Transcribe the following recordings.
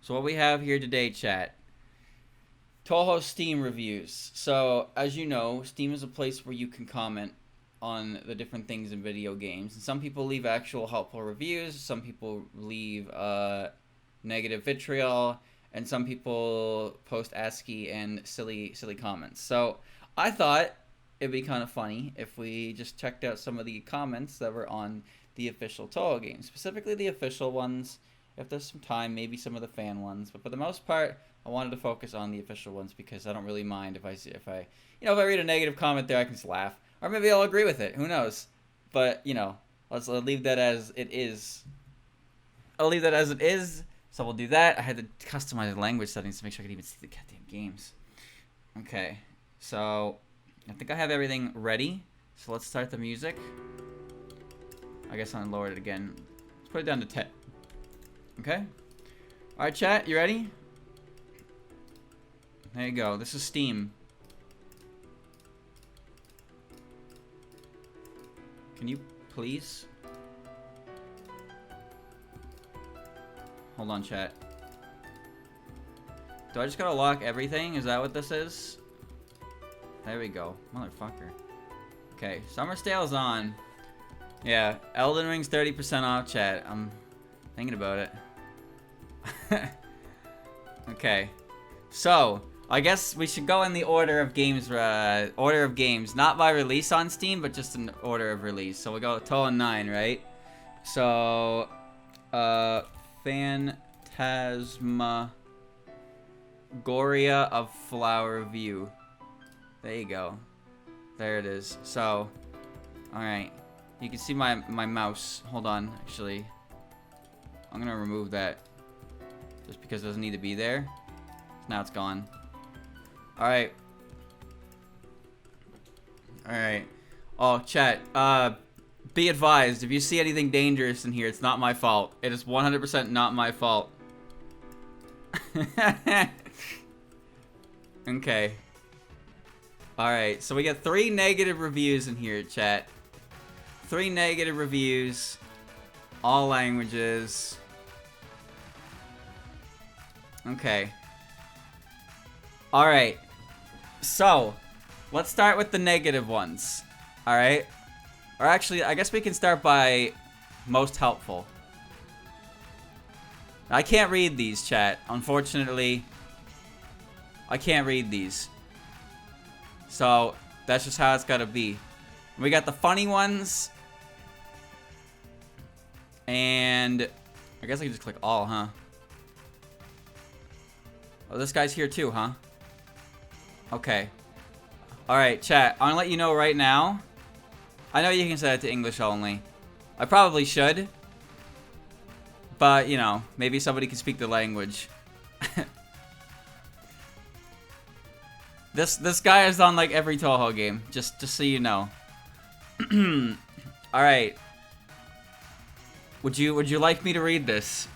So what we have here today, chat. Touhou Steam reviews. So, as you know, Steam is a place where you can comment on the different things in video games. And some people leave actual helpful reviews, some people leave negative vitriol, and some people post ASCII and silly comments. So, I thought it'd be kind of funny if we just checked out some of the comments that were on the official Touhou games, specifically the official ones. If there's some time, maybe some of the fan ones, but for the most part, I wanted to focus on the official ones because I don't really mind if if I read a negative comment there, I can just laugh, or maybe I'll agree with it. Who knows? But let's leave that as it is. I'll leave that as it is. So we'll do that. I had to customize the language settings to make sure I could even see the goddamn games. Okay, so I think I have everything ready. So let's start the music. I guess I'll lower it again. Let's put it down to 10. Okay. All right, chat. You ready? There you go. This is Steam. Can you please? Hold on, chat. Do I just gotta lock everything? Is that what this is? There we go. Motherfucker. Okay, Summer Sale's on. Yeah, Elden Ring's 30% off, chat. I'm thinking about it. Okay. So, I guess we should go in the order of games, not by release on Steam, but just in order of release. So we go Touhou 9, right? So, Phantasmagoria of Flower View. There you go. There it is. So, alright. You can see my mouse. Hold on, actually. I'm gonna remove that. Just because it doesn't need to be there. Now it's gone. Alright. Alright. Oh, chat. Be advised, if you see anything dangerous in here, it's not my fault. It is 100% not my fault. Okay. Alright, so we got 3 negative reviews in here, chat. 3 negative reviews. All languages. Okay. Alright. So, let's start with the negative ones. Alright? Or actually, I guess we can start by most helpful. I can't read these, chat. Unfortunately, I can't read these. So, that's just how it's gotta be. We got the funny ones. And I guess I can just click all, huh? Oh, this guy's here too, huh? Okay. Alright, chat. I'm gonna let you know right now. I know you can set it to English only. I probably should. But, maybe somebody can speak the language. This guy is on like every Touhou game. Just so you know. Alright. Would you like me to read this?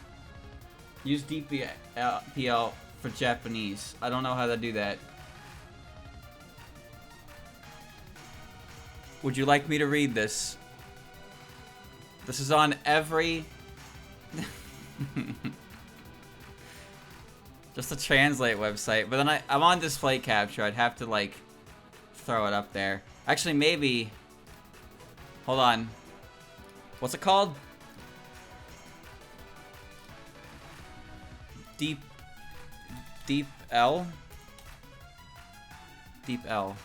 Use DPL for Japanese. I don't know how to do that. Would you like me to read this? This is on every... Just a translate website. But then I'm on display capture. I'd have to, like, throw it up there. Actually, maybe... Hold on. What's it called? Deep L? Deep L.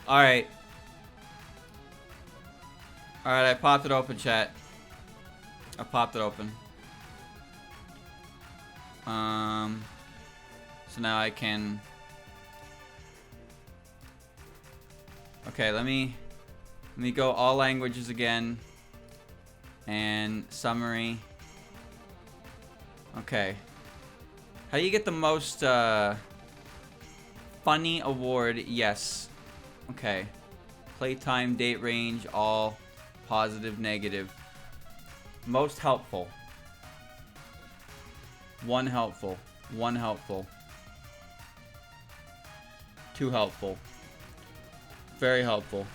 Alright. Alright, I popped it open, chat. I popped it open. So now I can... Okay, let me go all languages again. And summary. Okay. How do you get the most funny award? Yes. Okay. Playtime, date range, all positive, negative. Most helpful. 1 helpful. 1 helpful. 2 helpful. Very helpful.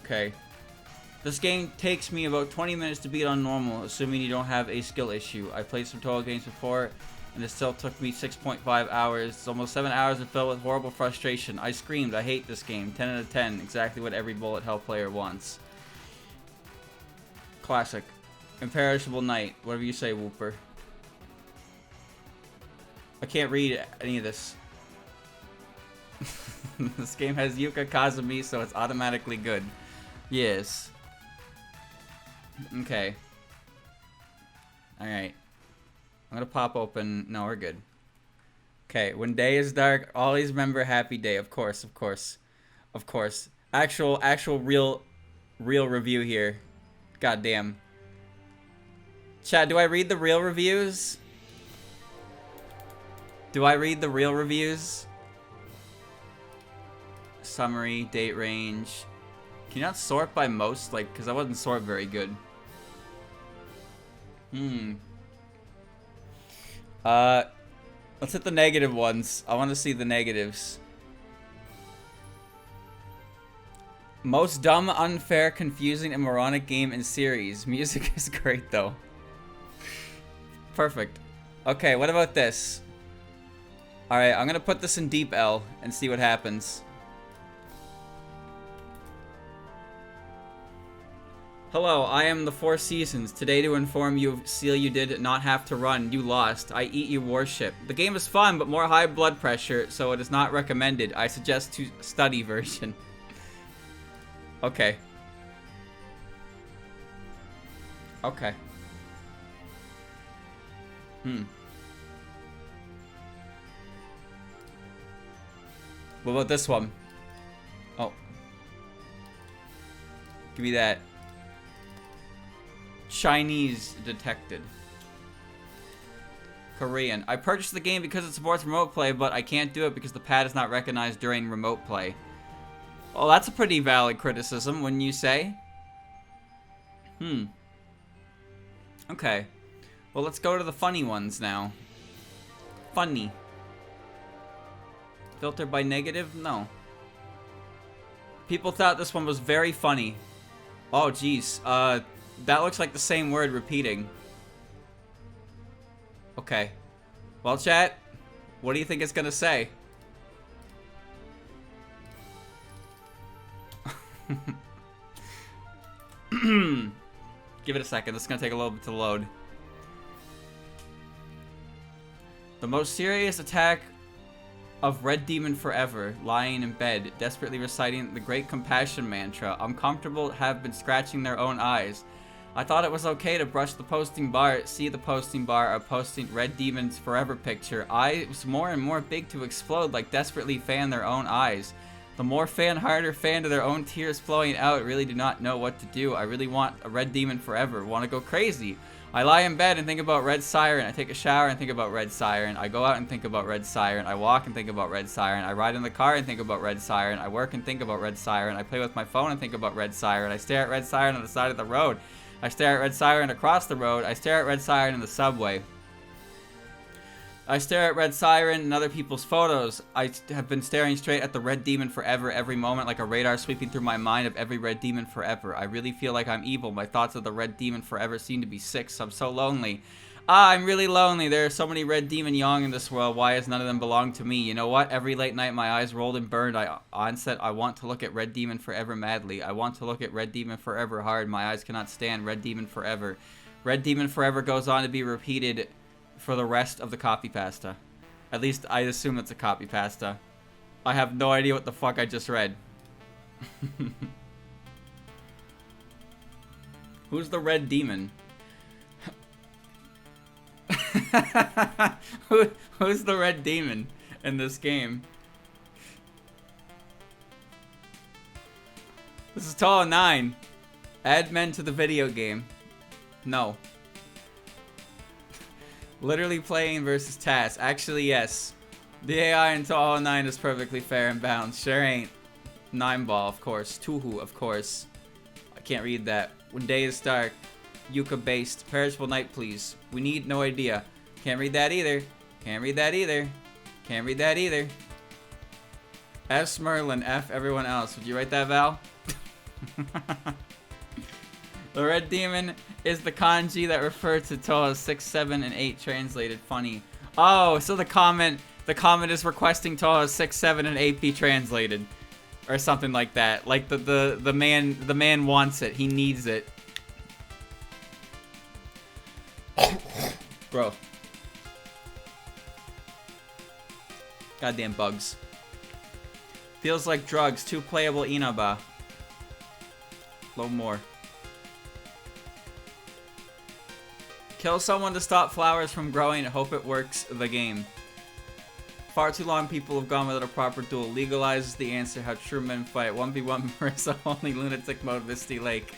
Okay. This game takes me about 20 minutes to beat on normal, assuming you don't have a skill issue. I played some Touhou games before, and it still took me 6.5 hours. It's almost 7 hours and filled with horrible frustration. I screamed, I hate this game. 10 out of 10, exactly what every bullet hell player wants. Classic. Imperishable Night. Whatever you say, Whooper. I can't read any of this. This game has Yuka Kazumi, so it's automatically good. Yes. Okay. Alright. I'm gonna pop open. No, we're good. Okay, when day is dark, always remember happy day. Of course, of course. Of course. Actual real review here. God damn. Chat, do I read the real reviews? Do I read the real reviews? Summary, date range. Can you not sort by most? Like, because I wasn't sort very good. Let's hit the negative ones. I want to see the negatives. Most dumb, unfair, confusing, and moronic game in series. Music is great, though. Perfect. Okay, what about this? Alright, I'm gonna put this in deep L and see what happens. Hello, I am the Four Seasons. Today to inform you, Seal, you did not have to run. You lost. I eat you warship. The game is fun, but more high blood pressure, so it is not recommended. I suggest to study version. Okay. Okay. What about this one? Oh. Give me that. Chinese detected. Korean. I purchased the game because it supports remote play, but I can't do it because the pad is not recognized during remote play. Well, that's a pretty valid criticism, wouldn't you say? Okay. Well, let's go to the funny ones now. Funny. Filtered by negative? No. People thought this one was very funny. Oh, jeez. That looks like the same word repeating. Okay. Well, chat, what do you think it's gonna say? Give it a second. This is gonna take a little bit to load. The most serious attack of Red Demon forever, lying in bed, desperately reciting the great compassion mantra. Uncomfortable have been scratching their own eyes. I thought it was okay to brush the posting bar, see the posting bar, posting Red Demon's forever picture. Eyes more and more big to explode, like desperately fan their own eyes. The more fan, harder fan to their own tears flowing out. Really do not know what to do. I really want a Red Demon forever. Want to go crazy. I lie in bed and think about Red Siren. I take a shower and think about Red Siren. I go out and think about Red Siren. I walk and think about Red Siren. I ride in the car and think about Red Siren. I work and think about Red Siren. I play with my phone and think about Red Siren. I stare at Red Siren on the side of the road. I stare at Red Siren across the road. I stare at Red Siren in the subway. I stare at Red Siren and other people's photos. I have been staring straight at the Red Demon forever, every moment, like a radar sweeping through my mind of every Red Demon forever. I really feel like I'm evil. My thoughts of the Red Demon forever seem to be sick. I'm so lonely. I'm really lonely. There are so many Red Demon Young in this world. Why does none of them belong to me? You know what? Every late night my eyes rolled and burned. I want to look at Red Demon forever madly. I want to look at Red Demon forever hard. My eyes cannot stand Red Demon forever. Red Demon forever goes on to be repeated for the rest of the copy pasta. At least I assume it's a copy pasta. I have no idea what the fuck I just read. Who's the Red Demon? Who's the Red Demon in this game? This is Touhou 9. Add men to the video game. No. Literally playing versus task. Actually, yes. The AI in Touhou 9 is perfectly fair and balanced. Sure ain't. 9-ball, of course. Touhou, of course. I can't read that. When day is dark. Yuka based. Perishable night, please. We need no idea. Can't read that either. Can't read that either. Can't read that either. S. Merlin, F. Everyone else. Would you write that, Val? The red demon is the kanji that referred to Touhou 6, 7, and 8 translated. Funny. Oh, so the comment is requesting Touhou 6, 7, and 8 be translated. Or something like that. Like the man wants it. He needs it. Bro. Goddamn bugs. Feels like drugs. Too playable Inaba. Low more. Kill someone to stop flowers from growing. Hope it works the game. Far too long people have gone without a proper duel. Legalizes the answer how true men fight. 1v1 Marissa only lunatic mode Misty Lake.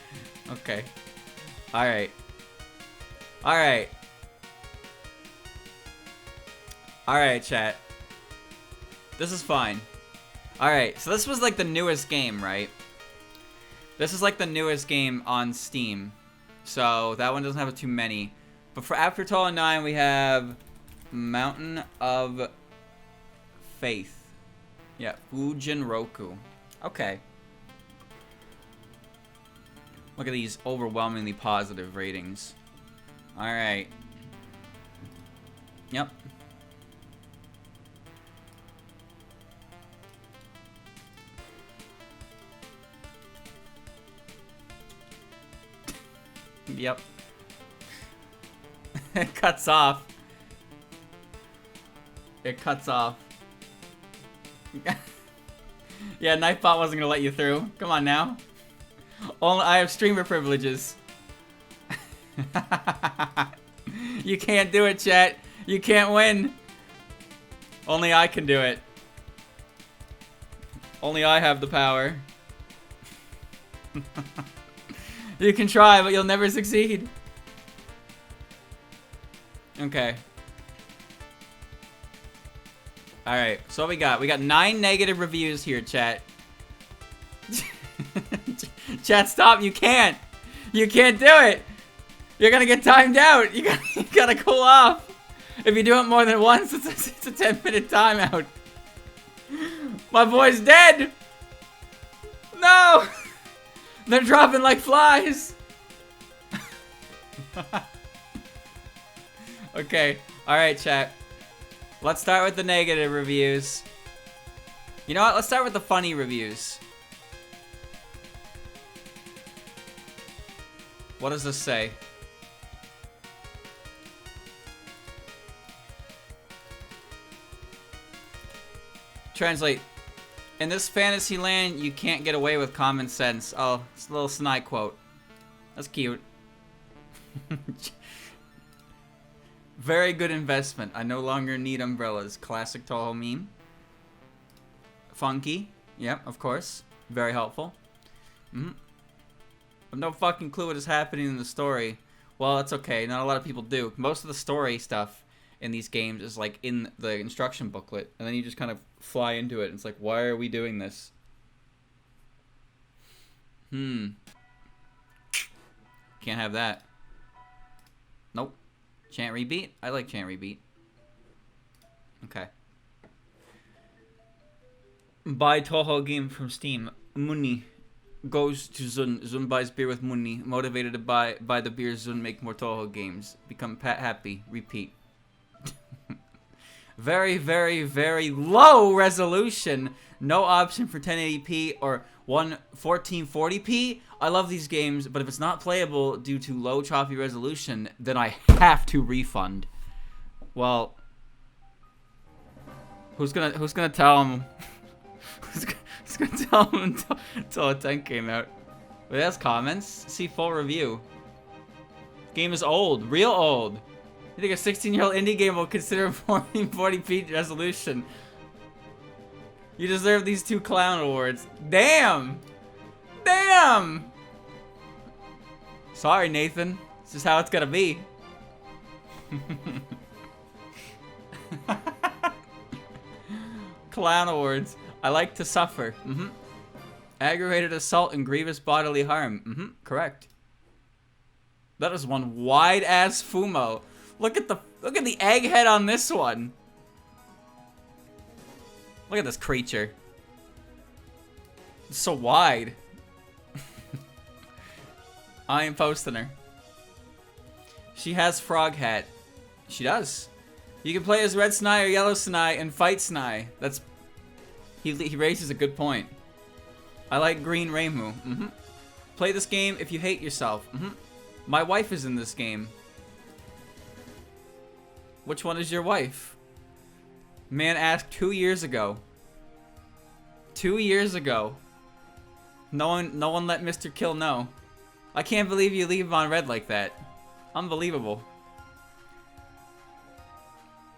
Okay. Alright. Alright. Alright, chat. This is fine. Alright, so this was like the newest game, right? This is like the newest game on Steam. So that one doesn't have too many. But for after Touhou 9, we have Mountain of Faith. Yeah, Fujinroku. Okay. Look at these overwhelmingly positive ratings. Alright. Yep. Yep. It cuts off. It cuts off. Yeah, Nightbot wasn't gonna let you through. Come on now. Only I have streamer privileges. You can't do it, chat. You can't win. Only I can do it. Only I have the power. You can try, but you'll never succeed. Okay. Alright, so what we got? We got 9 negative reviews here, chat. Chat, stop. You can't. You can't do it. You're gonna get timed out. You gotta cool off. If you do it more than once, it's a 10-minute timeout. My boy's dead. No. They're dropping like flies. Okay. Alright, chat. Let's start with the negative reviews. You know what? Let's start with the funny reviews. What does this say? Translate. In this fantasy land, you can't get away with common sense. Oh, it's a little snide quote. That's cute. Very good investment. I no longer need umbrellas. Classic Touhou meme. Funky. Yep, of course. Very helpful. I have no fucking clue what is happening in the story. Well, that's okay. Not a lot of people do. Most of the story stuff in these games is like in the instruction booklet, and then you just kind of fly into it. And it's like, why are we doing this? Can't have that. Nope. Chant rebeat? I like chant rebeat. Okay. Buy Touhou game from Steam. Muni goes to Zun. Zun buys beer with Muni. Motivated to buy the beer, Zun make more Touhou games. Become Pat happy. Repeat. Very, very, very low resolution. No option for 1080p or 1440p. I love these games, but if it's not playable due to low choppy resolution, then I have to refund. Well, who's gonna tell him? who's gonna tell him until a 10 came out? Wait, that's comments. See full review. Game is old, real old. You think a 16-year-old indie game will consider 1440p resolution? You deserve these 2 clown awards. Damn! Damn! Sorry, Nathan. It's just how it's gonna be. Clown awards. I like to suffer. Aggravated assault and grievous bodily harm. Correct. That is one wide-ass Fumo. Look at the egghead on this one. Look at this creature. It's so wide. I am posting her. She has frog hat. She does. You can play as Red Snai or Yellow Snai and fight Snai. That's... He raises a good point. I like Green Reimu. Play this game if you hate yourself. My wife is in this game. Which one is your wife? Man asked 2 years ago. 2 years ago. No one let Mr. Kill know. I can't believe you leave him on red like that. Unbelievable.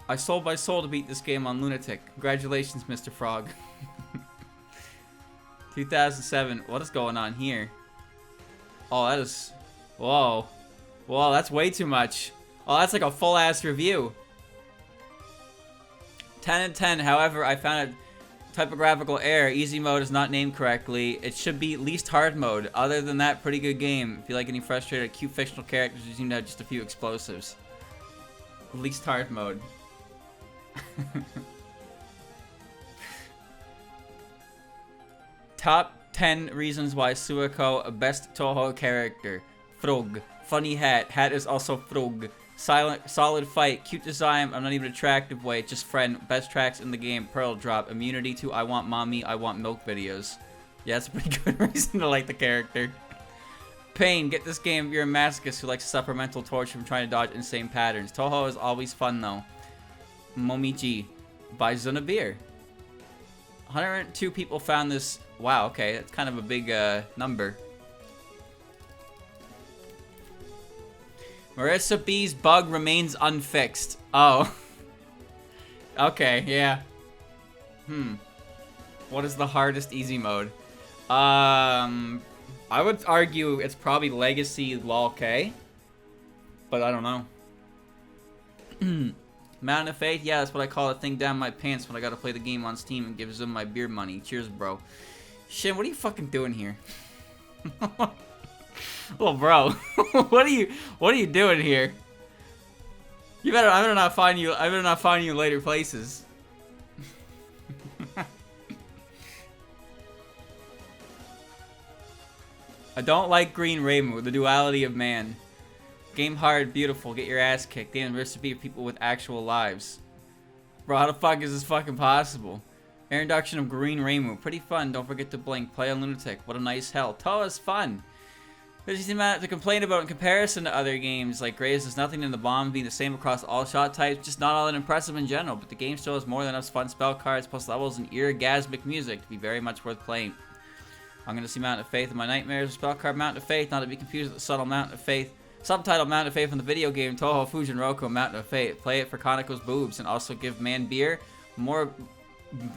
I sold my soul to beat this game on Lunatic. Congratulations, Mr. Frog. 2007. What is going on here? Oh, that is... Whoa. Whoa, that's way too much. Oh, that's like a full-ass review. 10 and 10. However, I found a typographical error. Easy mode is not named correctly. It should be least hard mode. Other than that, pretty good game. If you like getting frustrated at cute fictional characters who seem to have just a few explosives. Least hard mode. Top 10 reasons why Suiko a best Touhou character. Frog. Funny hat. Hat is also frog. Solid fight. Cute design. I'm not even attractive way. Just friend. Best tracks in the game. Pearl drop. Immunity to I want mommy, I want milk videos. Yeah, that's a pretty good reason to like the character. Pain. Get this game if you're a masochist who likes to suffer mental torture from trying to dodge insane patterns. Touhou is always fun though. Momichi. By Zunabir. 102 people found this. Wow, okay. That's kind of a big number. Marissa B's bug remains unfixed. Oh. Okay, yeah. What is the hardest easy mode? I would argue it's probably Legacy LOL-K. But I don't know. Mountain of Faith? Yeah, that's what I call a thing down my pants when I gotta play the game on Steam and gives them my beer money. Cheers, bro. Shin, what are you fucking doing here? Well, bro, what are you doing here? I better not find you in later places. I don't like Green Reimu, the duality of man. Game hard, beautiful, get your ass kicked. Damn, recipe of people with actual lives. Bro, how the fuck is this fucking possible? Introduction of Green Reimu, pretty fun, don't forget to blink. Play on Lunatic, what a nice hell. Touhou is fun. There's just amount to complain about in comparison to other games like Graves. There's nothing in the bomb being the same across all shot types, just not all that impressive in general, but the game still has more than enough fun spell cards plus levels and orgasmic music to be very much worth playing. I'm gonna see Mountain of Faith in my nightmares. Spell card Mountain of Faith, not to be confused with the subtle Mountain of Faith. Subtitle Mountain of Faith from the video game Touhou Fujin Roku Mountain of Faith. Play it for Kaneko's boobs and also give man beer more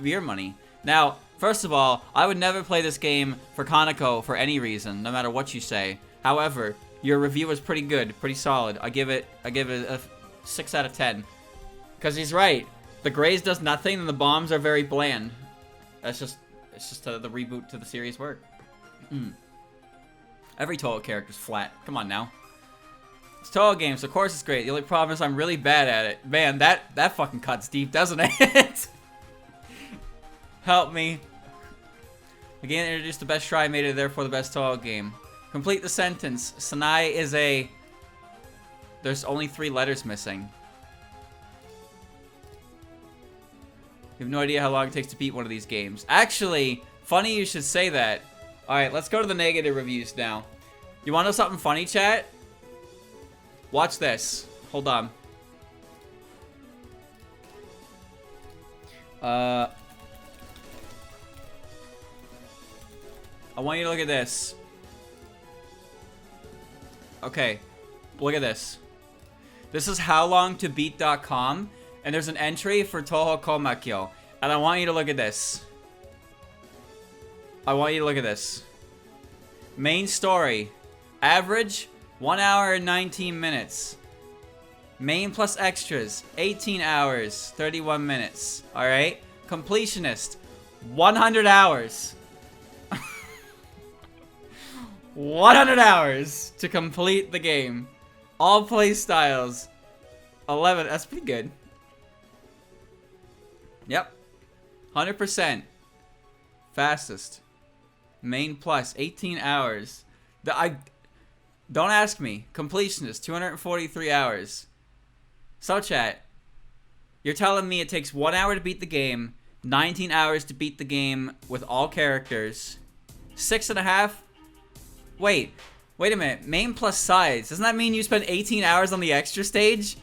beer money. Now, first of all, I would never play this game for Kaneko for any reason, no matter what you say. However, your review is pretty good, pretty solid. I give it a 6 out of 10. Because he's right. The Graze does nothing and the bombs are very bland. It's just the reboot to the series work. Every Touhou character's flat. Come on now. It's Touhou games, of course it's great. The only problem is I'm really bad at it. Man, that fucking cuts deep, doesn't it? Help me. Again, introduce the best try made it, therefore the best Touhou game. Complete the sentence. Sanai is a... There's only 3 letters missing. You have no idea how long it takes to beat one of these games. Actually, funny you should say that. Alright, let's go to the negative reviews now. You want to know something funny, chat? Watch this. Hold on. I want you to look at this. Okay, look at this. This is howlongtobeat.com, and there's an entry for Touhou Komakyo. And I want you to look at this. I want you to look at this. Main story. Average, 1 hour and 19 minutes. Main plus extras, 18 hours, 31 minutes. Alright? Completionist, 100 hours. 100 hours to complete the game. All play styles. 11. That's pretty good. Yep. 100%. Fastest. Main plus. 18 hours. Don't ask me. Completionist, 243 hours. So chat, you're telling me it takes 1 hour to beat the game, 19 hours to beat the game with all characters, 6.5? Wait a minute. Main plus sides. Doesn't that mean you spend 18 hours on the extra stage?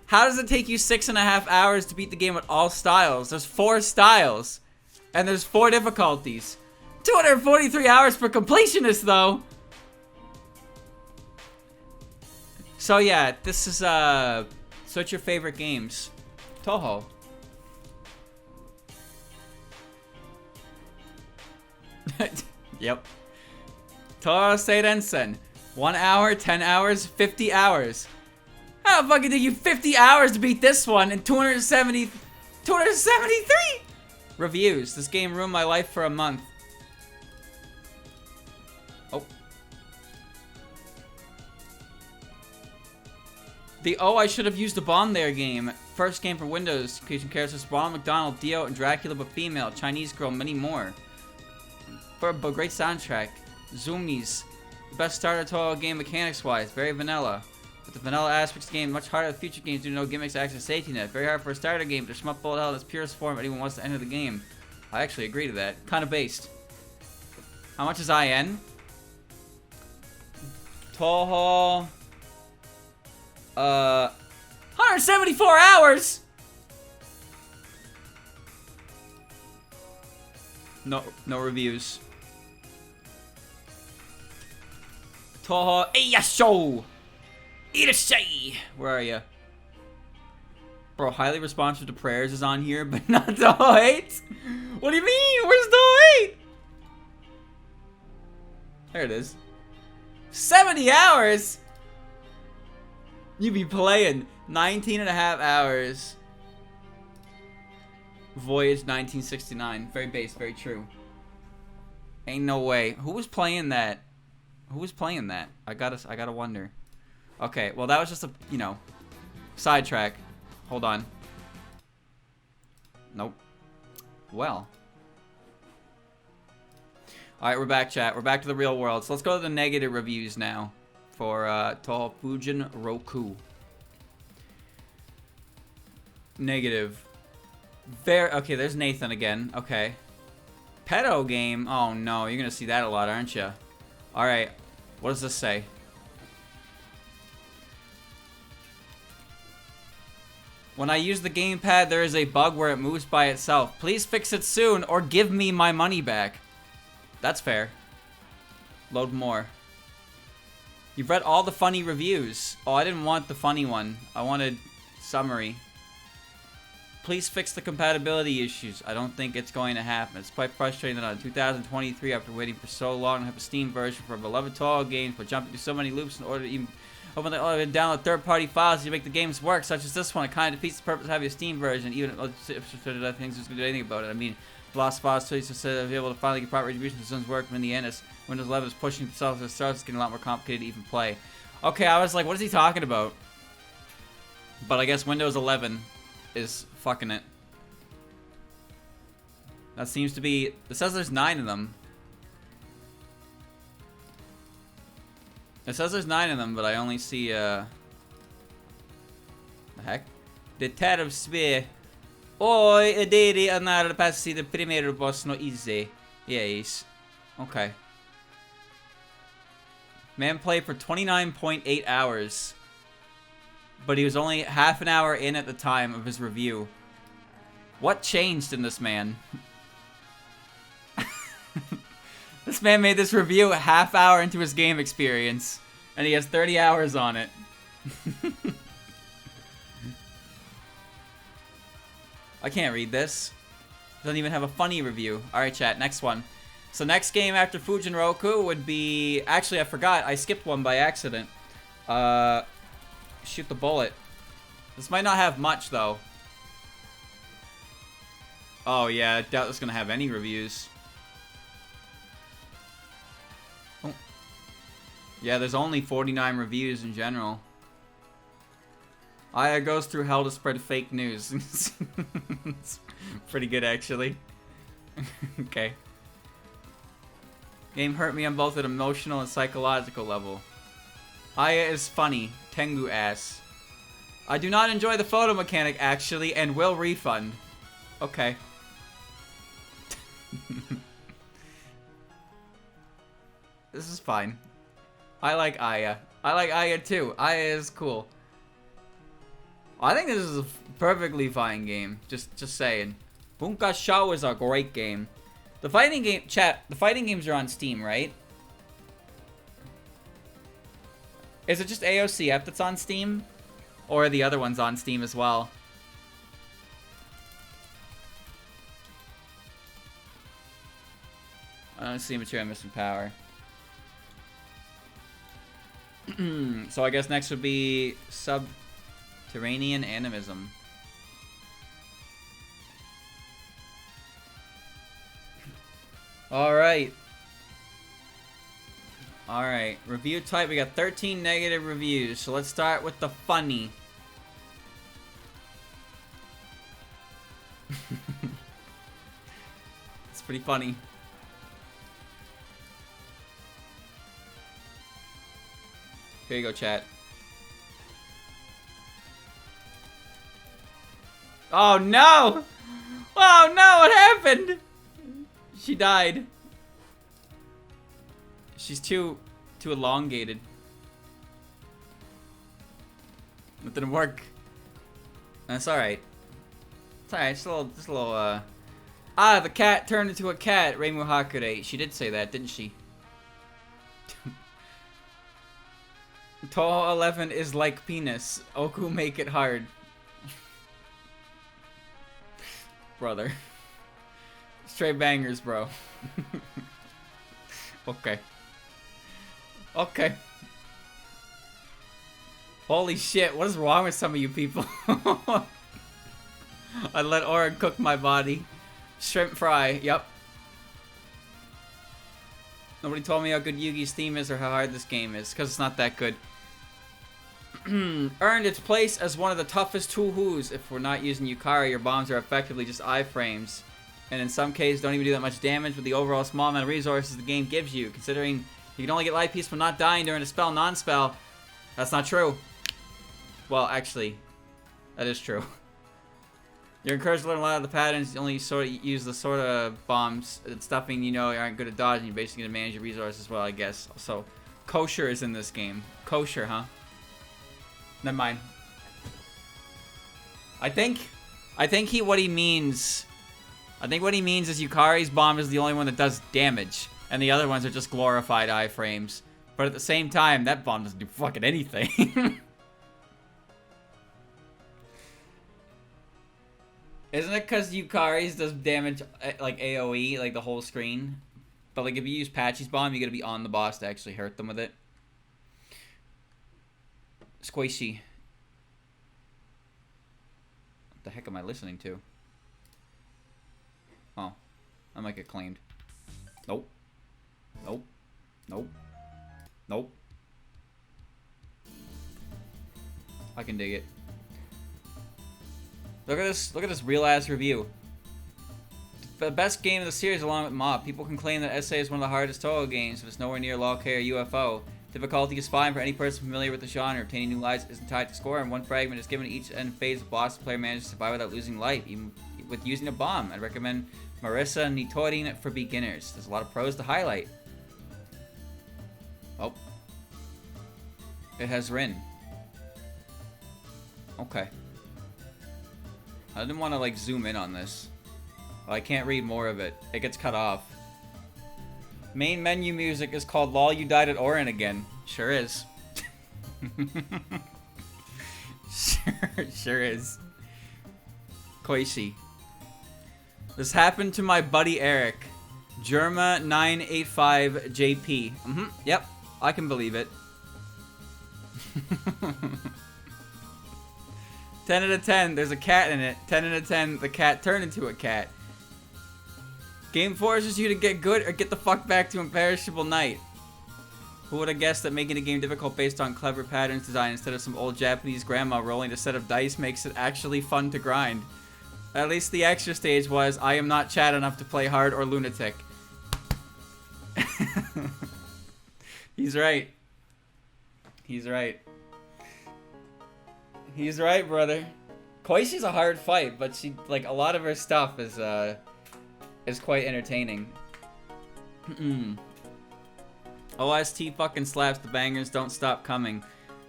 How does it take you 6.5 hours to beat the game with all styles? There's 4 styles. And there's 4 difficulties. 243 hours for completionist, though. So yeah, this is, so what's your favorite games? Touhou. Yep. Touhou Seidensen. 1 hour, 10 hours, 50 hours. How the fuck did you 50 hours to beat this one and 273? Reviews. This game ruined my life for a month. Oh. The I should have used the bomb there game. First game for Windows. Featuring characters Ronald McDonald, Dio, and Dracula but female. Chinese girl, many more. For a great soundtrack. Zoomies. The best starter Touhou game mechanics wise. Very vanilla. But the vanilla aspects of the game much harder than future games due to no gimmicks, access, safety net. Very hard for a starter game to shmup bullet hell in its purest form if anyone wants to enter the game. I actually agree to that. Kind of based. How much is IN? Touhou. 174 hours. No reviews. Touhou Eiyasho. Irashai! Where are you? Bro, highly responsive to prayers is on here, but not Touhou 8? What do you mean? Where's Touhou 8? There it is. 70 hours? You be playing 19.5 hours. Voyage 1969. Very base, very true. Ain't no way. Who was playing that? Who was playing that? I gotta wonder. Okay, well that was just a, you know, sidetrack. Hold on. Nope. Well. Alright, we're back, chat. We're back to the real world. So let's go to the negative reviews now for Touhou Fujin Roku. Negative. Okay, there's Nathan again. Okay. Pedo game. Oh no, you're gonna see that a lot, aren't you? Alright, what does this say? When I use the gamepad, there is a bug where it moves by itself. Please fix it soon or give me my money back. That's fair. Load more. You've read all the funny reviews. Oh, I didn't want the funny one. I wanted summary. Please fix the compatibility issues. I don't think it's going to happen. It's quite frustrating that on 2023, after waiting for so long to have a Steam version for beloved Touhou games, but jumping through so many loops in order to even open the and download third-party files to make the games work, such as this one. It kind of defeats the purpose of having a Steam version, even if things is going to do anything about it. I mean, lost files so you said be able to finally get proper distribution systems work when in the end Windows 11 is pushing itself to start. It's getting a lot more complicated to even play. Okay, I was like, what is he talking about? But I guess Windows 11 is fucking it. That seems to be. It says there's 9 of them. It says there's 9 of them, but I only see the heck? Detector Sphere. Oi, devi andare a passi del primeiro boss no easy. Yes. Okay. Man played for 29.8 hours. But he was only half an hour in at the time of his review. What changed in this man? This man made this review a half hour into his game experience. And he has 30 hours on it. I can't read this. Doesn't even have a funny review. Alright, chat, next one. So next game after Fujin Roku would be... Actually, I forgot. I skipped one by accident. Shoot the bullet. This might not have much, though. Oh, yeah. I doubt it's going to have any reviews. Oh. Yeah, there's only 49 reviews in general. Aya goes through hell to spread fake news. It's pretty good, actually. Okay. Game hurt me on both an emotional and psychological level. Aya is funny. Tengu ass. I do not enjoy the photo mechanic, actually, and will refund. Okay. This is fine. I like Aya. I like Aya too. Aya is cool. I think this is a perfectly fine game. Just saying. Bunka Shao is a great game. The fighting game, chat, the fighting games are on Steam, right? Is it just AOCF that's on Steam? Or are the other ones on Steam as well? I don't see material missing power. So I guess next would be Subterranean Animism. Alright. Alright. Review type. We got 13 negative reviews. So let's start with the funny. It's pretty funny. Here you go, chat. Oh no! Oh no, what happened? She died. She's too elongated. It didn't work. That's alright. It's alright, just a little, Ah, the cat turned into a cat, Reimu Hakure. She did say that, didn't she? Touhou 11 is like penis. Oku make it hard. Brother. Straight bangers, bro. Okay. Okay. Holy shit, what is wrong with some of you people? I let Oren cook my body. Shrimp fry, yep. Nobody told me how good Yugi's theme is or how hard this game is, because it's not that good. Earned its place as one of the toughest Touhous. If we're not using Yukari, your bombs are effectively just iframes. And in some cases, don't even do that much damage with the overall small amount of resources the game gives you. Considering you can only get life piece from not dying during a spell, non-spell. That's not true. Well, actually, that is true. You're encouraged to learn a lot of the patterns. You only sort of use the sort of bombs and stuffing you know aren't good at dodging. You're basically going to manage your resources well, I guess. So, kosher is in this game. Kosher, huh? Never mind. I think what he means is Yukari's bomb is the only one that does damage, and the other ones are just glorified iframes. But at the same time, that bomb doesn't do fucking anything. Isn't it because Yukari's does damage like AoE, like the whole screen? But like if you use Patchy's bomb, you gotta be on the boss to actually hurt them with it. Squishy. What the heck am I listening to? Oh. I might get claimed. Nope. Nope. Nope. Nope. I can dig it. Look at this real ass review. The best game of the series along with Mob. People can claim that SA is one of the hardest Touhou games, but it's nowhere near LoL K or UFO. Difficulty is fine for any person familiar with the genre. Obtaining new lives isn't tied to score, and one fragment is given each end phase of boss. The player manages to survive without losing life, even with using a bomb. I'd recommend Marissa Nitorin for beginners. There's a lot of pros to highlight. Oh. It has Rin. Okay. I didn't want to like zoom in on this. Well, I can't read more of it. It gets cut off. Main menu music is called LOL You Died at Orin Again. Sure is. Sure is. Koishi. This happened to my buddy Eric. Germa985JP. Yep. I can believe it. 10 out of 10, there's a cat in it. 10 out of 10, the cat turned into a cat. Game forces you to get good or get the fuck back to Imperishable Night. Who would have guessed that making a game difficult based on clever patterns design instead of some old Japanese grandma rolling a set of dice makes it actually fun to grind. At least the extra stage was, I am not Chad enough to play hard or Lunatic. He's right. He's right. He's right, brother. Koishi's a hard fight, but she, like, a lot of her stuff is quite entertaining. OST fucking slaps, the bangers don't stop coming.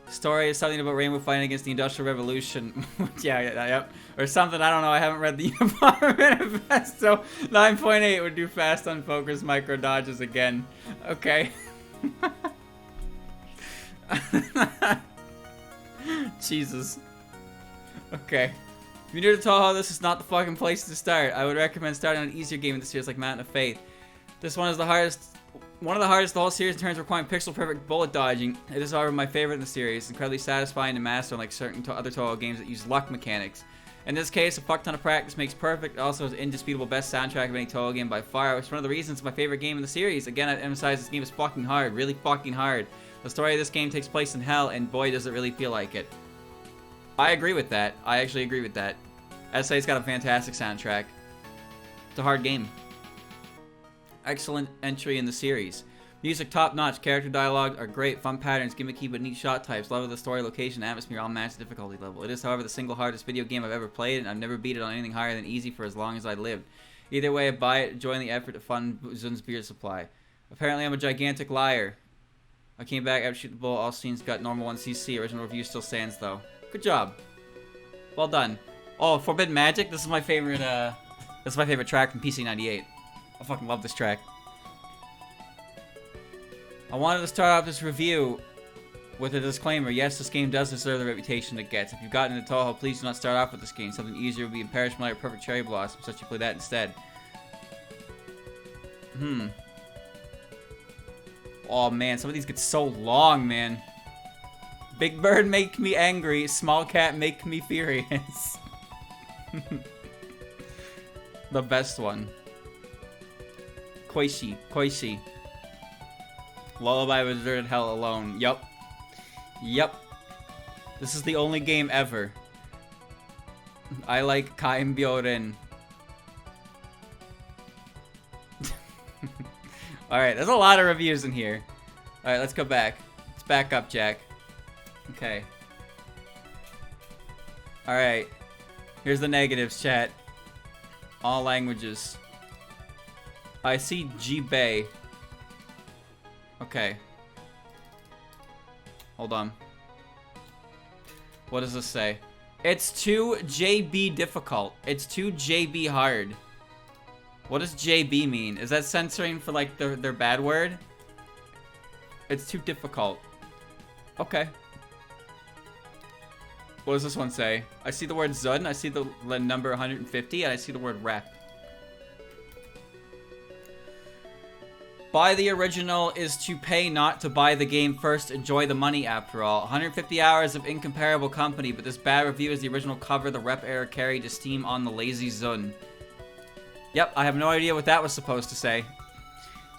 Story is something about Rainbow fighting against the Industrial Revolution. Yep. Or something, I don't know, I haven't read the Unabomber Manifesto. 9.8 would do fast unfocused micro dodges again. Okay. Jesus. Okay. If you're new to Touhou, this is not the fucking place to start. I would recommend starting on an easier game in the series like Mountain of Faith. This one is the hardest. One of the hardest of the whole series in terms of requiring pixel-perfect bullet dodging. It is, however, my favorite in the series. Incredibly satisfying to master, unlike certain other Touhou games that use luck mechanics. In this case, a fuck ton of practice makes perfect. It also has an indisputable best soundtrack of any Touhou game by far. It's one of the reasons it's my favorite game in the series. Again, I emphasize this game is fucking hard. Really fucking hard. The story of this game takes place in hell, and boy, does it really feel like it. I agree with that. I actually agree with that. SA's got a fantastic soundtrack. It's a hard game. Excellent entry in the series. Music top-notch, character dialogue are great, fun patterns, gimmicky but neat shot types, love of the story, location, atmosphere, all match the difficulty level. It is, however, the single hardest video game I've ever played, and I've never beat it on anything higher than easy for as long as I lived. Either way, I buy it, join the effort to fund Zun's beer supply. Apparently, I'm a gigantic liar. I came back after Shoot the Bull, all scenes got normal 1cc, original review still stands though. Good job. Well done. Oh, Forbidden Magic, this is my favorite, track from PC98. I fucking love this track. I wanted to start off this review with a disclaimer. Yes, this game does deserve the reputation it gets. If you've gotten into Touhou, please do not start off with this game. Something easier would be Imperishable or Perfect Cherry Blossom, such you play that instead. Oh man, some of these get so long, man. Big Bird make me angry, Small Cat make me furious. The best one. Koishi. Lullaby of a Deserted Hell Alone. Yup. This is the only game ever. I like Kain Byorin. Alright, there's a lot of reviews in here. Alright, let's go back. Let's back up, Jack. Okay. Alright. Here's the negatives, chat. All languages. I see Jibei. Okay. Hold on. What does this say? It's too JB difficult. It's too JB hard. What does JB mean? Is that censoring for like their bad word? It's too difficult. Okay. What does this one say? I see the word Zun, I see the number 150, and I see the word rep. Buy the original is to pay not to buy the game first. Enjoy the money after all. 150 hours of incomparable company, but this bad review is the original cover the rep error carried to Steam on the lazy Zun. Yep, I have no idea what that was supposed to say.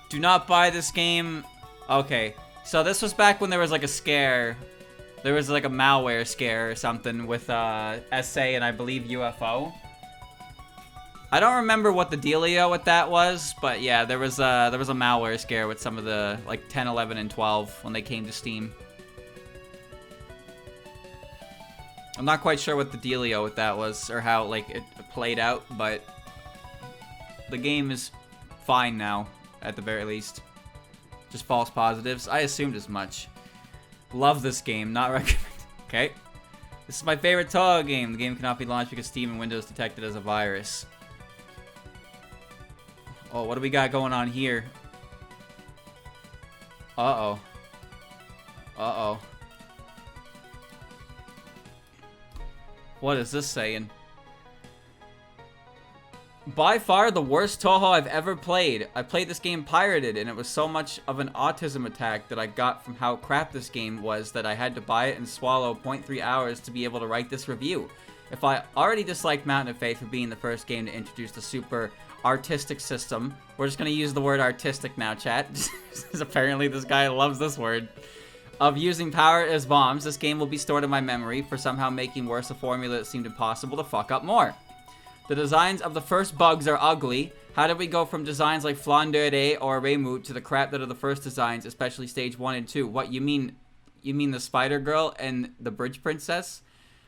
Do not buy this game. Okay, so this was back when there was like a scare. There was like a malware scare or something with SA and I believe UFO. I don't remember what the dealio with that was, but yeah, there was a malware scare with some of the like 10, 11, and 12 when they came to Steam. I'm not quite sure what the dealio with that was or how like it played out, but the game is fine now, at the very least. Just false positives. I assumed as much. Love this game, not recommend. Okay. This is my favorite Touhou game. The game cannot be launched because Steam and Windows detect it as a virus. Oh, what do we got going on here? Uh-oh. Uh-oh. What is this saying? By far the worst Touhou I've ever played. I played this game pirated, and it was so much of an autism attack that I got from how crap this game was that I had to buy it and swallow 0.3 hours to be able to write this review. If I already disliked Mountain of Faith for being the first game to introduce the super artistic system, we're just going to use the word artistic now, chat, because apparently this guy loves this word, of using power as bombs, this game will be stored in my memory for somehow making worse a formula that seemed impossible to fuck up more. The designs of the first bugs are ugly. How did we go from designs like Flandere or Remoot to the crap that are the first designs, especially stage 1 and 2? What, you mean you mean the Spider Girl and the Bridge Princess?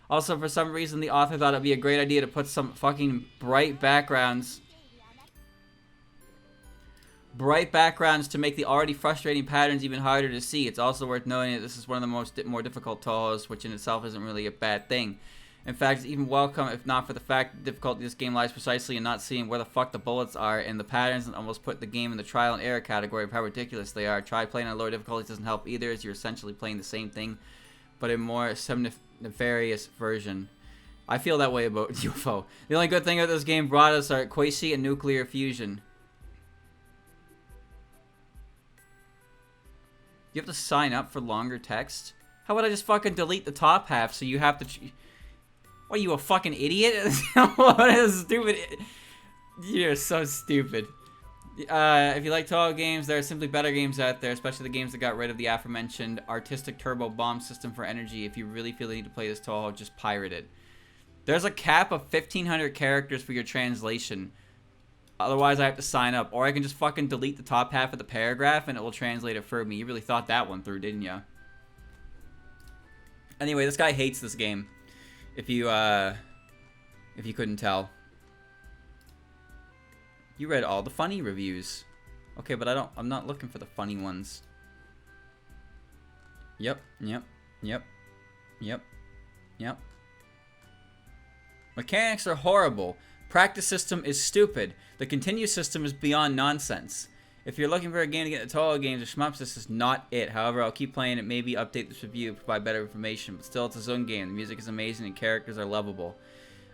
Also, for some reason, the author thought it'd be a great idea to put some fucking bright backgrounds to make the already frustrating patterns even harder to see. It's also worth noting that this is one of the more difficult Touhous, which in itself isn't really a bad thing. In fact, it's even welcome if not for the fact that the difficulty of this game lies precisely in not seeing where the fuck the bullets are and the patterns, and almost put the game in the trial and error category of how ridiculous they are. Try playing on lower difficulties doesn't help either, as you're essentially playing the same thing, but a more nefarious version. I feel that way about UFO. The only good thing about this game brought us are quasi and nuclear fusion. You have to sign up for longer text? How would I just fucking delete the top half so you have to... What, are you a fucking idiot? What is stupid? You're so stupid. If you like Touhou games, there are simply better games out there, especially the games that got rid of the aforementioned artistic turbo bomb system for energy. If you really feel the need to play this Touhou, just pirate it. There's a cap of 1,500 characters for your translation. Otherwise, I have to sign up. Or I can just fucking delete the top half of the paragraph and it will translate it for me. You really thought that one through, didn't you? Anyway, this guy hates this game. If you couldn't tell. You read all the funny reviews. Okay, but I'm not looking for the funny ones. Yep. Mechanics are horrible. Practice system is stupid. The continue system is beyond nonsense. If you're looking for a game to get into Touhou games or shmups, this is not it. However, I'll keep playing it, maybe update this review, provide better information. But still, it's a Zone game. The music is amazing and characters are lovable.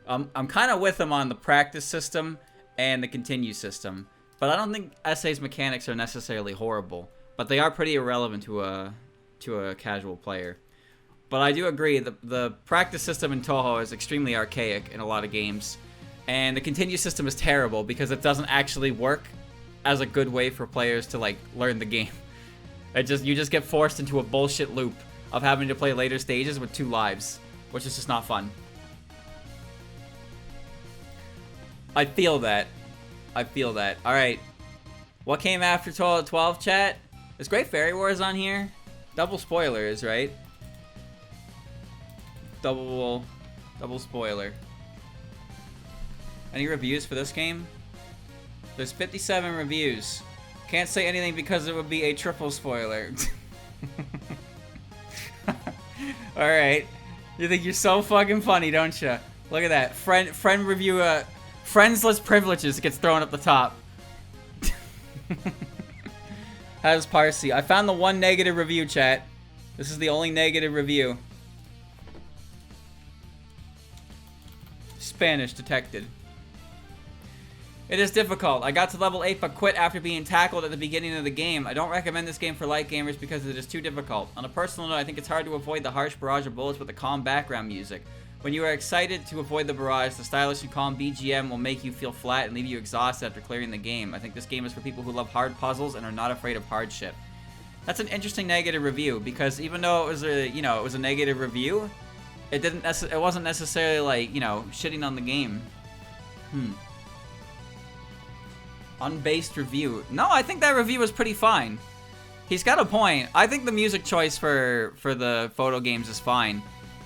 I'm kind of with him on the practice system and the continue system. But I don't think SA's mechanics are necessarily horrible. But they are pretty irrelevant to a casual player. But I do agree, the practice system in Touhou is extremely archaic in a lot of games. And the continue system is terrible because it doesn't actually work as a good way for players to, like, learn the game. You just get forced into a bullshit loop of having to play later stages with 2 lives, which is just not fun. I feel that. Alright. What came after Touhou 12, chat? There's Great Fairy Wars on here. Double spoilers, right? Double spoiler. Any reviews for this game? There's 57 reviews. Can't say anything because it would be a triple spoiler. Alright. You think you're so fucking funny, don't you? Look at that. Friend review, friendsless privileges gets thrown up the top. How's Parsi? I found the one negative review, chat. This is the only negative review. Spanish detected. It is difficult. I got to level 8 but quit after being tackled at the beginning of the game. I don't recommend this game for light gamers because it is too difficult. On a personal note, I think it's hard to avoid the harsh barrage of bullets with the calm background music. When you are excited to avoid the barrage, the stylish and calm BGM will make you feel flat and leave you exhausted after clearing the game. I think this game is for people who love hard puzzles and are not afraid of hardship. That's an interesting negative review because even though it was a negative review, it wasn't necessarily like, shitting on the game. Unbased review. No, I think that review was pretty fine. He's got a point. I think the music choice for the photo games is fine.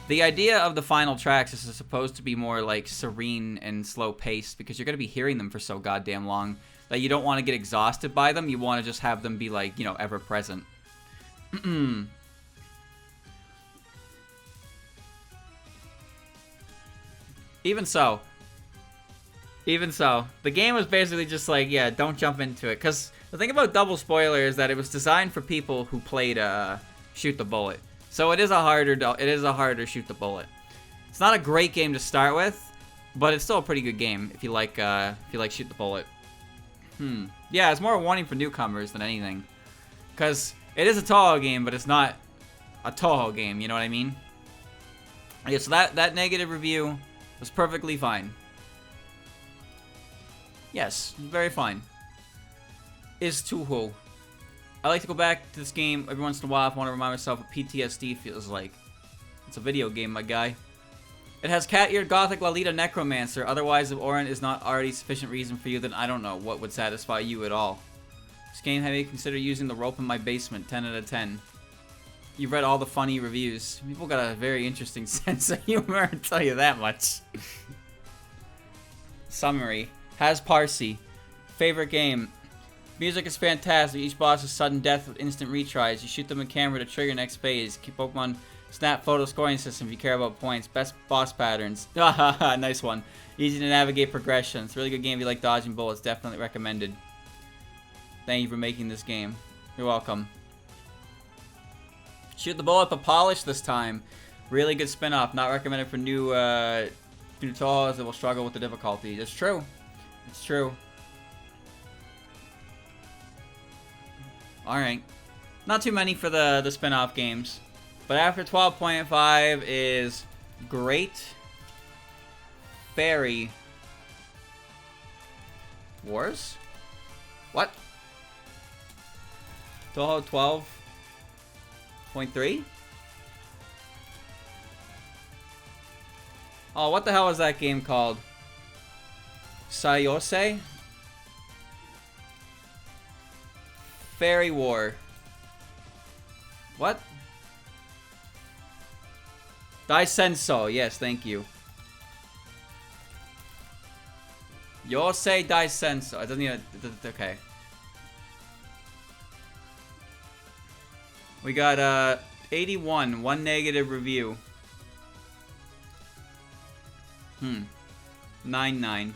The idea of the final tracks is supposed to be more like serene and slow paced because you're going to be hearing them for so goddamn long that you don't want to get exhausted by them. You want to just have them be like, ever present. Even so, the game was basically just like, yeah, don't jump into it. Because the thing about double spoiler is that it was designed for people who played Shoot the Bullet. So it is a harder Shoot the Bullet. It's not a great game to start with, but it's still a pretty good game if you like Shoot the Bullet. Yeah, it's more a warning for newcomers than anything. Because it is a Touhou game, but it's not a Touhou game, you know what I mean? Yeah, so that negative review was perfectly fine. Yes, very fine. Is Touhou. I like to go back to this game every once in a while if I want to remind myself what PTSD feels like. It's a video game, my guy. It has cat-eared gothic Lalita Necromancer. Otherwise, if Orin is not already sufficient reason for you, then I don't know what would satisfy you at all. This game had me consider using the rope in my basement. 10 out of 10. You've read all the funny reviews. People got a very interesting sense of humor, I'll tell you that much. Summary. Has Parsi. Favorite game. Music is fantastic. Each boss is sudden death with instant retries. You shoot them in camera to trigger next phase. Keep Pokemon Snap photo scoring system if you care about points. Best boss patterns. Nice one. Easy to navigate progression. It's a really good game if you like dodging bullets. Definitely recommended. Thank you for making this game. You're welcome. Shoot the bullet but polish this time. Really good spin-off. Not recommended for new Touhous that will struggle with the difficulty. It's true. It's true. Alright. Not too many for the spin-off games. But after 12.5 is Great Fairy Wars? What? Touhou 12.3? Oh, what the hell is that game called? SO ESY? Fairy War. What? Daisenso. Yes, thank you. Yosei Daisenso. It doesn't even... Okay. We got 81. One negative review. 99.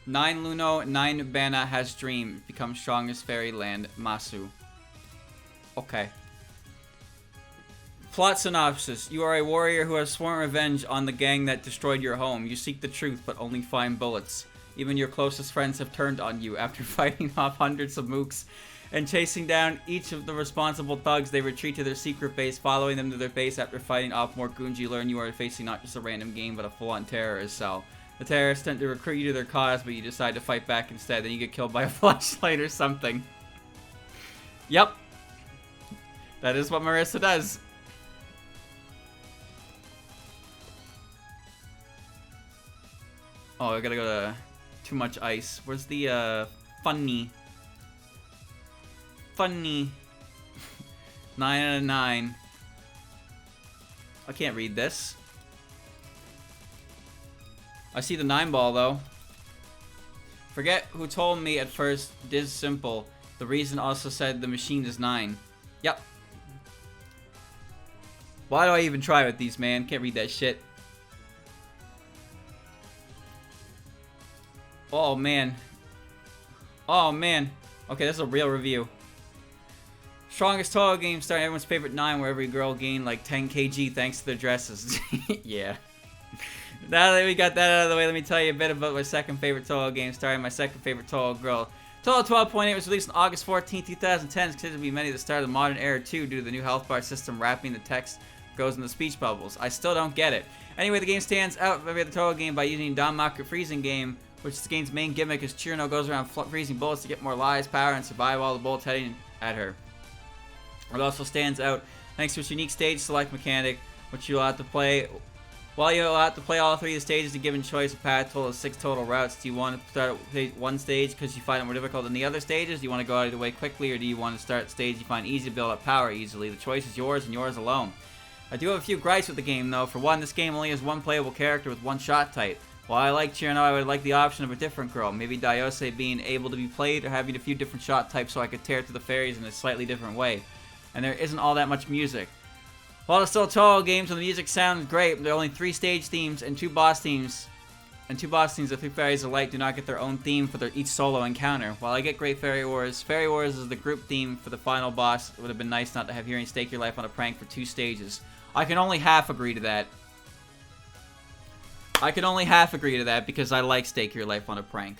Nine Luno, 9 Bana has dream. Become strongest fairyland. Masu. Okay. Plot synopsis. You are a warrior who has sworn revenge on the gang that destroyed your home. You seek the truth, but only find bullets. Even your closest friends have turned on you. After fighting off hundreds of mooks and chasing down each of the responsible thugs, they retreat to their secret base. Following them to their base after fighting off more goons, you learn you are facing not just a random game, but a full-on terrorist cell. The terrorists attempt to recruit you to their cause, but you decide to fight back instead. Then you get killed by a flashlight or something. Yep. That is what Marissa does. Oh, I gotta go to Too Much Ice. Where's the, funny? Funny. 9 out of 9. I can't read this. I see the 9 ball, though. Forget who told me at first, this simple. The reason also said the machine is 9. Yep. Why do I even try with these, man? Can't read that shit. Oh, man. Oh, man. Okay, this is a real review. Strongest Touhou game starting everyone's favorite 9 where every girl gained like 10 kg thanks to their dresses. Yeah. Now that we got that out of the way, let me tell you a bit about my second favorite Touhou game starring my second favorite Touhou girl. Touhou 12.8 was released on August 14, 2010. It's considered to be many at the start of the modern era too due to the new health bar system wrapping the text goes in the speech bubbles. I still don't get it. Anyway, the game stands out from every other Touhou game by using Danmaku freezing game, which is the game's main gimmick is Chirino goes around freezing bullets to get more lives, power, and survive all the bullets heading at her. It also stands out thanks to its unique stage select mechanic, which you'll have to play. While you'll have to play all 3 of the stages, a given choice of path total of 6 total routes. Do you want to start at one stage because you find it more difficult than the other stages? Do you want to go out of the way quickly, or do you want to start stage you find easy to build up power easily? The choice is yours and yours alone. I do have a few gripes with the game though. For one, this game only has one playable character with one shot type. While I like Chirino, I would like the option of a different girl. Maybe Daiose being able to be played or having a few different shot types so I could tear through the fairies in a slightly different way. And there isn't all that much music. While it's still Touhou games and the music sounds great, there are only 3 stage themes and 2 boss themes. And 2 boss themes of 3 Fairies of Light do not get their own theme for each solo encounter. While I get Great Fairy Wars is the group theme for the final boss. It would have been nice not to have hearing Stake Your Life on a Prank for 2 stages. I can only half agree to that. I can only half agree to that because I like Stake Your Life on a Prank.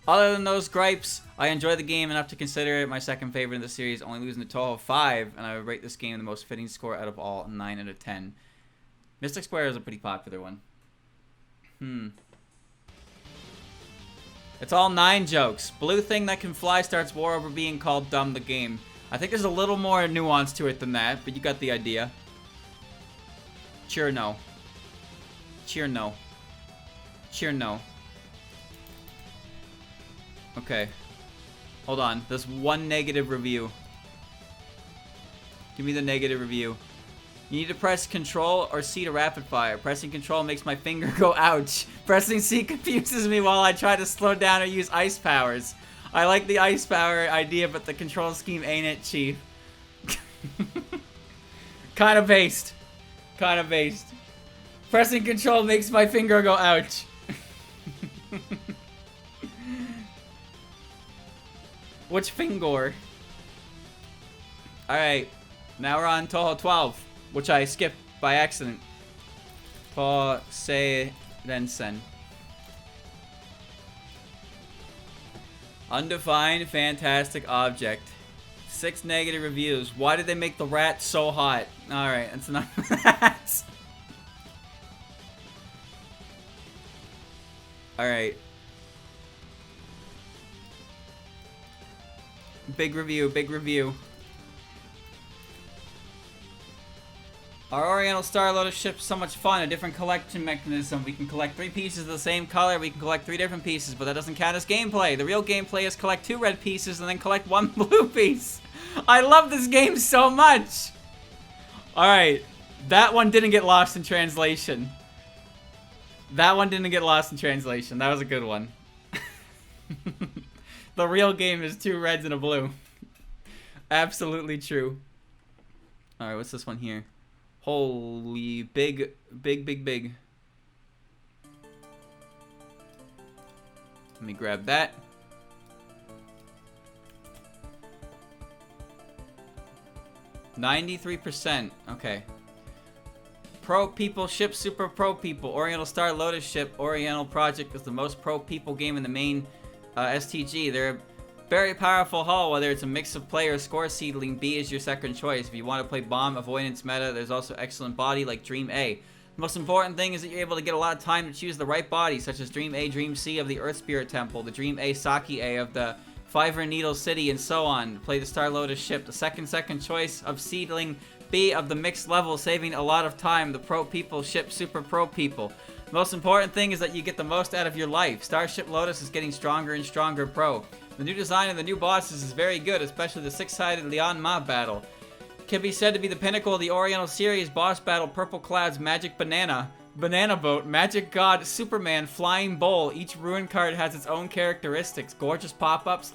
Other than those gripes, I enjoy the game enough to consider it my second favorite in the series, only losing to Touhou 5, and I would rate this game the most fitting score out of all, 9 out of 10. Mystic Square is a pretty popular one. It's all 9 jokes. Blue thing that can fly starts war over being called dumb the game. I think there's a little more nuance to it than that, but you got the idea. Cheer no. Cheer no. Cheer no. Okay. Hold on. There's one negative review. Give me the negative review. You need to press Control or C to rapid fire. Pressing Control makes my finger go ouch. Pressing C confuses me while I try to slow down or use ice powers. I like the ice power idea, but the control scheme ain't it, Chief. Kinda based. Kinda based. Pressing Control makes my finger go ouch. Which finger? Alright. Now we're on Touhou 12, which I skipped by accident. Phantasmagoria. Undefined fantastic object. 6 negative reviews. Why did they make the rat so hot? Alright, that's enough of that. Alright. Big review, big review. Our Oriental Star Lotus ship is so much fun, a different collection mechanism. We can collect 3 pieces of the same color, we can collect 3 different pieces, but that doesn't count as gameplay. The real gameplay is collect 2 red pieces and then collect 1 blue piece. I love this game so much! Alright, that one didn't get lost in translation. That one didn't get lost in translation. That was a good one. The real game is 2 reds and a blue. Absolutely true. Alright, what's this one here? Holy big. Let me grab that. %. Okay. Pro people ship super pro people. Oriental Star Lotus ship. Oriental Project is the most pro people game in the main STG. They're a very powerful hull, whether it's a mix of player or score seedling, B is your second choice. If you want to play bomb avoidance meta, there's also excellent body like Dream A. The most important thing is that you're able to get a lot of time to choose the right body, such as Dream A, Dream C of the Earth Spirit Temple, the Dream A, Saki A of the Fiver Needle City, and so on. Play the Star Lotus ship. The second choice of seedling B of the mixed level, saving a lot of time. The pro people ship super pro people. The most important thing is that you get the most out of your life. Starship Lotus is getting stronger and stronger pro. The new design of the new bosses is very good, especially the 6-sided Lian Ma battle. Can be said to be the pinnacle of the Oriental series boss battle. Purple Clouds, Magic Banana, Banana Boat, Magic God, Superman, Flying Bowl. Each ruin card has its own characteristics. Gorgeous pop-ups,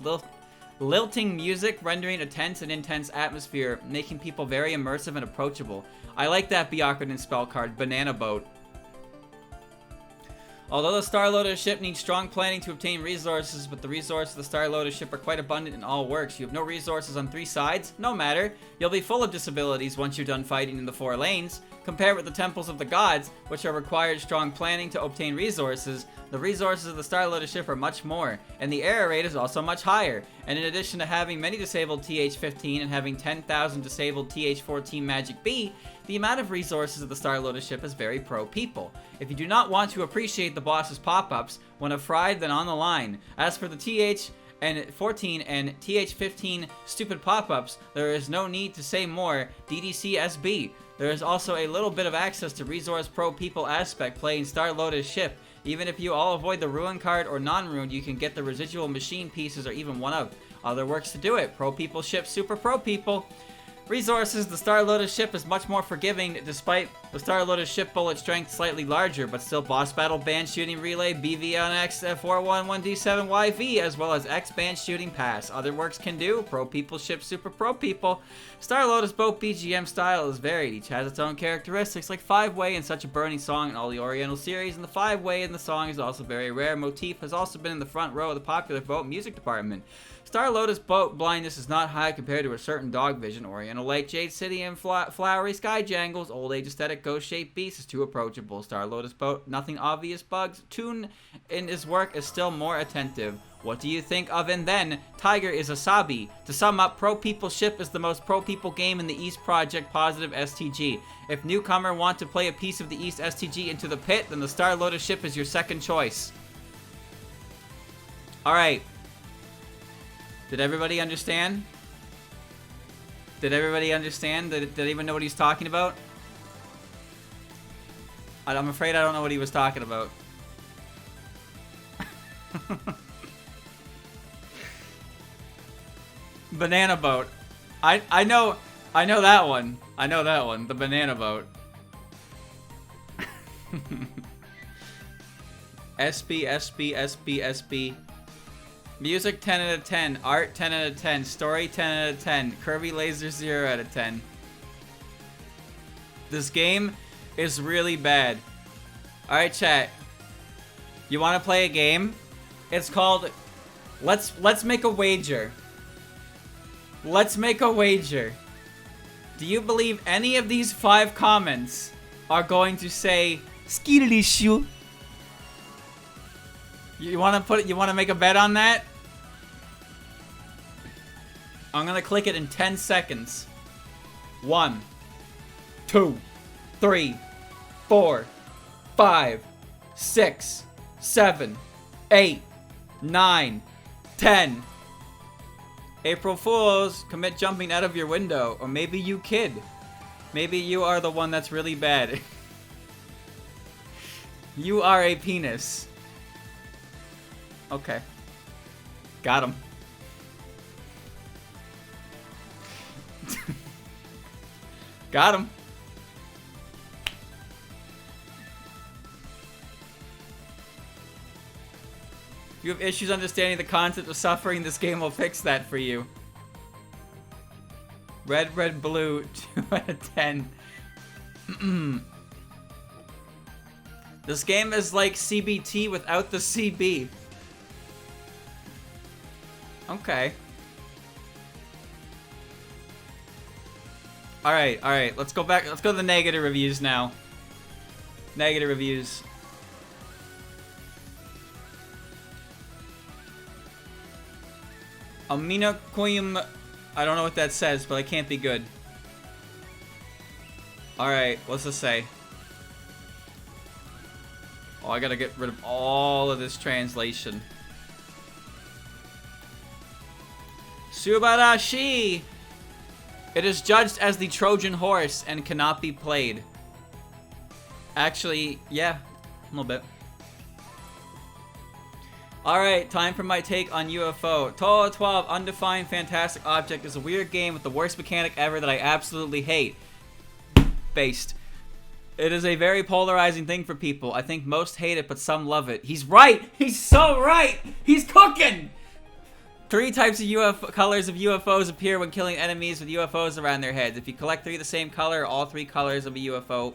lilting music, rendering a tense and intense atmosphere, making people very immersive and approachable. I like that Byakunin spell card, Banana Boat. Although the Star Lotus ship needs strong planning to obtain resources, but the resources of the Star Lotus ship are quite abundant in all works. You have no resources on 3 sides? No matter. You'll be full of disabilities once you're done fighting in the 4 lanes. Compared with the Temples of the Gods, which are required strong planning to obtain resources, the resources of the Star Lotus ship are much more, and the error rate is also much higher. And in addition to having many disabled TH-15 and having 10,000 disabled TH-14 Magic B, the amount of resources of the Star Lotus ship is very pro people. If you do not want to appreciate the boss's pop-ups, when a fried, then on the line. As for the TH-14 and TH-15 stupid pop-ups, there is no need to say more. DDC-SB. There is also a little bit of access to Resource Pro People aspect playing Star Lotus ship. Even if you all avoid the ruin card or non-ruined, you can get the residual machine pieces or even one of other works to do it. Pro People ship, Super Pro People. Resources, the Star Lotus ship is much more forgiving, despite the Star Lotus ship bullet strength slightly larger, but still boss battle, band shooting relay, BV on X, 411D7YV, as well as X band shooting pass. Other works can do, Pro People ship, Super Pro People. Star Lotus boat BGM style is varied. Each has its own characteristics, like 5-way and such a burning song in all the Oriental series, and the 5-way in the song is also very rare. Motif has also been in the front row of the popular boat music department. Star Lotus boat blindness is not high compared to a certain dog vision. Oriental Lake, Jade City, and Flowery Sky Jangles. Old age aesthetic, ghost-shaped beast is too approachable. Star Lotus boat, nothing obvious bugs. Tune in his work is still more attentive. What do you think of and then? Tiger is Asabi. To sum up, Pro People ship is the most pro people game in the East Project Positive STG. If newcomer want to play a piece of the East STG into the pit, then the Star Lotus ship is your second choice. Alright. Did everybody understand? Did everybody understand? Did anyone know what he's talking about? I'm afraid I don't know what he was talking about. Banana boat. I know that one. I know that one. The banana boat. SB, SB, SB, SB. Music 10 out of 10. Art 10 out of 10. Story 10 out of 10. Kirby Laser 0 out of 10. This game is really bad. Alright, chat. You want to play a game? It's called... Let's make a wager. Let's make a wager. Do you believe any of these 5 comments are going to say Skirilishu? You want to make a bet on that? I'm going to click it in 10 seconds. 1 2 3 4 5 6 7 8 9 10. April Fools, commit jumping out of your window. Or maybe you kid. Maybe you are the one that's really bad. You are a penis. Okay. Got him. Got him. If you have issues understanding the concept of suffering, this game will fix that for you. Red, red, blue, 2 out of 10. This game is like CBT without the CB. Okay. Alright, let's go back. Let's go to the negative reviews now. Negative reviews. Amina Koyum. I don't know what that says, but it can't be good. Alright, what's this say? Oh, I gotta get rid of all of this translation. Subarashi! It is judged as the Trojan horse and cannot be played. Actually, yeah, a little bit. Alright, time for my take on UFO. Touhou 12 Undefined Fantastic Object is a weird game with the worst mechanic ever that I absolutely hate. Based. It is a very polarizing thing for people. I think most hate it, but some love it. He's right! He's so right! He's cooking! 3 types of colors of UFOs appear when killing enemies with UFOs around their heads. If you collect 3 of the same color, all 3 colors of a UFO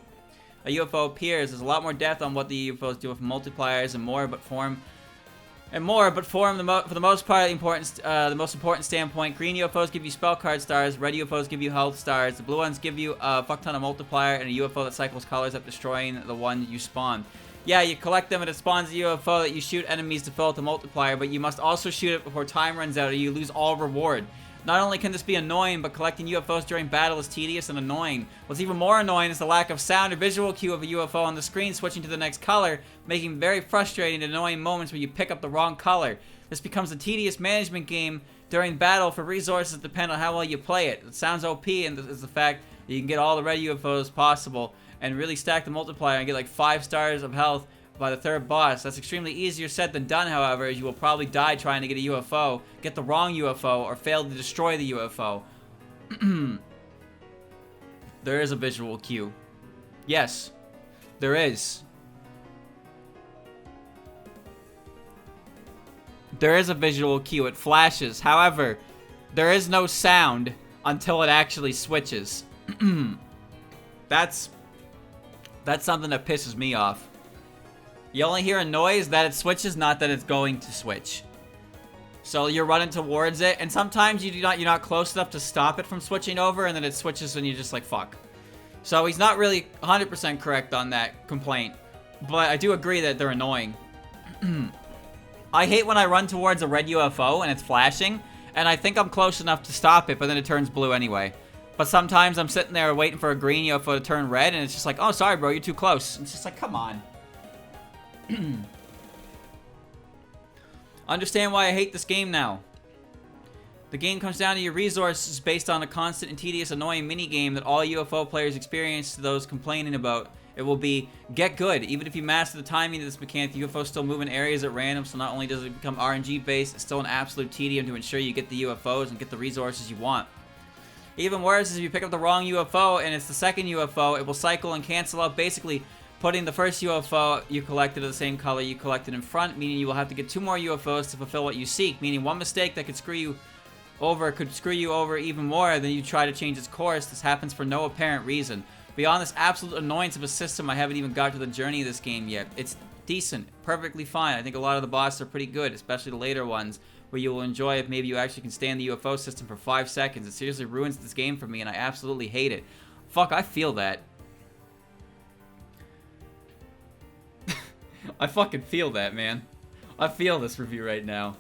appears. There's a lot more depth on what the UFOs do with multipliers and more, but for the most part, the most important standpoint. Green UFOs give you spell card stars, red UFOs give you health stars, the blue ones give you a fuck ton of multiplier, and a UFO that cycles colors up destroying the one you spawn. Yeah, you collect them and it spawns a UFO that you shoot enemies to fill out the multiplier, but you must also shoot it before time runs out or you lose all reward. Not only can this be annoying, but collecting UFOs during battle is tedious and annoying. What's even more annoying is the lack of sound or visual cue of a UFO on the screen switching to the next color, making very frustrating and annoying moments when you pick up the wrong color. This becomes a tedious management game during battle for resources that depend on how well you play it. It sounds OP, and is the fact that you can get all the red UFOs possible and really stack the multiplier and get like 5 stars of health by the 3rd boss. That's extremely easier said than done, however, as you will probably die trying to get a UFO, get the wrong UFO, or fail to destroy the UFO. There is a visual cue. Yes, there is. There is a visual cue. It flashes. However, there is no sound until it actually switches. That's something that pisses me off. You only hear a noise that it switches, not that it's going to switch. So you're running towards it, and sometimes you're not close enough to stop it from switching over, and then it switches and you're just like, fuck. So he's not really 100% correct on that complaint, but I do agree that they're annoying. I hate when I run towards a red UFO and it's flashing, and I think I'm close enough to stop it, but then it turns blue anyway. But sometimes I'm sitting there waiting for a green UFO to turn red, and it's just like, oh, sorry, bro, you're too close. It's just like, come on. Understand why I hate this game now. The game comes down to your resources based on a constant and tedious, annoying minigame that all UFO players experience to those complaining about. It will be, get good. Even if you master the timing of this mechanic, the UFOs still move in areas at random, so not only does it become RNG based, it's still an absolute tedium to ensure you get the UFOs and get the resources you want. Even worse is if you pick up the wrong UFO and it's the second UFO, it will cycle and cancel out, basically putting the first UFO you collected of the same color you collected in front, meaning you will have to get 2 more UFOs to fulfill what you seek, meaning one mistake that could screw you over even more than you try to change its course. This happens for no apparent reason. Beyond this absolute annoyance of a system, I haven't even got to the journey of this game yet. It's decent, perfectly fine. I think a lot of the bosses are pretty good, especially the later ones, where you will enjoy if maybe you actually can stand the UFO system for 5 seconds. It seriously ruins this game for me, and I absolutely hate it. Fuck, I feel that. I fucking feel that, man. I feel this review right now.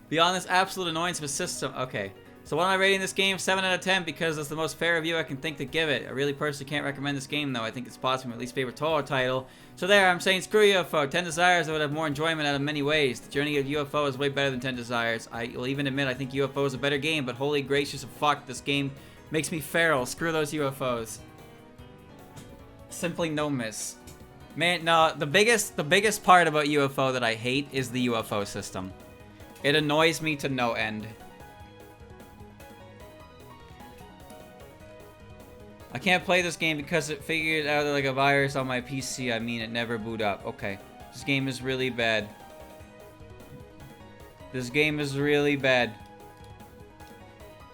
Beyond this absolute annoyance of a system... Okay. So what am I rating this game? 7 out of 10 because that's the most fair review I can think to give it. I really personally can't recommend this game, though. I think it's possibly my least favorite Touhou title. So there, I'm saying screw UFO. 10 Desires, I would have more enjoyment out of many ways. The journey of UFO is way better than 10 Desires. I will even admit I think UFO is a better game, but holy gracious of fuck, this game makes me feral. Screw those UFOs. Simply no miss. Man, no, the biggest part about UFO that I hate is the UFO system. It annoys me to no end. I can't play this game because it figured out like a virus on my PC. I mean, it never boot up. Okay. This game is really bad. This game is really bad.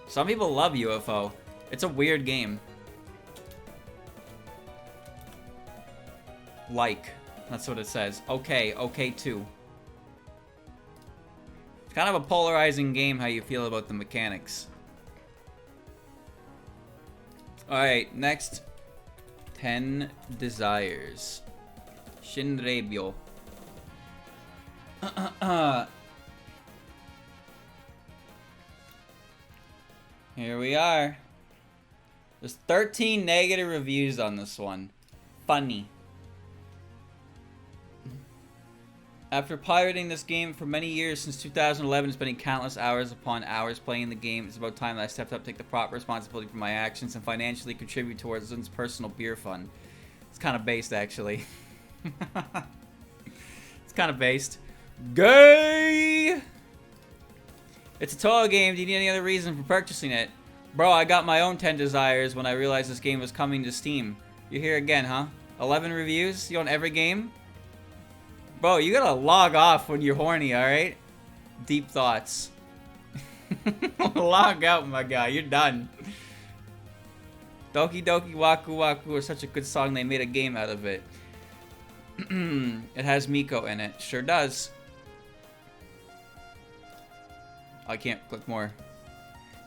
Some people love UFO. It's a weird game. Like. That's what it says. Okay. Okay, too. It's kind of a polarizing game how you feel about the mechanics. Alright, next. 10 Desires. Shinrebyo. Here we are. There's 13 negative reviews on this one. Funny. After pirating this game for many years since 2011 and spending countless hours upon hours playing the game, it's about time that I stepped up, take the proper responsibility for my actions, and financially contribute towards Zun's personal beer fund. It's kind of based, actually. It's kind of based. Gay! It's a Touhou game. Do you need any other reason for purchasing it? Bro, I got my own 10 Desires when I realized this game was coming to Steam. You're here again, huh? 11 reviews? You own every game? Bro, you gotta log off when you're horny, alright? Deep thoughts. Log out, my guy. You're done. Doki Doki Waku Waku is such a good song, they made a game out of it. It has Miko in it. Sure does. I can't click more.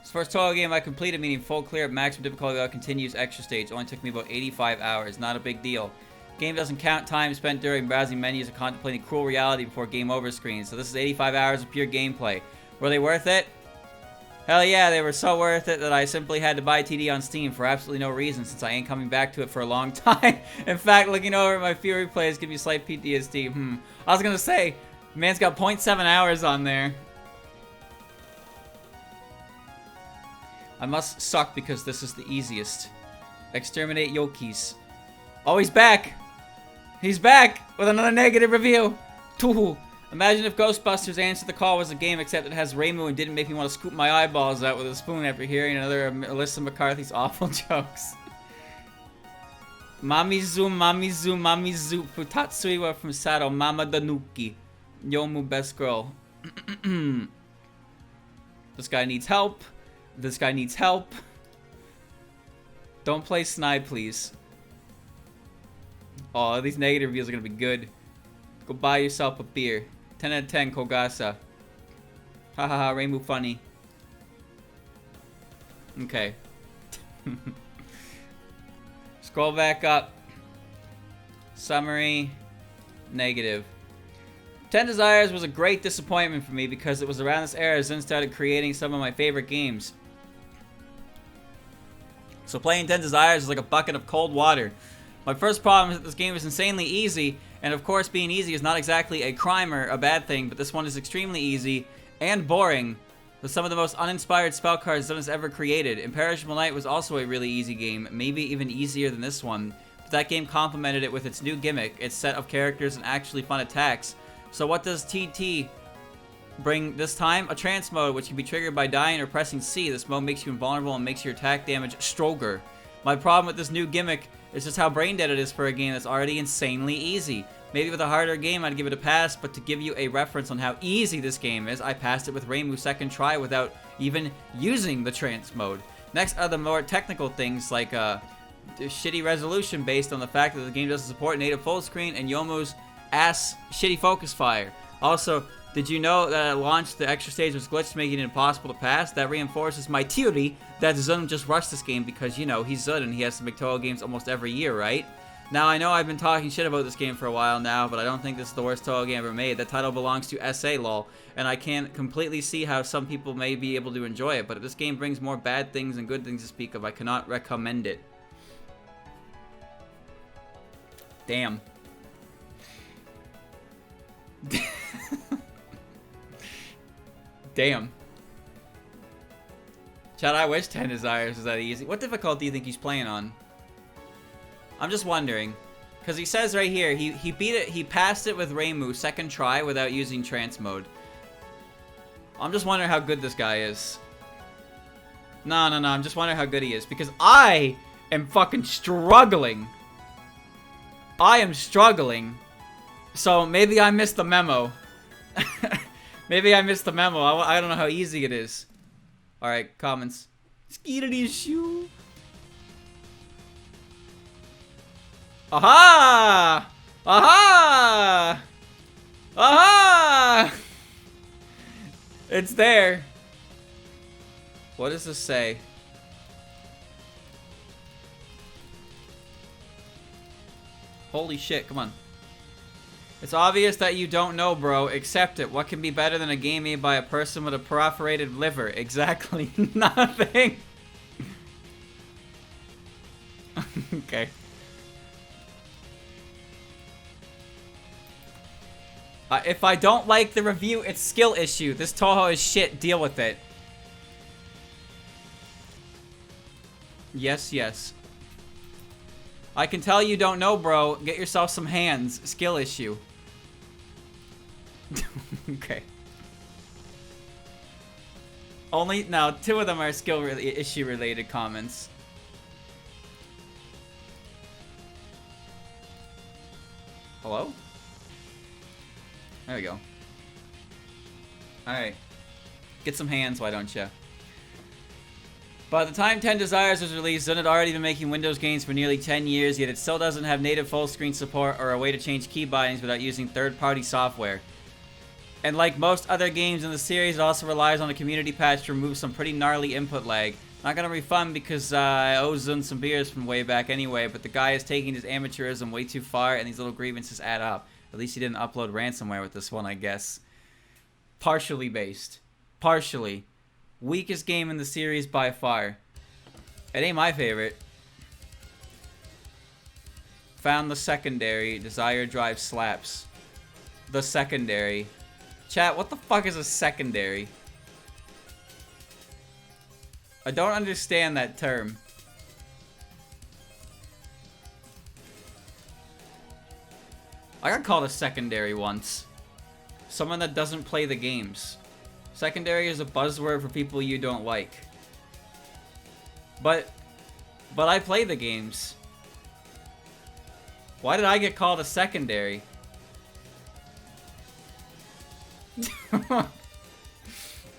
This first Touhou game I completed, meaning full clear at maximum difficulty without continuous extra stage. Only took me about 85 hours. Not a big deal. Game doesn't count time spent during browsing menus or contemplating cruel reality before game over screens. So this is 85 hours of pure gameplay. Were they worth it? Hell yeah, they were so worth it that I simply had to buy TD on Steam for absolutely no reason since I ain't coming back to it for a long time. In fact, looking over at my Fury plays give me slight PTSD. I was gonna say, man's got 0.7 hours on there. I must suck because this is the easiest. Exterminate Yokis. Oh, he's back! He's back with another negative review. Touhou. Imagine if Ghostbusters Answer the Call was a game except it has Reimu and didn't make me want to scoop my eyeballs out with a spoon after hearing another of Alyssa McCarthy's awful jokes. Mamizu, Mamizu, Mamizu, Futatsuiwa from Sato, Mama Danuki. Yomu, best girl. This guy needs help. This guy needs help. Don't play Snide, please. Oh, these negative reviews are gonna be good. Go buy yourself a beer. 10 out of 10, Kogasa. Hahaha, Reimu funny. Okay. Scroll back up. Summary. Negative. 10 Desires was a great disappointment for me because it was around this era Zen started creating some of my favorite games. So playing 10 Desires is like a bucket of cold water. My first problem is that this game is insanely easy, and of course being easy is not exactly a crime or a bad thing, but this one is extremely easy and boring, with some of the most uninspired spell cards Zen has ever created. Imperishable Night was also a really easy game, maybe even easier than this one. that game complemented it with its new gimmick, its set of characters, and actually fun attacks. So what does TT bring this time? A trance mode, which can be triggered by dying or pressing C. This mode makes you invulnerable and makes your attack damage stronger. My problem with this new gimmick is just how brain dead it is for a game that's already insanely easy. Maybe with a harder game I'd give it a pass, but to give you a reference on how easy this game is, I passed it with Reimu's second try without even using the trance mode. Next are the more technical things like shitty resolution based on the fact that the game doesn't support native full screen and Yomu's ass shitty focus fire. Also, did you know that at launch the extra stage was glitched, making it impossible to pass? That reinforces my theory that Zun just rushed this game because, you know, he's Zun and he has to make Touhou games almost every year, right? Now, I know I've been talking shit about this game for a while now, but I don't think this is the worst Touhou game ever made. That title belongs to SA, lol, and I can't completely see how some people may be able to enjoy it, but if this game brings more bad things than good things to speak of, I cannot recommend it. Damn. Damn. Chad, I wish 10 Desires was that easy. What difficulty do you think he's playing on? I'm just wondering. Because he says right here, he beat it, he passed it with Reimu second try without using trance mode. I'm just wondering how good this guy is. No, I'm just wondering how good he is. Because I am fucking struggling. I am struggling. So maybe I missed the memo. Maybe I missed the memo. I don't know how easy it is. Alright, comments. Skidity shoe. Aha! Aha! Aha! It's there. What does this say? Holy shit, come on. It's obvious that you don't know, bro. Accept it. What can be better than a game made by a person with a perforated liver? Exactly nothing. Okay. If I don't like the review, it's skill issue. This Touhou is shit. Deal with it. Yes, yes. I can tell you don't know, bro. Get yourself some hands. Skill issue. Okay. Only, no, 2 of them are skill issue related comments. Hello? There we go. Alright. Get some hands, why don't ya? By the time 10 Desires was released, Zun had already been making Windows games for nearly 10 years, yet it still doesn't have native full screen support or a way to change key bindings without using third-party software. And like most other games in the series, it also relies on a community patch to remove some pretty gnarly input lag. Not gonna refund because I owe Zun some beers from way back anyway, but the guy is taking his amateurism way too far and these little grievances add up. At least he didn't upload ransomware with this one, I guess. Partially based. Partially. Weakest game in the series by far. It ain't my favorite. Found the secondary. Desire Drive slaps. The secondary. Chat, what the fuck is a secondary? I don't understand that term. I got called a secondary once. Someone that doesn't play the games. Secondary is a buzzword for people you don't like. But I play the games. Why did I get called a secondary?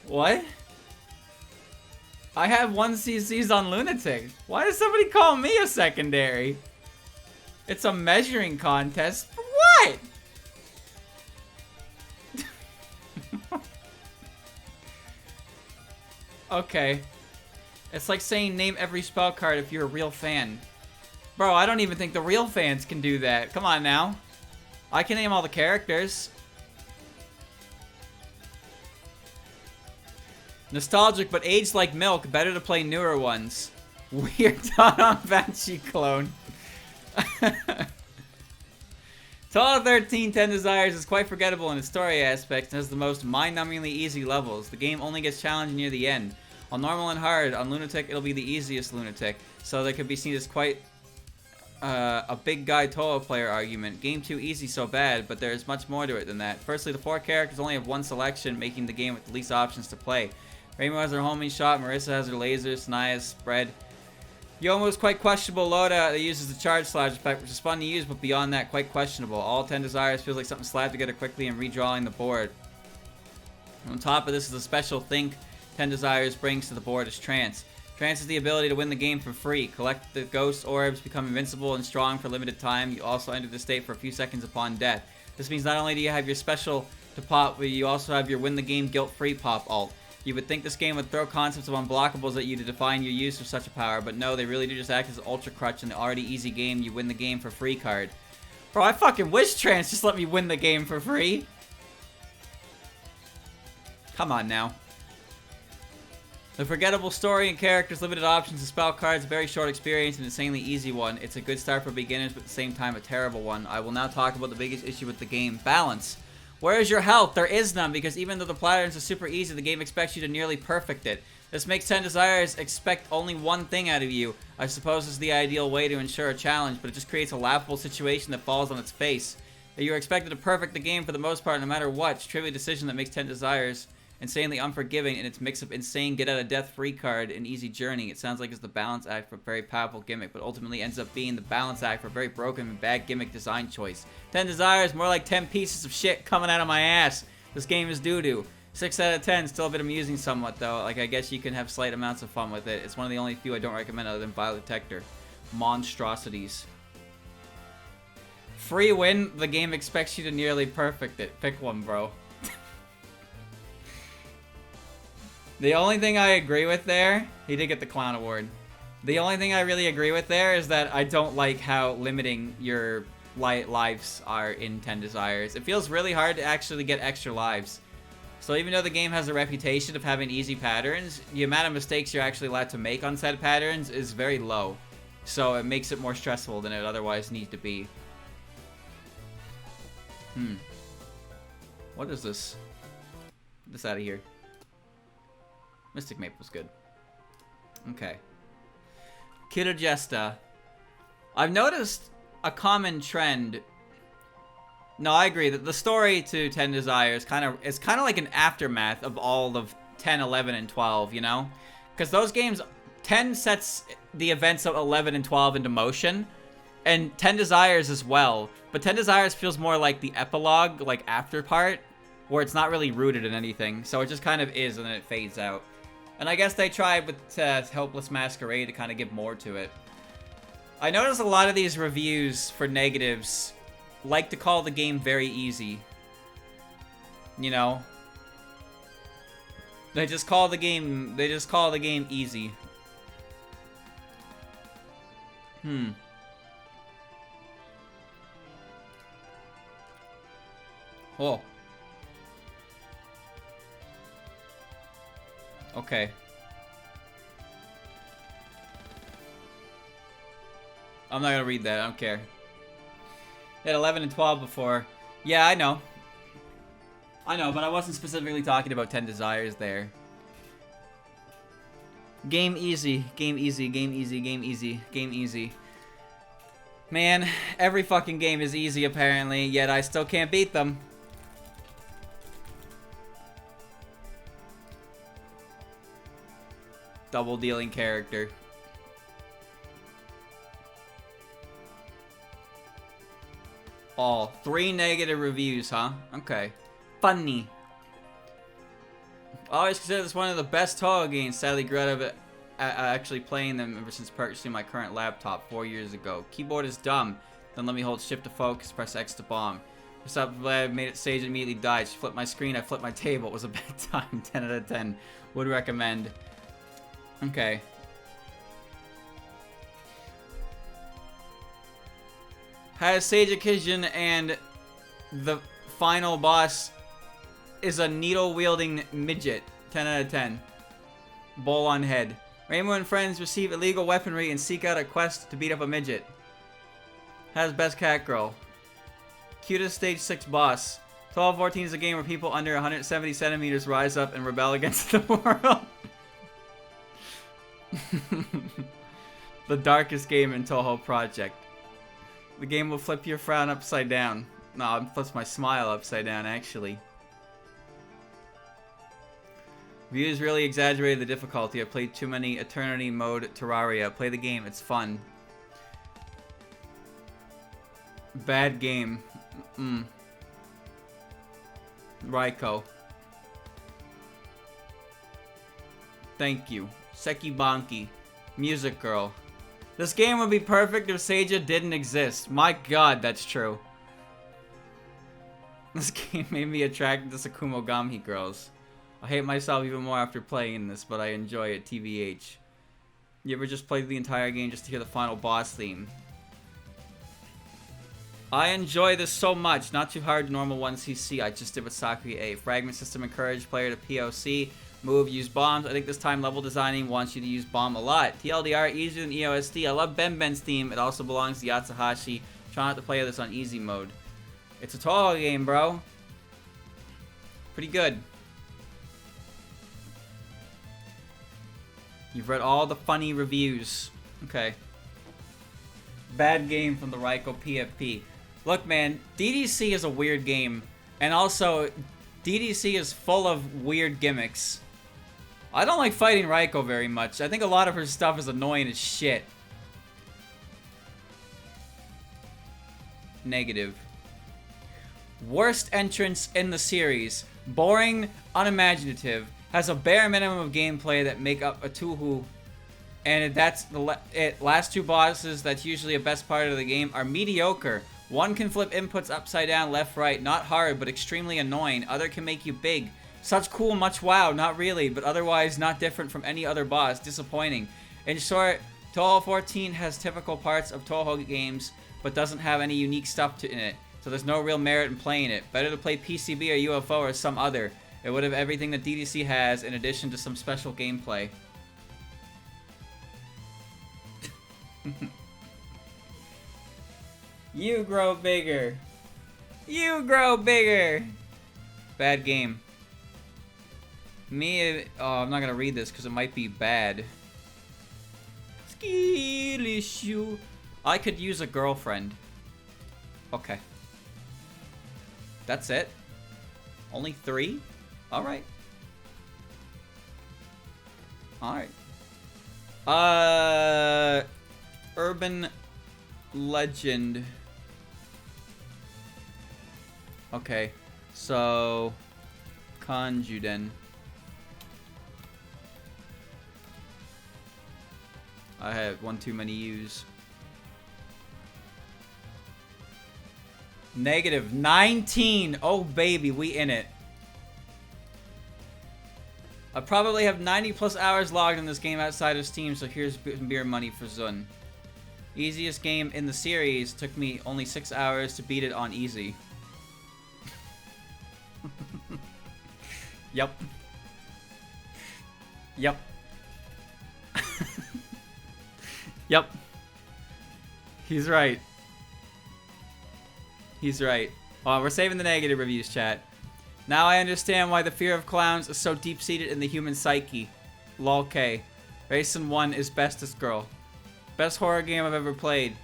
What? I have 1 CCs on Lunatic. Why does somebody call me a secondary? It's a measuring contest. For what? Okay. It's like saying name every spell card if you're a real fan. Bro, I don't even think the real fans can do that. Come on now. I can name all the characters. Nostalgic, but aged like milk. Better to play newer ones. Weird on Banshee clone. Touhou 13 10 Desires is quite forgettable in its story aspects and has the most mind-numbingly easy levels. The game only gets challenging near the end. On normal and hard, on Lunatic, it'll be the easiest Lunatic, so they could be seen as quite a big guy Touhou player argument. Game too easy, so bad, but there is much more to it than that. Firstly, the 4 characters only have one selection, making the game with the least options to play. Rainbow has her homing shot, Marissa has her laser, Sanaya's spread. Yomo is quite questionable loadout that uses the charge slash effect, which is fun to use, but beyond that, quite questionable. All 10 desires feels like something slapped together quickly and redrawing the board. On top of this is a special thing 10 desires brings to the board is trance. Trance is the ability to win the game for free. Collect the ghost orbs, become invincible and strong for a limited time. You also enter the state for a few seconds upon death. This means not only do you have your special to pop, but you also have your win the game guilt-free pop alt. You would think this game would throw concepts of unblockables at you to define your use of such a power, but no, they really do just act as an ultra crutch in the already easy game you win the game for free card. Bro, I fucking wish Trance just let me win the game for free. Come on now. The forgettable story and characters, limited options and spell cards, very short experience, and insanely easy one. It's a good start for beginners, but at the same time a terrible one. I will now talk about the biggest issue with the game. Balance. Where is your health? There is none, because even though the patterns are super easy, the game expects you to nearly perfect it. This makes 10 desires expect only one thing out of you. I suppose is the ideal way to ensure a challenge, but it just creates a laughable situation that falls on its face. You are expected to perfect the game for the most part, no matter what. It's a trivial decision that makes 10 desires insanely unforgiving in its mix of insane get-out-of-death-free card and easy journey. It sounds like it's the balance act for a very powerful gimmick, but ultimately ends up being the balance act for a very broken and bad gimmick design choice. 10 desires, more like 10 pieces of shit coming out of my ass. This game is doo-doo. 6 out of 10, still a bit amusing somewhat though. Like, I guess you can have slight amounts of fun with it. It's one of the only few I don't recommend other than Violet Detector. Monstrosities. Free win, the game expects you to nearly perfect it. Pick one, bro. The only thing I agree with there, he did get the Clown Award. The only thing I really agree with there is that I don't like how limiting your lives are in 10 desires. It feels really hard to actually get extra lives. So even though the game has a reputation of having easy patterns, the amount of mistakes you're actually allowed to make on said patterns is very low. So it makes it more stressful than it otherwise needs to be. What is this? Get this out of here. Mystic Mape was good. Okay. Kiddo Jesta. I've noticed a common trend. No, I agree that the story to 10 Desires is kind of like an aftermath of all of 10, 11, and 12, you know? Because those games, 10 sets the events of 11 and 12 into motion, and 10 Desires as well. But 10 Desires feels more like the epilogue, like after part, where it's not really rooted in anything. So it just kind of is, and then it fades out. And I guess they tried with Helpless Masquerade to kind of give more to it. I noticed a lot of these reviews for negatives like to call the game very easy. You know? They just call the game easy. Oh. Okay. I'm not gonna read that, I don't care. They had 11 and 12 before. Yeah, I know. I know, but I wasn't specifically talking about 10 Desires there. Game easy, game easy, game easy, game easy, game easy. Man, every fucking game is easy apparently, yet I still can't beat them. Double dealing character. Oh, 3 negative reviews, huh? Okay. Funny. I always consider this one of the best Touhou games. Sadly, grew out of it actually playing them ever since purchasing my current laptop 4 years ago. Keyboard is dumb. Then let me hold shift to focus, press X to bomb. What's up, Vlad? Made it sage and immediately died. She flipped my screen, I flipped my table. It was a bad time. 10 out of 10. Would recommend. Okay. Has Sage Occasion and the final boss is a needle-wielding midget. 10 out of 10. Bowl on head. Rainbow and friends receive illegal weaponry and seek out a quest to beat up a midget. Has best cat girl. Cutest stage 6 boss. 12-14 is a game where people under 170 centimeters rise up and rebel against the world. The darkest game in Touhou Project. The game will flip your frown upside down. No, it flips my smile upside down, actually. Views really exaggerated the difficulty. I played too many Eternity mode Terraria. Play the game, it's fun. Bad game. Raiko. Thank you. Seki Banki. Music Girl. This game would be perfect if Seija didn't exist. My god, that's true. This game made me attracted to Sakumo Gamhi girls. I hate myself even more after playing this, but I enjoy it, TBH. You ever just played the entire game just to hear the final boss theme? I enjoy this so much. Not too hard, normal 1cc. I just did with Sakura A. Fragment system encouraged player to POC. Move, use bombs. I think this time level designing wants you to use bomb a lot. TLDR, easier than EOSD. I love Ben's theme. It also belongs to Yatsuhashi. Try not to play this on easy mode. It's a Touhou game, bro. Pretty good. You've read all the funny reviews. Okay. Bad game from the Raiko PFP. Look, man, DDC is a weird game. And also, DDC is full of weird gimmicks. I don't like fighting Raiko very much. I think a lot of her stuff is annoying as shit. Negative. Worst entrance in the series. Boring, unimaginative. Has a bare minimum of gameplay that make up a Touhou. And that's the last two bosses, that's usually a best part of the game, are mediocre. One can flip inputs upside down, left, right. Not hard, but extremely annoying. Other can make you big. Such cool, much wow. Not really, but otherwise not different from any other boss. Disappointing. In short, Touhou 14 has typical parts of Touhou games, but doesn't have any unique stuff in it. So there's no real merit in playing it. Better to play PCB or UFO or some other. It would have everything that DDC has in addition to some special gameplay. You grow bigger. You grow bigger. Bad game. Me, oh, I'm not gonna read this because it might be bad. Skill issue. I could use a girlfriend. Okay. That's it? Only 3? Alright. Alright. Urban Legend. Okay. So Kanjuden. I had one too many U's. Negative 19. Oh baby, we in it. I probably have 90 plus hours logged in this game outside of Steam, so here's beer money for Zun. Easiest game in the series, took me only 6 hours to beat it on easy. Yep. Yep. Yep. He's right. He's right. Oh, we're saving the negative reviews, chat. Now I understand why the fear of clowns is so deep-seated in the human psyche. Lol K. Racing 1 is bestest girl. Best horror game I've ever played.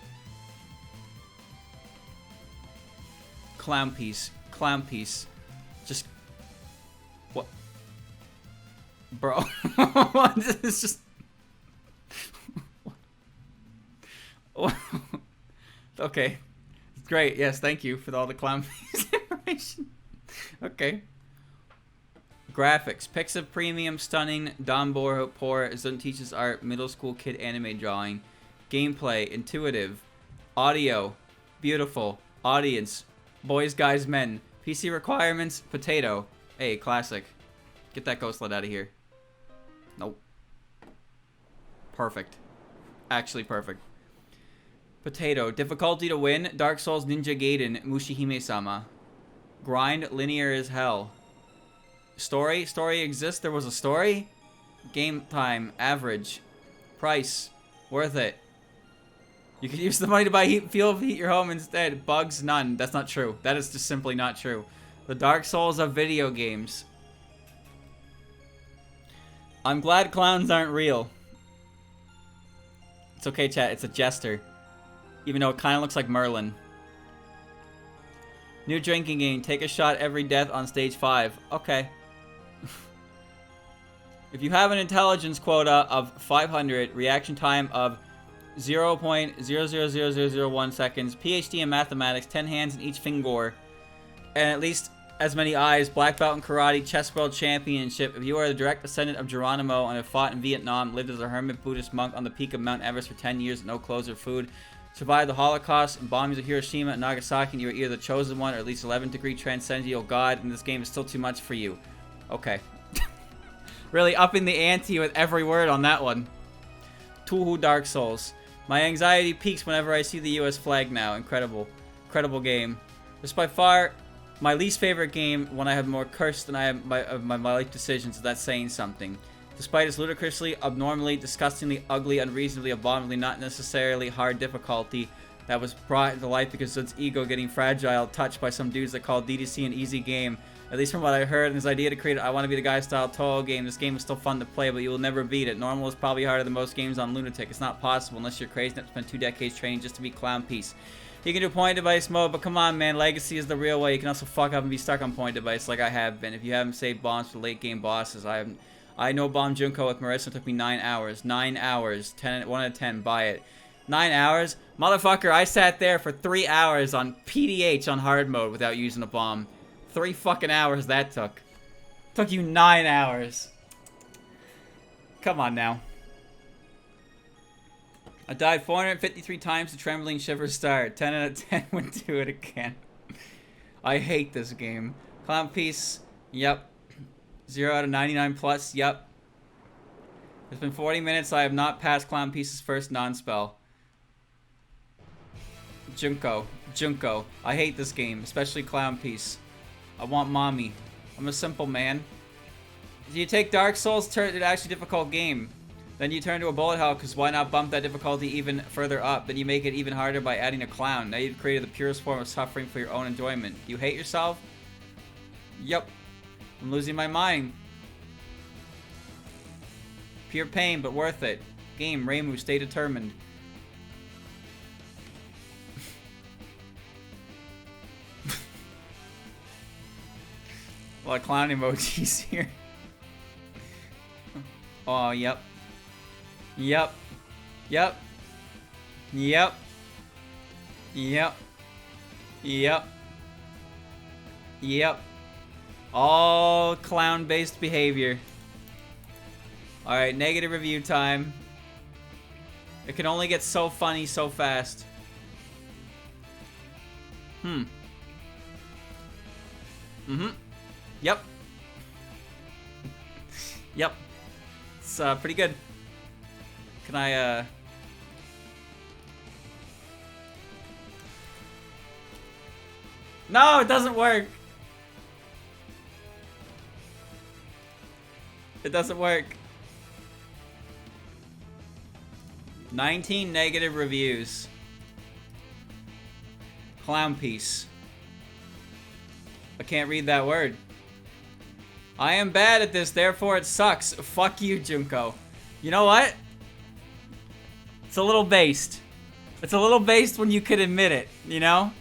Clown piece. Clown piece. Just... What? Bro. It's just... Okay. Great. Yes, thank you for all the clown piece information. Okay. Graphics. Pics of premium, stunning, Donbor, poor, Zun teaches art, middle school kid anime drawing. Gameplay, intuitive. Audio, beautiful. Audience, boys, guys, men. PC requirements, potato. Hey, classic. Get that ghost let out of here. Nope. Perfect. Actually perfect. Potato. Difficulty to win, Dark Souls Ninja Gaiden, Mushihime-sama. Grind, linear as hell. Story? Story exists? There was a story? Game time, average. Price, worth it. You could use the money to buy fuel to heat your home instead. Bugs, none. That's not true. That is just simply not true. The Dark Souls of video games. I'm glad clowns aren't real. It's okay, chat. It's a jester. Even though it kind of looks like Merlin. New drinking game. Take a shot every death on stage 5. Okay. If you have an intelligence quota of 500, reaction time of 0.000001 seconds, PhD in mathematics, 10 hands in each finger, and at least as many eyes, black belt in karate, chess world championship. If you are the direct descendant of Geronimo and have fought in Vietnam, lived as a hermit Buddhist monk on the peak of Mount Everest for 10 years with no clothes or food, survived the Holocaust and bombings of Hiroshima and Nagasaki, and you are either the chosen one or at least 11th-degree transcendental god, and this game is still too much for you. Okay. Really upping the ante with every word on that one. Touhou Dark Souls. My anxiety peaks whenever I see the US flag now. Incredible. Incredible game. This is by far my least favorite game when I have more curse than I have my life decisions. Is that saying something? Despite its ludicrously, abnormally, disgustingly, ugly, unreasonably, abominably, not necessarily hard difficulty that was brought into life because of its ego getting fragile, touched by some dudes that call DDC an easy game. At least from what I heard, and his idea to create I Want to Be the Guy style Touhou game, this game is still fun to play, but you will never beat it. Normal is probably harder than most games on Lunatic. It's not possible unless you're crazy enough to spend 2 decades training just to beat Clown Piece. You can do point device mode, but come on, man. Legacy is the real way. You can also fuck up and be stuck on point device like I have been. If you haven't saved bombs for late game bosses, I know Bomb Junko with Marissa. It took me 9 hours. 9 hours. 1 out of 10. Buy it. 9 hours? Motherfucker, I sat there for 3 hours on PDH on hard mode without using a bomb. 3 fucking hours that took. Took you 9 hours. Come on now. I died 453 times to Trembling Shiver Star. 10 out of 10 would do it again. I hate this game. Clown Piece. Yep. 0 out of 99 plus. Yep. It's been 40 minutes. I have not passed Clown Piece's first non-spell. Junko. Junko. I hate this game. Especially Clown Piece. I want mommy. I'm a simple man. Do you take Dark Souls, turn it to an actually difficult game? Then you turn to a bullet hell, because why not bump that difficulty even further up? Then you make it even harder by adding a clown. Now you've created the purest form of suffering for your own enjoyment. You hate yourself? Yup. I'm losing my mind. Pure pain, but worth it. Game, Reimu, stay determined. A lot of clown emojis here. Oh, yep. Yep. Yep. Yep. Yep. Yep. Yep. All clown-based behavior. Alright, negative review time. It can only get so funny so fast. Yep. Yep. It's pretty good. Can I No, it doesn't work. It doesn't work. 19 negative reviews. Clown Piece. I can't read that word. I am bad at this, therefore it sucks. Fuck you, Junko. You know what? It's a little based. It's a little based when you could admit it, you know?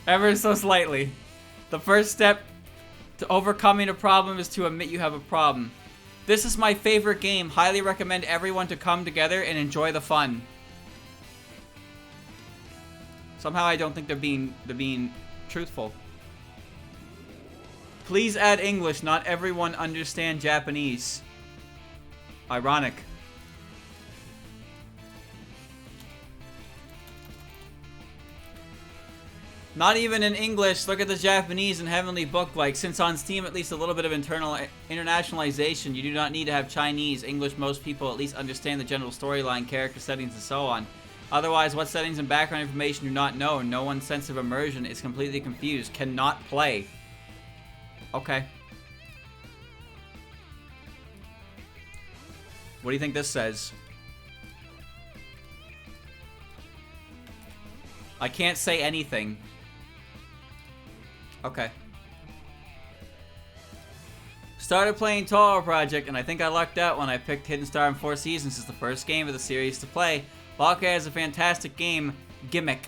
Ever so slightly. The first step to overcoming a problem is to admit you have a problem. This is my favorite game. Highly recommend everyone to come together and enjoy the fun. Somehow I don't think they're being truthful. Please add English. Not everyone understands Japanese. Ironic. Not even in English. Look at the Japanese and Heavenly Book. Like, since on Steam at least a little bit of internationalization, you do not need to have Chinese. English, most people at least understand the general storyline, character settings, and so on. Otherwise, what settings and background information do not know? No one's sense of immersion is completely confused. Cannot play. Okay. What do you think this says? I can't say anything. Okay. Started playing Touhou Project, and I think I lucked out when I picked Hidden Star in 4 Seasons as the first game of the series to play. Valkyrie has a fantastic game gimmick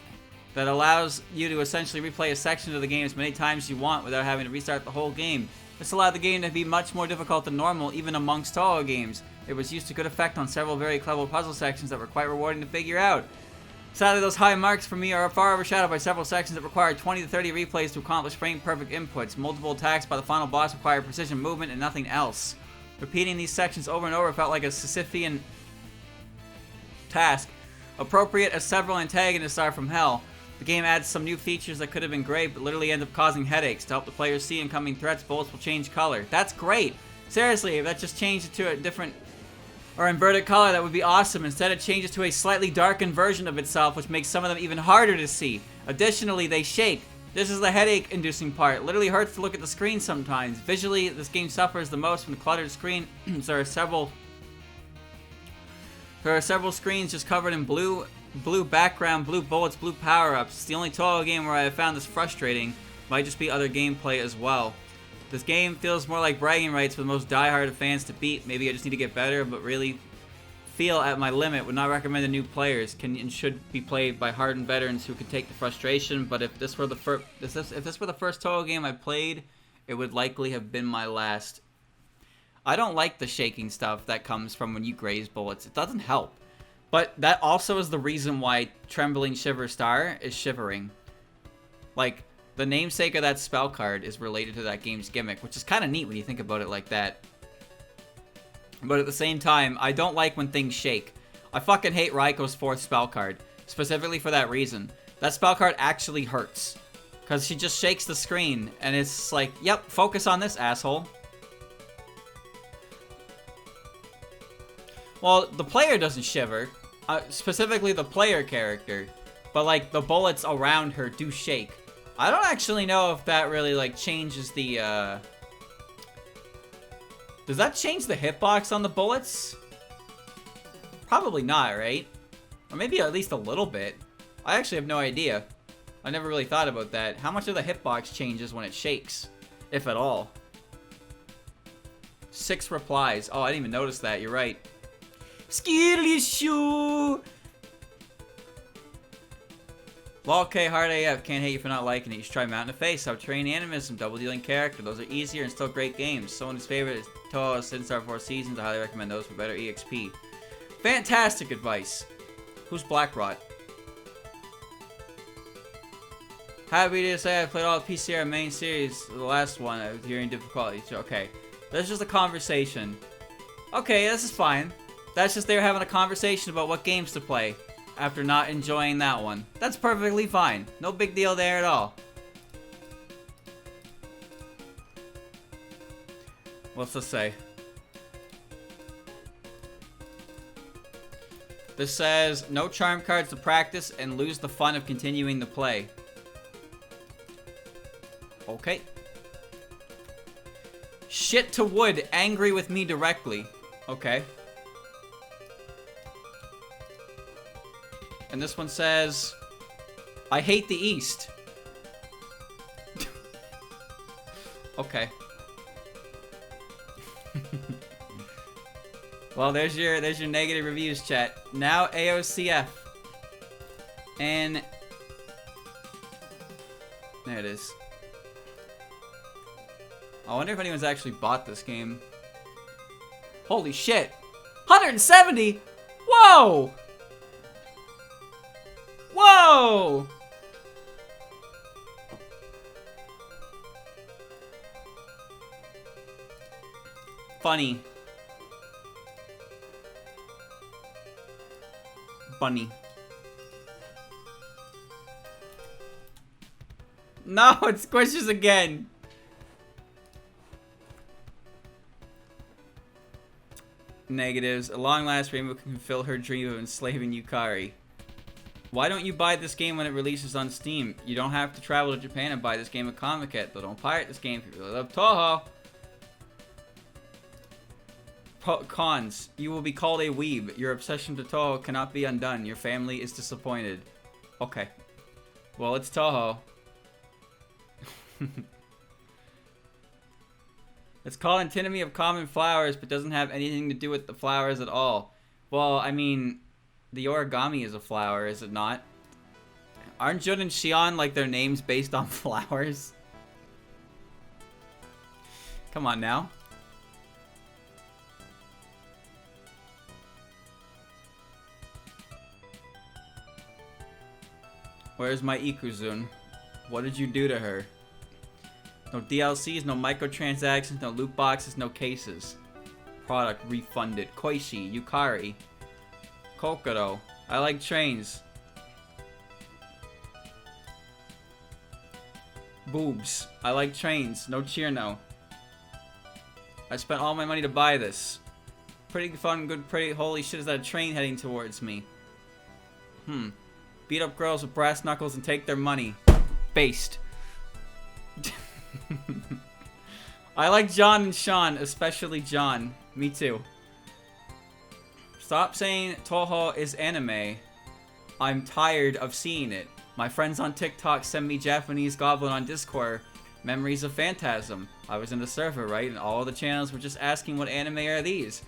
that allows you to essentially replay a section of the game as many times as you want without having to restart the whole game. This allowed the game to be much more difficult than normal, even amongst Touhou games. It was used to good effect on several very clever puzzle sections that were quite rewarding to figure out. Sadly, those high marks for me are far overshadowed by several sections that require 20 to 30 replays to accomplish frame-perfect inputs. Multiple attacks by the final boss require precision movement and nothing else. Repeating these sections over and over felt like a Sisyphean task, appropriate as several antagonists are from hell. The game adds some new features that could have been great, but literally end up causing headaches. To help the players see incoming threats, bullets will change color. That's great! Seriously, if that just changed it to a different or inverted color, that would be awesome. Instead, it changes to a slightly darkened version of itself, which makes some of them even harder to see. Additionally, they shake. This is the headache-inducing part. It literally hurts to look at the screen sometimes. Visually, this game suffers the most from the cluttered screen. There are several screens just covered in blue background, blue bullets, blue power-ups. It's the only Touhou game where I have found this frustrating. Might just be other gameplay as well. This game feels more like bragging rights for the most diehard of fans to beat. Maybe I just need to get better, but really feel at my limit. Would not recommend to new players. Can and should be played by hardened veterans who can take the frustration. But if this were the first Touhou game I played, it would likely have been my last. I don't like the shaking stuff that comes from when you graze bullets. It doesn't help. But that also is the reason why Trembling Shiver Star is shivering. Like, the namesake of that spell card is related to that game's gimmick, which is kind of neat when you think about it like that. But at the same time, I don't like when things shake. I fucking hate Raiko's 4th spell card, specifically for that reason. That spell card actually hurts, because she just shakes the screen, and it's like, yep, focus on this, asshole. Well, the player doesn't shiver, specifically the player character, but like the bullets around her do shake. I don't actually know if that really, like, changes the, Does that change the hitbox on the bullets? Probably not, right? Or maybe at least a little bit. I actually have no idea. I never really thought about that. How much of the hitbox changes when it shakes? If at all. 6 replies. Oh, I didn't even notice that. You're right. Skirlishu! Lol K, hard AF, can't hate you for not liking it. You should try Mountain of Face, Subterranean Animism, Double Dealing Character. Those are easier and still great games. Someone's favorite is Touhou's Hidden Star 4 Seasons. I highly recommend those for better EXP. Fantastic advice. Who's Blackrot? Happy to say I played all the PCR main series, the last one, I was hearing difficulties. Okay, that's just a conversation. Okay, this is fine. That's just they were having a conversation about what games to play after not enjoying that one. That's perfectly fine. No big deal there at all. What's this say? This says, no charm cards to practice and lose the fun of continuing the play. Okay. Shit to wood, angry with me directly. Okay. And this one says, I hate the East. Okay. Well, there's your negative reviews, chat. Now AOCF. And there it is. I wonder if anyone's actually bought this game. Holy shit. 170? Whoa! Whoa! Funny. Bunny. No, it squishes again. Negatives. At long last, Rainbow can fulfill her dream of enslaving Yukari. Why don't you buy this game when it releases on Steam? You don't have to travel to Japan and buy this game at Comiket. Though don't pirate this game if you really love Touhou. Cons. You will be called a weeb. Your obsession to Touhou cannot be undone. Your family is disappointed. Okay. Well, it's Touhou. It's called Antinomy of Common Flowers, but doesn't have anything to do with the flowers at all. Well, I mean, the origami is a flower, is it not? Aren't Jun and Xion like their names based on flowers? Come on now. Where's my Ikuzun? What did you do to her? No DLCs, no microtransactions, no loot boxes, no cases. Product refunded. Koishi, Yukari. Kokoro. I like trains. Boobs. I like trains. No Cheerno. I spent all my money to buy this. Pretty fun, good, pretty. Holy shit, is that a train heading towards me? Beat up girls with brass knuckles and take their money. Based. I like John and Sean, especially John. Me too. Stop saying Touhou is anime. I'm tired of seeing it. My friends on TikTok send me Japanese Goblin on Discord. Memories of Phantasm. I was in the server, right? And all the channels were just asking what anime are these.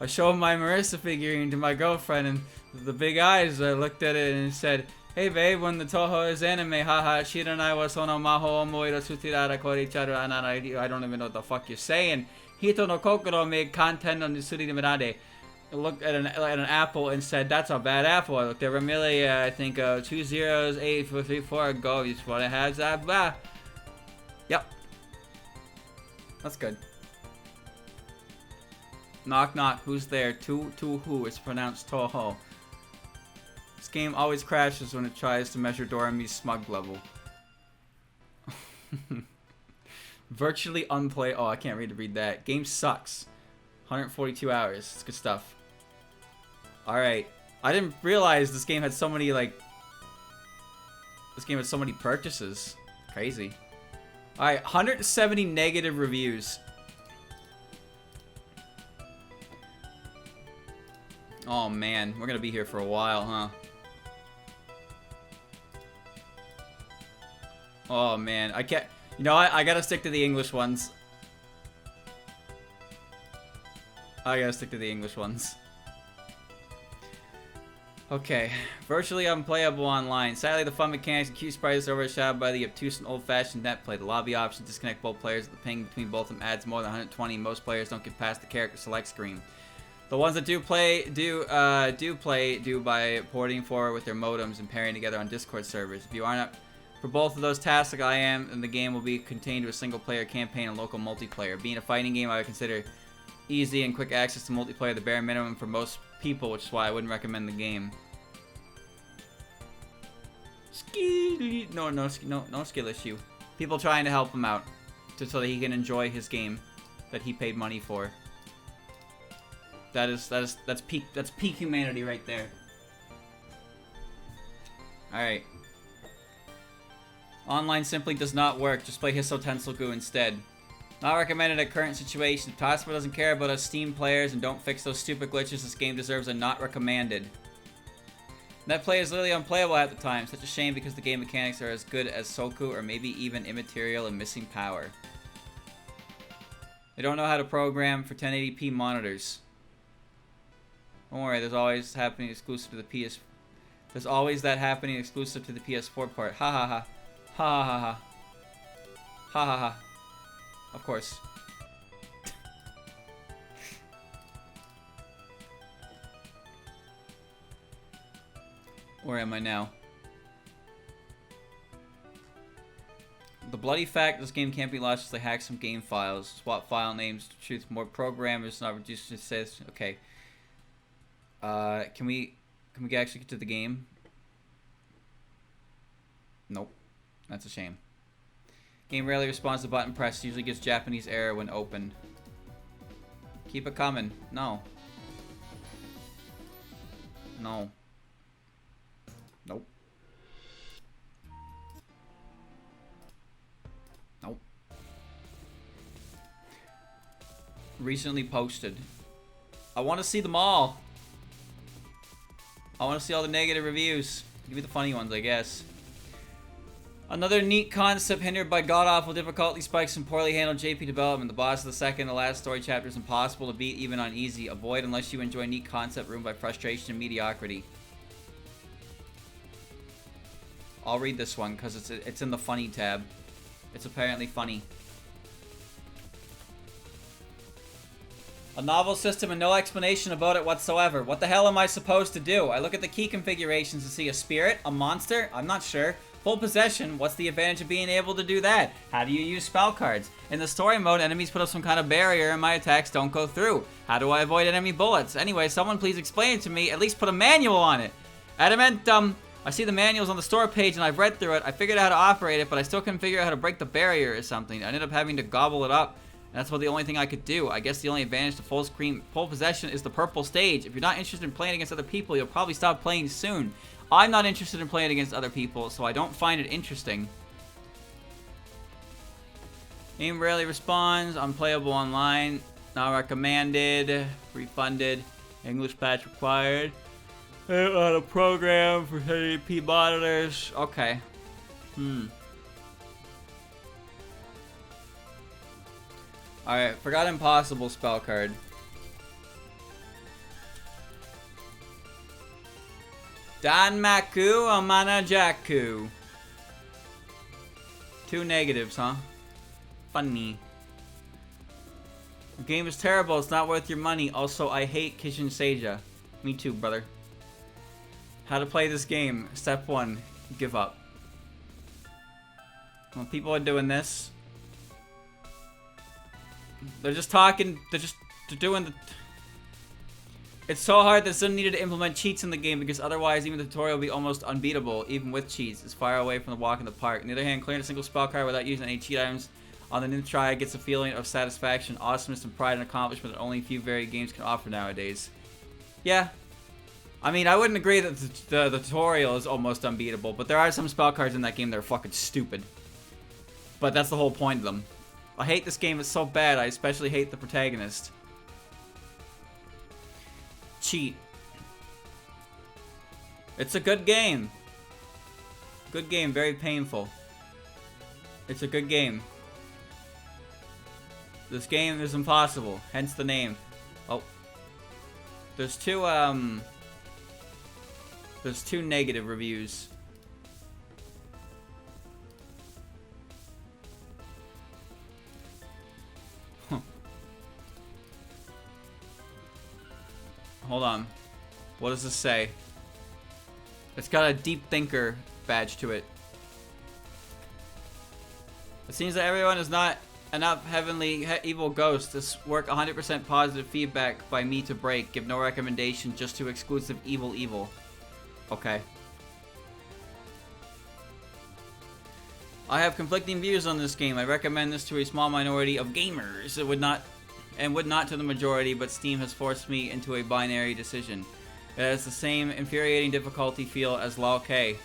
I showed my Marissa figurine to my girlfriend and the big eyes looked at it and said, "Hey babe, when the Touhou is anime, haha, Shiranai wa sono maho omoiro tsutirara koricharu anara." I don't even know what the fuck you're saying. Hito no kokoro made content on the Surimirade. I looked at an apple and said, "That's a bad apple." I looked at Ramilia, I think 2 zeros, 8, 3, 4, go. You just want to have that, blah. Yep. That's good. Knock knock, who's there? Touhou, it's pronounced Touhou. This game always crashes when it tries to measure Dorami's smug level. Virtually unplay. Oh, I can't read that. Game sucks. 142 hours. It's good stuff. Alright. I didn't realize this game had so many, like... This game had so many purchases. Crazy. Alright, 170 negative reviews. Oh man, we're gonna be here for a while, huh? Oh man, I can't... You know what? I gotta stick to the English ones. Okay. Virtually unplayable online. Sadly, the fun mechanics and cute sprites are overshadowed by the obtuse and old-fashioned net play. The lobby option disconnect both players. The ping between both of them adds more than 120. Most players don't get past the character select screen. The ones that do play by porting forward with their modems and pairing together on Discord servers. If you aren't up for both of those tasks like I am, then the game will be contained to a single-player campaign and local multiplayer. Being a fighting game, I would consider easy and quick access to multiplayer the bare minimum for most people, which is why I wouldn't recommend the game. No skill issue. People trying to help him out, just so that he can enjoy his game that he paid money for. That's peak humanity right there. Alright. Online simply does not work. Just play Hisso Tensoku instead. Not recommended at current situation. If Tospa doesn't care about us Steam players and don't fix those stupid glitches, this game deserves a not recommended. That play is literally unplayable at the time. Such a shame because the game mechanics are as good as Soku or maybe even immaterial and missing power. They don't know how to program for 1080p monitors. Don't worry, there's always happening exclusive to the PS. There's always that happening exclusive to the PS4 part. Ha ha ha. Ha ha ha. Ha ha ha. Of course. Where am I now? The bloody fact this game can't be launched is they hack some game files, swap file names, choose more programmers, not reduce it says okay. Can we actually get to the game? Nope. That's a shame. Game rarely responds to button press, usually gives Japanese error when opened. Keep it coming. No. No. Nope. Nope. Recently posted. I want to see them all. I want to see all the negative reviews. Give me the funny ones, I guess. Another neat concept hindered by god-awful difficulty spikes and poorly handled JP development. The boss of the second to last story chapter is impossible to beat even on easy. Avoid unless you enjoy neat concept ruined by frustration and mediocrity. I'll read this one because it's in the funny tab. It's apparently funny. A novel system and no explanation about it whatsoever. What the hell am I supposed to do? I look at the key configurations and see a spirit, a monster, I'm not sure. Full possession, what's the advantage of being able to do that? How do you use spell cards? In the story mode, enemies put up some kind of barrier and my attacks don't go through. How do I avoid enemy bullets? Anyway, someone please explain it to me, at least put a manual on it. Adamantum, I see the manuals on the store page and I've read through it. I figured out how to operate it, but I still couldn't figure out how to break the barrier or something. I ended up having to gobble it up. And that's about the only thing I could do. I guess the only advantage to full possession is the purple stage. If you're not interested in playing against other people, you'll probably stop playing soon. I'm not interested in playing against other people, so I don't find it interesting. Game rarely responds. Unplayable online. Not recommended. Refunded. English patch required. On a program for 1080p monitors. Okay. Alright, forgot impossible spell card. Danmaku Amanajaku. 2 negatives, huh? Funny. The game is terrible, it's not worth your money. Also, I hate Kishin Seija. Me too, brother. How to play this game. Step 1, give up. Well, people are doing this. They're just talking, they're doing the... It's so hard that some needed to implement cheats in the game because otherwise even the tutorial would be almost unbeatable, even with cheats. It's far away from the walk in the park. On the other hand, clearing a single spell card without using any cheat items on the ninth try gets a feeling of satisfaction, awesomeness, and pride and accomplishment that only a few very games can offer nowadays. Yeah. I mean, I wouldn't agree that the tutorial is almost unbeatable, but there are some spell cards in that game that are fucking stupid. But that's the whole point of them. I hate this game, it's so bad, I especially hate the protagonist. Cheat. It's a good game. Good game, very painful. It's a good game. This game is impossible, hence the name. Oh. There's two negative reviews. Hold on. What does this say? It's got a deep thinker badge to it. It seems that everyone is not enough heavenly evil ghosts. This work 100% positive feedback by me to break. Give no recommendation, just to exclusive evil. Okay. I have conflicting views on this game. I recommend this to a small minority of gamers. It would not to the majority, but Steam has forced me into a binary decision. It has the same infuriating difficulty feel as LOL K.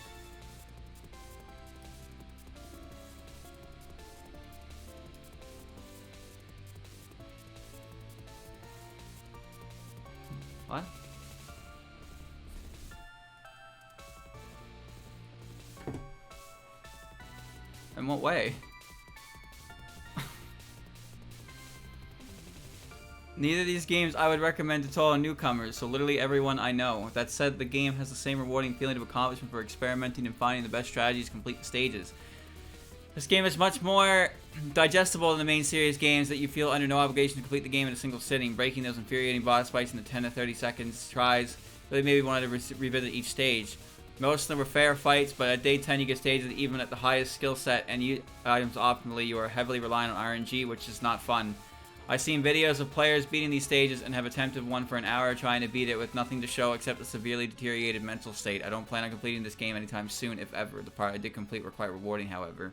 What? In what way? Neither of these games I would recommend to total newcomers, so literally everyone I know. That said, the game has the same rewarding feeling of accomplishment for experimenting and finding the best strategies to complete the stages. This game is much more digestible than the main series games that you feel under no obligation to complete the game in a single sitting, breaking those infuriating boss fights into 10 to 30 seconds tries. Really maybe wanted to revisit each stage. Most of them were fair fights, but at day 10 you get stages that even at the highest skill set and items optimally, you are heavily reliant on RNG, which is not fun. I've seen videos of players beating these stages and have attempted one for an hour trying to beat it with nothing to show except a severely deteriorated mental state. I don't plan on completing this game anytime soon, if ever. The part I did complete were quite rewarding, however.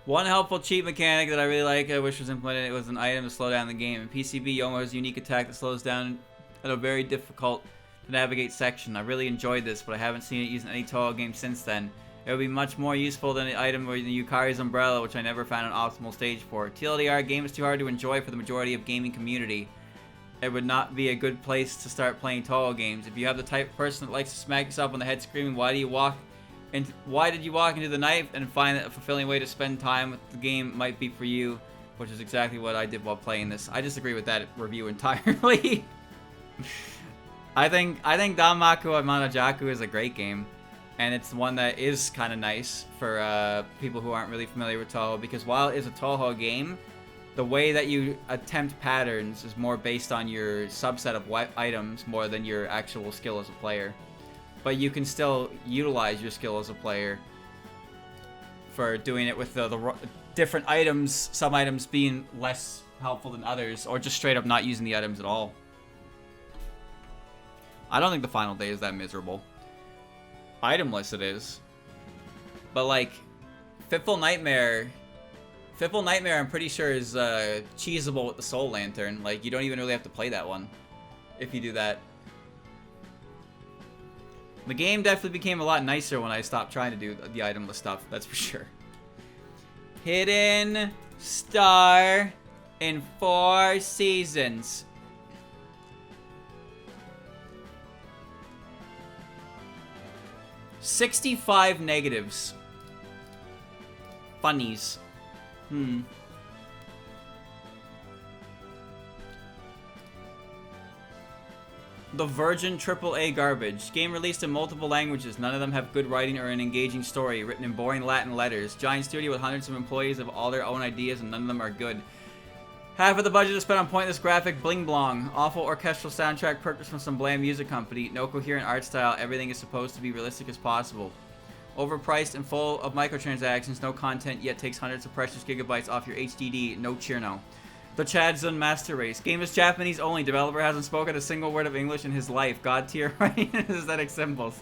One helpful cheat mechanic that I really like, I wish was implemented, it was an item to slow down the game. In PCB, Yomo has a unique attack that slows down at a very difficult to navigate section. I really enjoyed this, but I haven't seen it used in any Touhou game since then. It would be much more useful than the item with the Yukari's umbrella, which I never found an optimal stage for. TLDR, game is too hard to enjoy for the majority of gaming community. it would not be a good place to start playing Touhou games. If you have the type of person that likes to smack yourself on the head screaming, why did you walk into the night, and find that a fulfilling way to spend time with the game might be for you, which is exactly what I did while playing this. I disagree with that review entirely. I think Danmaku Monojaku is a great game, and it's one that is kind of nice for people who aren't really familiar with Touhou, because while it is a Touhou game, the way that you attempt patterns is more based on your subset of items more than your actual skill as a player. But you can still utilize your skill as a player for doing it with the different items, some items being less helpful than others, or just straight up not using the items at all. I don't think the final day is that miserable. Itemless it is. But like, Fitful Nightmare I'm pretty sure is cheesable with the Soul Lantern. Like, you don't even really have to play that one if you do that. The game definitely became a lot nicer when I stopped trying to do the itemless stuff, that's for sure. Hidden Star in 4 seasons. $65 negatives. Funnies. The Virgin AAA garbage. Game released in multiple languages. None of them have good writing or an engaging story. Written in boring Latin letters. Giant studio with hundreds of employees have all their own ideas and none of them are good. Half of the budget is spent on pointless graphic bling blong. Awful orchestral soundtrack purchased from some bland music company. No coherent art style. Everything is supposed to be realistic as possible. Overpriced and full of microtransactions. No content yet takes hundreds of precious gigabytes off your HDD. No Cheerno. The Chadzun Master Race. Game is Japanese only. Developer hasn't spoken a single word of English in his life. God tier writing and aesthetic symbols.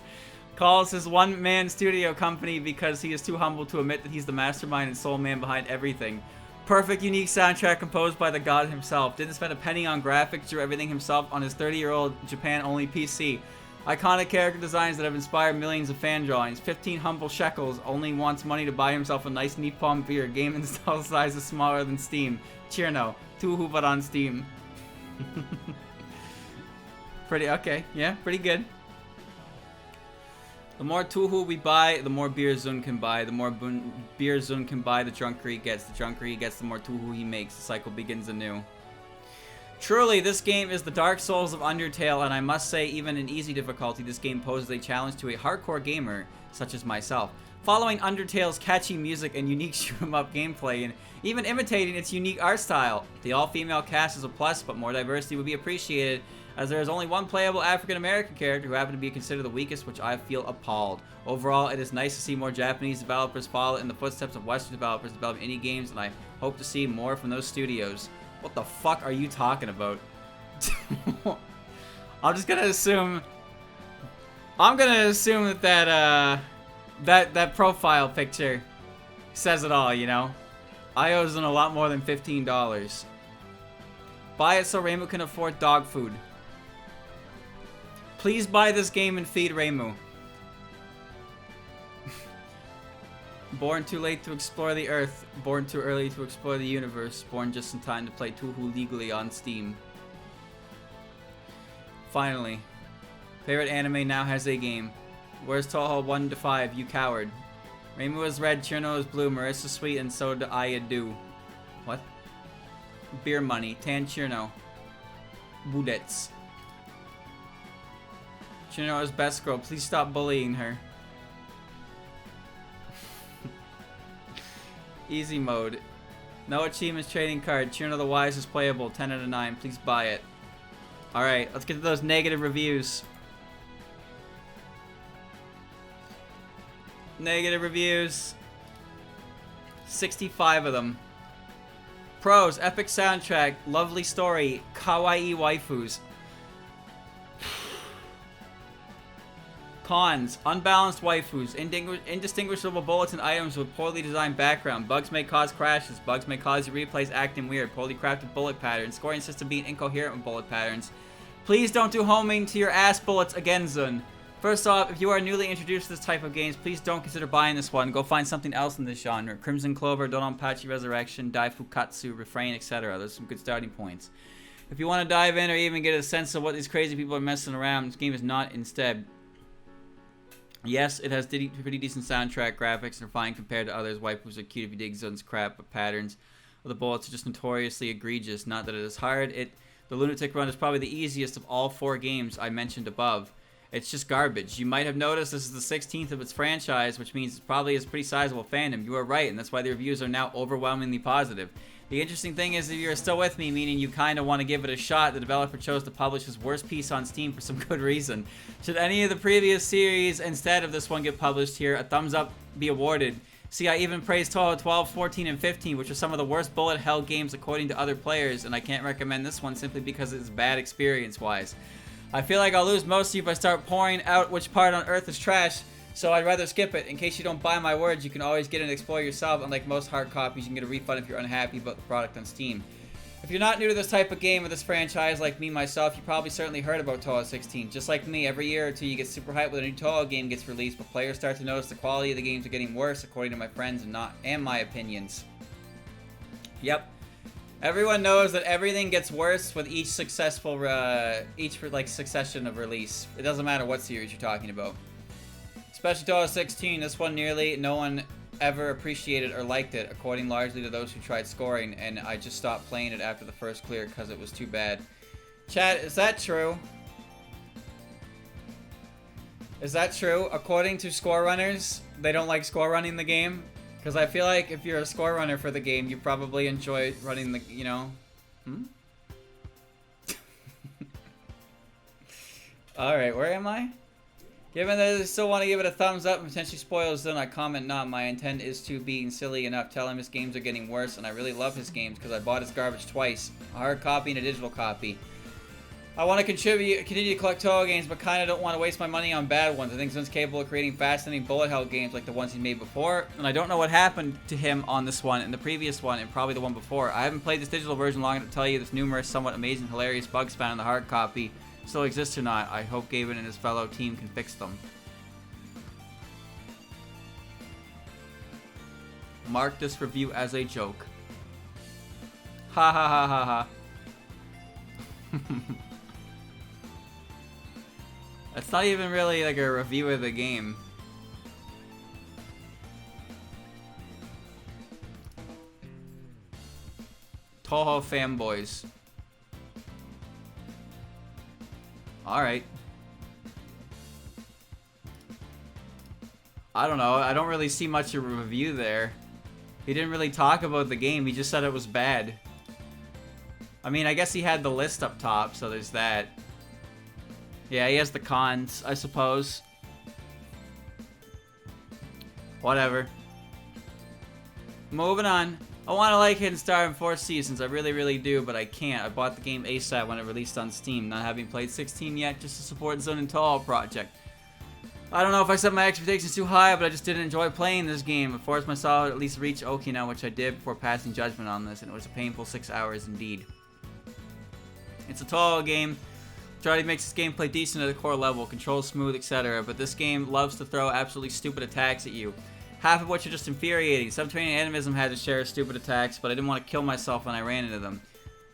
Calls his one-man studio company because he is too humble to admit that he's the mastermind and sole man behind everything. Perfect, unique soundtrack composed by the god himself. Didn't spend a penny on graphics, drew everything himself on his 30-year-old Japan-only PC. Iconic character designs that have inspired millions of fan drawings. 15 humble shekels. Only wants money to buy himself a nice Nippon beer. Game install size is smaller than Steam. Cheerno. Touhou but on Steam. Pretty, okay. Yeah, pretty good. The more Touhou we buy, the more beer Zun can buy. The more beer Zun can buy, the drunker he gets. The drunker he gets, the more Touhou he makes. The cycle begins anew. Truly, this game is the Dark Souls of Undertale, and I must say, even in easy difficulty, this game poses a challenge to a hardcore gamer, such as myself. Following Undertale's catchy music and unique shoot-'em-up gameplay, and even imitating its unique art style. The all-female cast is a plus, but more diversity would be appreciated, as there is only one playable African-American character who happens to be considered the weakest, which I feel appalled. Overall, it is nice to see more Japanese developers follow in the footsteps of Western developers developing indie games, and I hope to see more from those studios. What the fuck are you talking about? I'm just gonna assume... I'm gonna assume that that profile picture says it all, you know? I owe Zun a lot more than $15. Buy it so Reimu can afford dog food. Please buy this game and feed Reimu. Born too late to explore the Earth. Born too early to explore the universe. Born just in time to play Touhou legally on Steam. Finally. Favorite anime now has a game. Where's Touhou 1 to 5, you coward? Reimu is red, Chirno is blue, Marissa sweet, and so do I do. What? Beer money. Tan Chirno. Budets. Chirno is best girl. Please stop bullying her. Easy mode. No achievements trading card. Chirno the Wise is playable. 10 out of 9. Please buy it. Alright, let's get to those negative reviews. Negative reviews. 65 of them. Pros, epic soundtrack, lovely story, kawaii waifus. Cons, unbalanced waifus, indistinguishable bullets and items with poorly designed background, bugs may cause crashes, bugs may cause your replays acting weird, poorly crafted bullet patterns, scoring system being incoherent with bullet patterns. Please don't do homing to your ass bullets again, Zun. First off, if you are newly introduced to this type of games, please don't consider buying this one. Go find something else in this genre. Crimson Clover, Dononpachi Resurrection, Daifukatsu, Refrain, etc. Those are some good starting points. If you want to dive in or even get a sense of what these crazy people are messing around, this game is not. Instead, yes, it has pretty decent soundtrack, graphics, and are fine compared to others. Waifus are cute if you dig zones crap, but patterns of the bullets are just notoriously egregious. Not that it is hard. The Lunatic run is probably the easiest of all 4 games I mentioned above. It's just garbage. You might have noticed this is the 16th of its franchise, which means it probably is a pretty sizable fandom. You are right, and that's why the reviews are now overwhelmingly positive. The interesting thing is, if you're still with me, meaning you kind of want to give it a shot, the developer chose to publish his worst piece on Steam for some good reason. Should any of the previous series instead of this one get published here, a thumbs up be awarded. See, I even praised Touhou 12, 14, and 15, which are some of the worst bullet hell games according to other players, and I can't recommend this one simply because it's bad experience-wise. I feel like I'll lose most of you if I start pouring out which part on earth is trash, so I'd rather skip it. In case you don't buy my words, you can always get and explore yourself. Unlike most hard copies, you can get a refund if you're unhappy about the product on Steam. If you're not new to this type of game or this franchise like me myself, you probably certainly heard about Touhou 16. Just like me, every year or two you get super hyped when a new Touhou game gets released, but players start to notice the quality of the games are getting worse, according to my friends and my opinions. Yep. Everyone knows that everything gets worse with each successful, succession of release. It doesn't matter what series you're talking about. Especially Touhou 16, this one nearly no one ever appreciated or liked it, according largely to those who tried scoring, and I just stopped playing it after the first clear because it was too bad. Chat, is that true? Is that true? According to score runners, they don't like score running the game? Because I feel like if you're a score runner for the game, you probably enjoy running the, you know? Alright, where am I? Given that I still want to give it a thumbs up and potentially spoils, then I comment not. My intent is to being silly enough, tell him his games are getting worse, and I really love his games because I bought his garbage twice. A hard copy and a digital copy. I want to continue to collect Touhou games, but kind of don't want to waste my money on bad ones. I think Zun's capable of creating fascinating bullet hell games like the ones he made before, and I don't know what happened to him on this one and the previous one and probably the one before. I haven't played this digital version long enough to tell you there's numerous, somewhat amazing, hilarious bugs found in the hard copy still exists or not. I hope Gavin and his fellow team can fix them. Mark this review as a joke. Ha ha ha ha ha. It's not even really like a review of the game. Touhou fanboys. Alright. I don't know. I don't really see much of a review there. He didn't really talk about the game. He just said it was bad. I mean, I guess he had the list up top, so there's that. Yeah, he has the cons, I suppose. Whatever. Moving on. I want to like Hidden Star in 4 seasons. I really, really do, but I can't. I bought the game ASAP when it released on Steam, not having played 16 yet, just to support Zun and Touhou project. I don't know if I set my expectations too high, but I just didn't enjoy playing this game. I forced myself to at least reach Okina, which I did before passing judgment on this, and it was a painful 6 hours indeed. It's a Touhou game. Charlie makes this gameplay decent at the core level, controls smooth, etc., but this game loves to throw absolutely stupid attacks at you. Half of which are just infuriating. Subterranean Animism had its share of stupid attacks, but I didn't want to kill myself when I ran into them.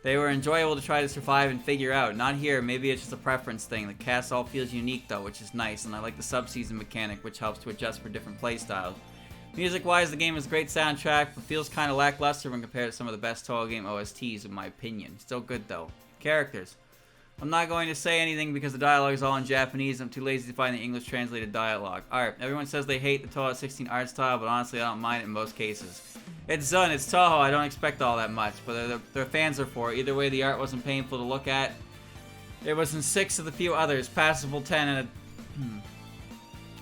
They were enjoyable to try to survive and figure out. Not here, maybe it's just a preference thing. The cast all feels unique though, which is nice, and I like the sub-season mechanic, which helps to adjust for different playstyles. Music-wise, the game has a great soundtrack, but feels kind of lackluster when compared to some of the best Touhou game OSTs, in my opinion. Still good though. Characters. I'm not going to say anything because the dialogue is all in Japanese. I'm too lazy to find the English translated dialogue. Alright, everyone says they hate the Touhou 16 art style, but honestly I don't mind it in most cases. It's Zun, it's Touhou, I don't expect all that much, but their fans are for it. Either way, the art wasn't painful to look at. It was in 6 of the few others. Passable 10 and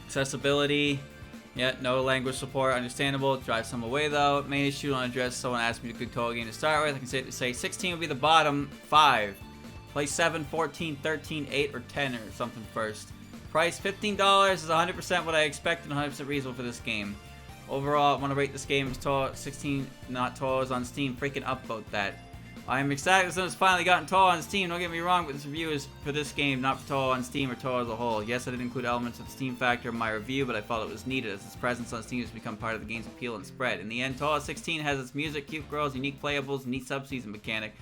accessibility. Yeah, no language support, understandable. Drive some away though. Main issue don't address. Someone asked me to good Touhou game to start with. I can say 16 would be the bottom 5. Play 7, 14, 13, 8, or 10 or something first. Price $15 is 100% what I expected and 100% reasonable for this game. Overall, I want to rate this game as Touhou 16, not Touhou's on Steam. Freaking upvote that. I am excited that it's finally gotten Touhou on Steam. Don't get me wrong, but this review is for this game, not for Touhou on Steam or Touhou as a whole. Yes, I did include elements of the Steam factor in my review, but I felt it was needed as its presence on Steam has become part of the game's appeal and spread. In the end, Touhou 16 has its music, cute girls, unique playables, neat sub-season mechanic,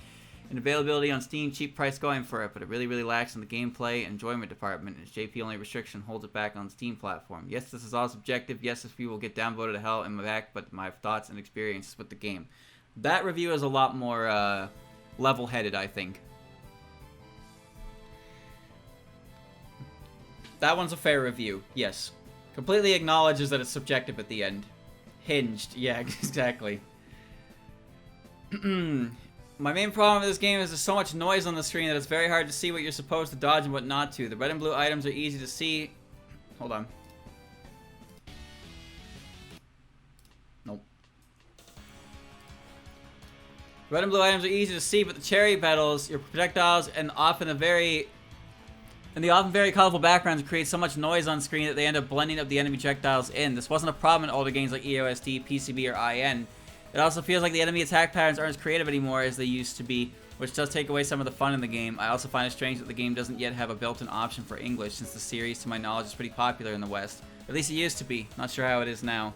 and availability on Steam, cheap price going for it, but it really lacks in the gameplay and enjoyment department, and its JP only restriction holds it back on Steam platform. Yes, this is all subjective. Yes, this review will get downvoted to hell in my back, but my thoughts and experiences with the game. That review is a lot more level-headed, I think. That one's a fair review, yes. Completely acknowledges that it's subjective at the end. Hinged, yeah, exactly. My main problem with this game is there's so much noise on the screen that it's very hard to see what you're supposed to dodge and what not to. The red and blue items are easy to see. Hold on. Nope. Red and blue items are easy to see, but the cherry petals, your projectiles, and the often very colorful backgrounds create so much noise on screen that they end up blending up the enemy projectiles in. This wasn't a problem in older games like EOSD, PCB, or IN. It also feels like the enemy attack patterns aren't as creative anymore as they used to be, which does take away some of the fun in the game. I also find it strange that the game doesn't yet have a built-in option for English, since the series, to my knowledge, is pretty popular in the West. At least it used to be. Not sure how it is now.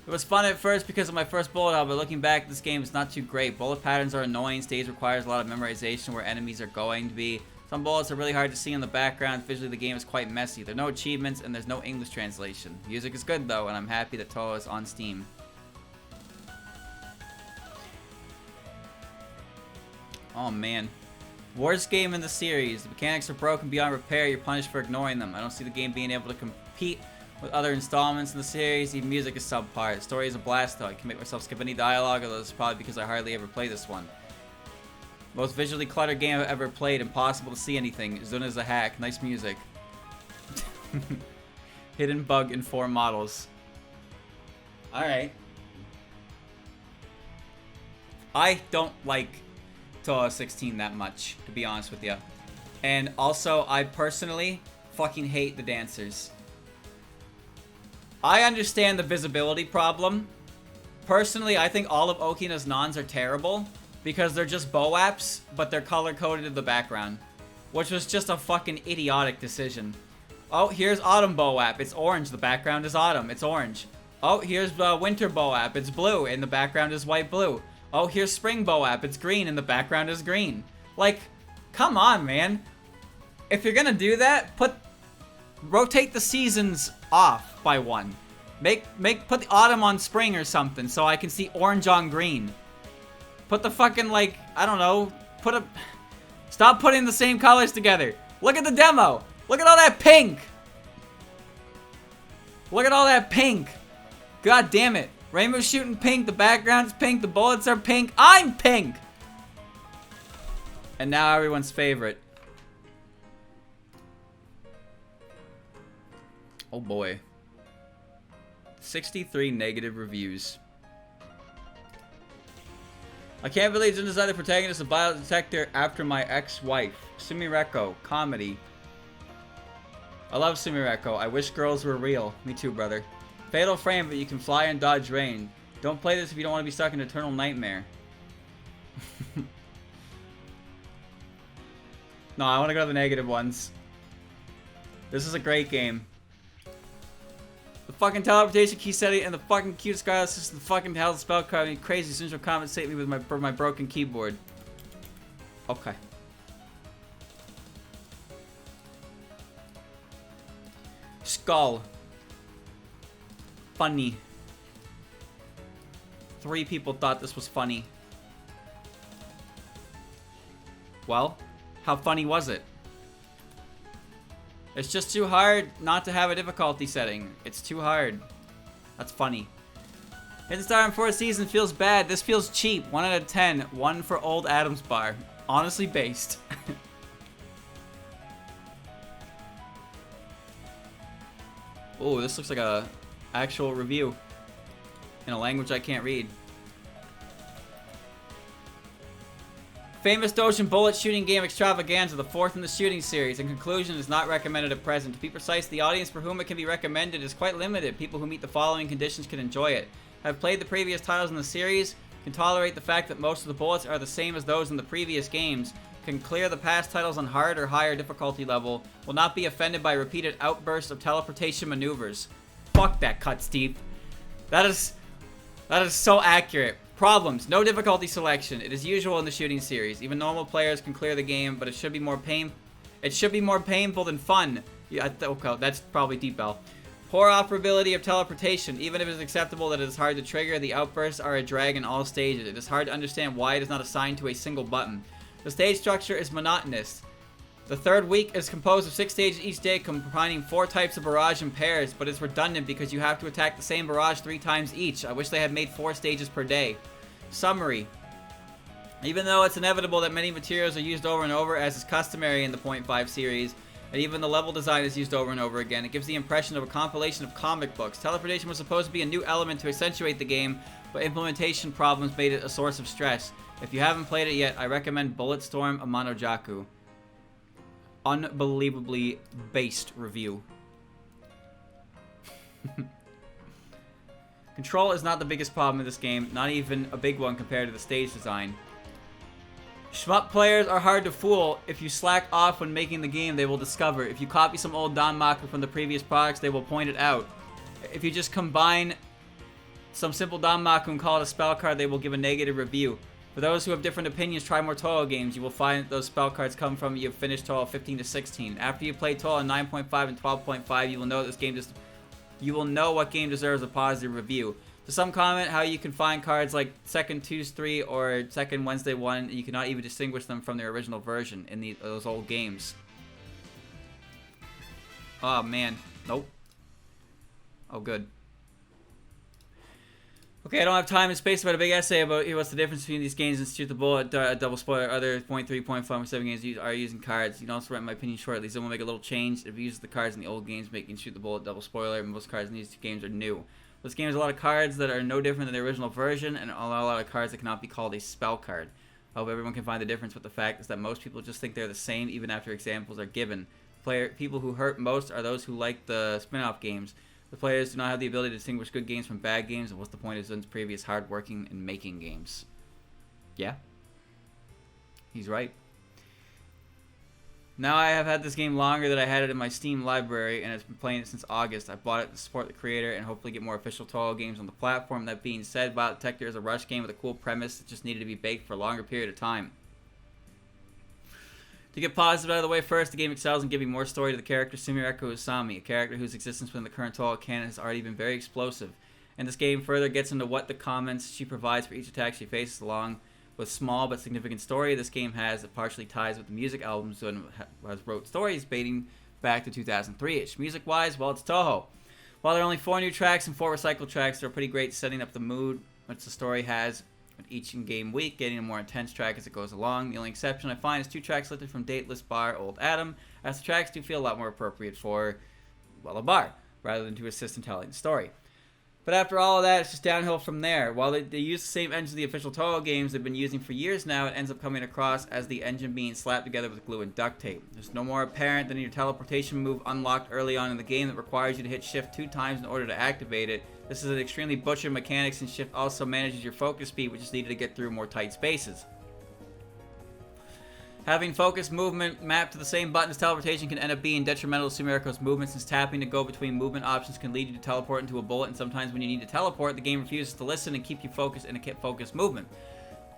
It was fun at first because of my first bullet hell, but looking back, this game is not too great. Bullet patterns are annoying, stage requires a lot of memorization where enemies are going to be. Some bullets are really hard to see in the background. Visually, the game is quite messy. There are no achievements, and there's no English translation. Music is good, though, and I'm happy that Touhou is on Steam. Oh, man. Worst game in the series. The mechanics are broken beyond repair. You're punished for ignoring them. I don't see the game being able to compete with other installments in the series. Even music is subpar. The story is a blast, though. I can make myself skip any dialogue, although this is probably because I hardly ever play this one. Most visually cluttered game I've ever played. Impossible to see anything. Zuna is a hack. Nice music. Hidden bug in 4 models. Alright. I don't like Touhou 16 that much, to be honest with you. And also, I personally fucking hate the dancers. I understand the visibility problem. Personally, I think all of Okina's nons are terrible because they're just bow-apps, but they're color-coded in the background, which was just a fucking idiotic decision. Oh, here's Autumn bow-app. It's orange. The background is Autumn. It's orange. Oh, here's Winter bow-app. It's blue, and the background is white-blue. Oh, here's Spring bow-app. It's green, and the background is green. Like, come on, man. If you're gonna do that, rotate the seasons off by one. Put the autumn on spring or something so I can see orange on green. Put the fucking, like, I don't know, stop putting the same colors together. Look at the demo. Look at all that pink. Look at all that pink. God damn it. Rainbow's shooting pink, the background's pink, the bullets are pink. I'm pink! And now everyone's favorite. Oh boy. 63 negative reviews. I can't believe Jin decided the protagonist of Detector after my ex-wife. Sumireko, comedy. I love Sumireko. I wish girls were real. Me too, brother. Fatal frame, but you can fly and dodge rain. Don't play this if you don't want to be stuck in eternal nightmare. No, I want to go to the negative ones. This is a great game. The fucking teleportation key setting and the fucking cute sky system, the fucking hell spell card me crazy as soon as you'll compensate me with my broken keyboard. Okay. Skull. Funny. 3 people thought this was funny. Well, how funny was it? It's just too hard not to have a difficulty setting. It's too hard. That's funny. Hidden Star in 4th season feels bad. This feels cheap. 1 out of 10. 1 for Old Adams Bar. Honestly based. Oh, this looks like a actual review in a language I can't read. Famous Dojin bullet shooting game extravaganza, the 4th in the shooting series. In conclusion, is not recommended at present. To be precise, the audience for whom it can be recommended is quite limited. People who meet the following conditions can enjoy it: have played the previous titles in the series, can tolerate the fact that most of the bullets are the same as those in the previous games, can clear the past titles on hard or higher difficulty level, will not be offended by repeated outbursts of teleportation maneuvers. Fuck that cut, Steve. That is so accurate. Problems. No difficulty selection. It is usual in the shooting series. Even normal players can clear the game, but it should be more painful than fun. Yeah, okay, that's probably Deep Bell. Poor operability of teleportation. Even if it is acceptable that it is hard to trigger, the outbursts are a drag in all stages. It is hard to understand why it is not assigned to a single button. The stage structure is monotonous. The third week is composed of 6 stages each day, combining 4 types of barrage in pairs, but it's redundant because you have to attack the same barrage 3 times each. I wish they had made 4 stages per day. Summary. Even though it's inevitable that many materials are used over and over, as is customary in the .5 series, and even the level design is used over and over again, it gives the impression of a compilation of comic books. Teleportation was supposed to be a new element to accentuate the game, but implementation problems made it a source of stress. If you haven't played it yet, I recommend Bulletstorm Amanojaku. Unbelievably based review. Control is not the biggest problem in this game, not even a big one compared to the stage design. Shmup players are hard to fool. If you slack off when making the game, they will discover. If you copy some old Danmaku from the previous products, they will point it out. If you just combine some simple Danmaku and call it a spell card, they will give a negative review. For those who have different opinions, try more Touhou games. You will find that those spell cards come from you have finished Touhou 15 to 16. After you play Touhou 9.5 and 12.5, you will know this game you will know what game deserves a positive review. To some comment how you can find cards like Second Tues 3 or Second Wednesday 1, and you cannot even distinguish them from their original version in those old games. Oh man, nope. Oh good. Okay, I don't have time and space about a big essay about what's the difference between these games and Shoot the Bullet, Double Spoiler, other .3, .5, 7 games are using cards. You can also write my opinion short. At least I'm going to make a little change. If you use the cards in the old games, making Shoot the Bullet, Double Spoiler, most cards in these 2 games are new. This game has a lot of cards that are no different than the original version, and a lot of cards that cannot be called a spell card. I hope everyone can find the difference, but the fact is that most people just think they're the same even after examples are given. People who hurt most are those who like the spin-off games. The players do not have the ability to distinguish good games from bad games, and what's the point of Zun's previous hard working and making games? Yeah. He's right. Now I have had this game longer than I had it in my Steam library, and I've been playing it since August. I bought it to support the creator and hopefully get more official Touhou games on the platform. That being said, Violet Detector is a rush game with a cool premise that just needed to be baked for a longer period of time. To get positive out of the way first, the game excels in giving more story to the character Sumireko Usami, a character whose existence within the current Touhou canon has already been very explosive. And this game further gets into what the comments she provides for each attack she faces, along with small but significant story this game has that partially ties with the music albums and has wrote stories dating back to 2003-ish. Music-wise, well, it's Touhou. While there are only 4 new tracks and 4 recycled tracks, they're pretty great setting up the mood which the story has with each in-game week, getting a more intense track as it goes along. The only exception I find is 2 tracks lifted from Dateless Bar Old Adam, as the tracks do feel a lot more appropriate for, well, a bar, rather than to assist in telling the story. But after all of that, it's just downhill from there. While they use the same engine the official Touhou games they've been using for years now, it ends up coming across as the engine being slapped together with glue and duct tape. There's no more apparent than your teleportation move unlocked early on in the game that requires you to hit shift 2 times in order to activate it. This is an extremely butchered mechanics, and shift also manages your focus speed, which is needed to get through more tight spaces. Having focus movement mapped to the same button as teleportation can end up being detrimental to Sumireko's movement, since tapping to go between movement options can lead you to teleport into a bullet, and sometimes when you need to teleport, the game refuses to listen and keep you focused in a focused movement.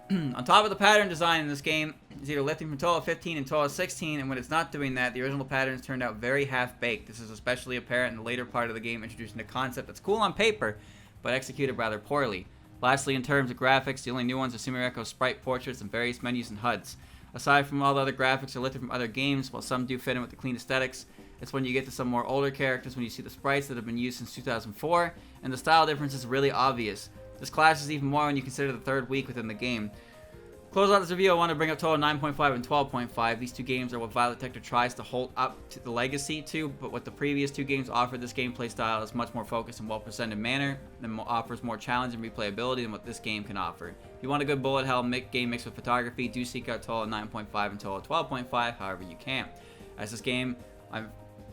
On top of the pattern design in this game, is either lifting from Touhou 15 and Touhou 16, and when it's not doing that, the original patterns turned out very half-baked. This is especially apparent in the later part of the game, introducing a concept that's cool on paper, but executed rather poorly. Lastly, in terms of graphics, the only new ones are Sumireko's sprite portraits and various menus and HUDs. Aside from all the other graphics are lifted from other games, while some do fit in with the clean aesthetics, it's when you get to some more older characters when you see the sprites that have been used since 2004, and the style difference is really obvious. This clashes even more when you consider the third week within the game. Close out this review, I want to bring up Touhou 9.5 and 12.5. These 2 games are what Violet Detector tries to hold up to the legacy to, but what the previous 2 games offered, this gameplay style is much more focused and well-presented manner, and offers more challenge and replayability than what this game can offer. If you want a good bullet hell game mixed with photography, do seek out Touhou 9.5 and Touhou 12.5, however you can. As this game,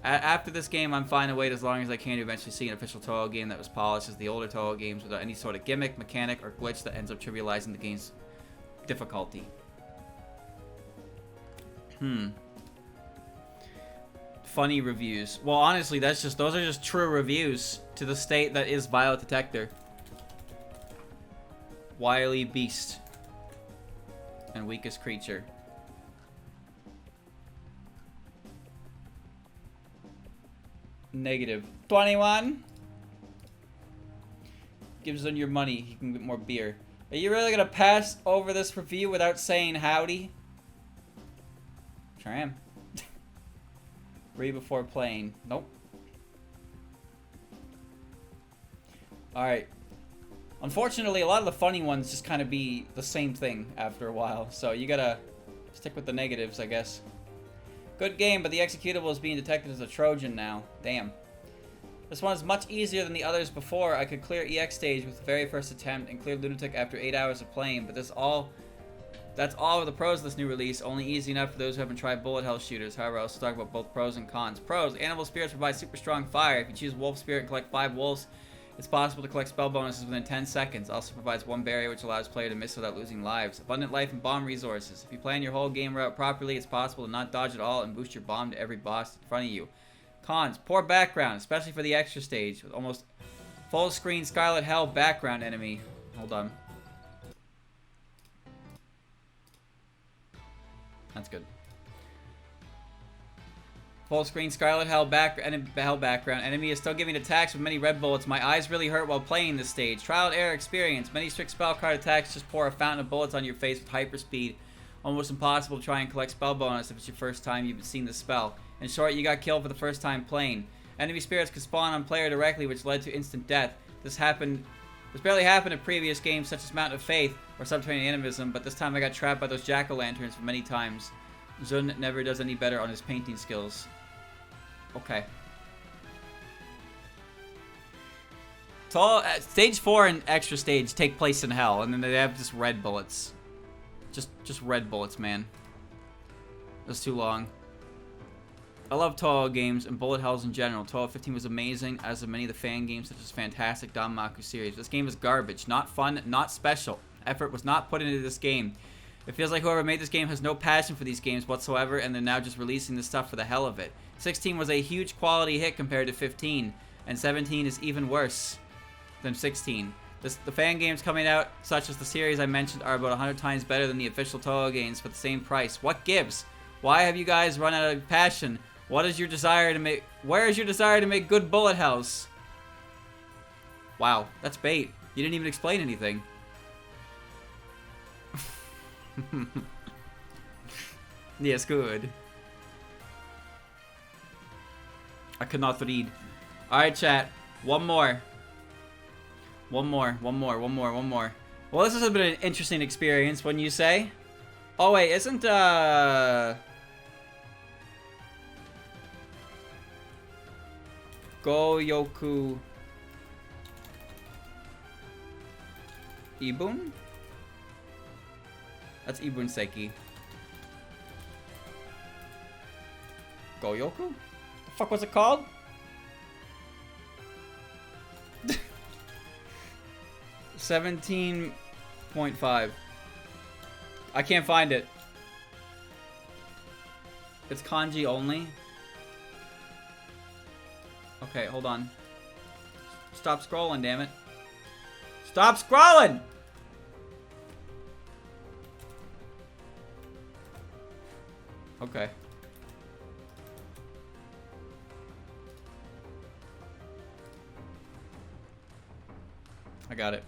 after this game, I'm fine to wait as long as I can to eventually see an official Touhou game that was polished as the older Touhou games without any sort of gimmick, mechanic, or glitch that ends up trivializing the game's difficulty. Funny reviews. Well, honestly, those are just true reviews to the state that is Violet Detector. Wily beast. And weakest creature. Negative 21. Gives on your money. You can get more beer. Are you really gonna pass over this review without saying howdy? Sure am. Read before playing. Nope. Alright. Unfortunately, a lot of the funny ones just kind of be the same thing after a while. So you gotta stick with the negatives, I guess. Good game, but the executable is being detected as a Trojan now. Damn. This one is much easier than the others before. I could clear EX stage with the very first attempt and clear Lunatic after 8 hours of playing, but that's all of the pros of this new release. Only easy enough for those who haven't tried bullet hell shooters. However, I'll also talk about both pros and cons. Pros: animal spirits provide super strong fire. If you choose wolf spirit and collect 5 wolves, it's possible to collect spell bonuses within 10 seconds. Also provides 1 barrier which allows player to miss without losing lives. Abundant life and bomb resources. If you plan your whole game route properly, it's possible to not dodge at all and boost your bomb to every boss in front of you. Cons: poor background, especially for the extra stage, with almost full screen Scarlet Hell background enemy. Hold on. That's good. Full screen Scarlet Hell background. Enemy is still giving attacks with many red bullets. My eyes really hurt while playing this stage. Trial and error experience. Many strict spell card attacks just pour a fountain of bullets on your face with hyper speed. Almost impossible to try and collect spell bonus if it's your first time you've seen the spell. In short, you got killed for the first time playing. Enemy spirits could spawn on player directly, which led to instant death. This barely happened in previous games such as Mountain of Faith or Subterranean Animism, but this time I got trapped by those jack-o'-lanterns many times. Zun never does any better on his painting skills. Okay. Stage 4 and extra stage take place in hell, and then they have just red bullets. Just red bullets, man. That's too long. I love Touhou games and bullet hells in general. Touhou 15 was amazing, as have many of the fan games such as Fantastic Danmaku series. This game is garbage, not fun, not special. Effort was not put into this game. It feels like whoever made this game has no passion for these games whatsoever, and they're now just releasing this stuff for the hell of it. 16 was a huge quality hit compared to 15, and 17 is even worse than 16. The fan games coming out, such as the series I mentioned, are about 100 times better than the official Touhou games for the same price. What gives? Why have you guys run out of passion? What is your desire to make? Where is your desire to make good bullet hells? Wow, that's bait. You didn't even explain anything. Yes, good. I cannot read. Alright, chat. One more. Well, this has been an interesting experience, wouldn't you say? Oh, wait, isn't, Goyoku Ibun? That's Ibun Seki. Goyoku? The fuck was it called? 17.5. I can't find it. It's kanji only. Okay, hold on. Stop scrolling, damn it. Stop scrolling! Okay. I got it.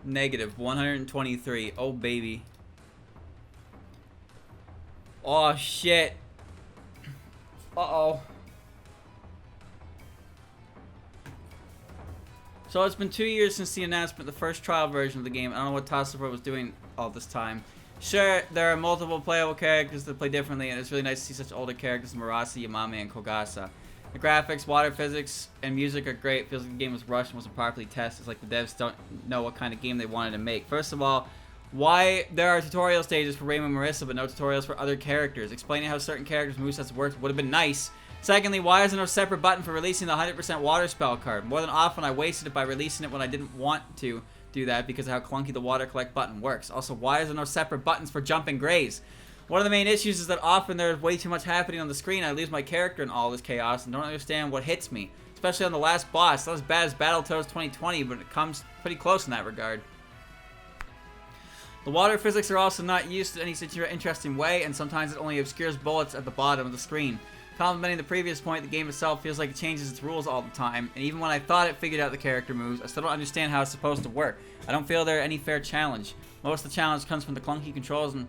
Negative 123. Oh, baby. Oh, shit. Uh-oh. So it's been 2 years since the announcement of the first trial version of the game. I don't know what Tassafra was doing all this time. Sure, there are multiple playable characters that play differently, and it's really nice to see such older characters as Murasa, Yamame, and Kogasa. The graphics, water physics, and music are great. It feels like the game was rushed and wasn't properly tested. It's like the devs don't know what kind of game they wanted to make. First of all, why there are tutorial stages for Raymond and Marissa, but no tutorials for other characters? Explaining how certain characters' movesets work would have been nice. Secondly, why is there no separate button for releasing the 100% water spell card? More than often, I wasted it by releasing it when I didn't want to do that because of how clunky the water collect button works. Also, why is there no separate buttons for jump and graze? One of the main issues is that often there's way too much happening on the screen. I lose my character in all this chaos and don't understand what hits me. Especially on the last boss. Not as bad as Battletoads 2020, but it comes pretty close in that regard. The water physics are also not used in any such interesting way, and sometimes it only obscures bullets at the bottom of the screen. Complementing the previous point, the game itself feels like it changes its rules all the time, and even when I thought it figured out the character moves, I still don't understand how it's supposed to work. I don't feel there any fair challenge. Most of the challenge comes from the clunky controls and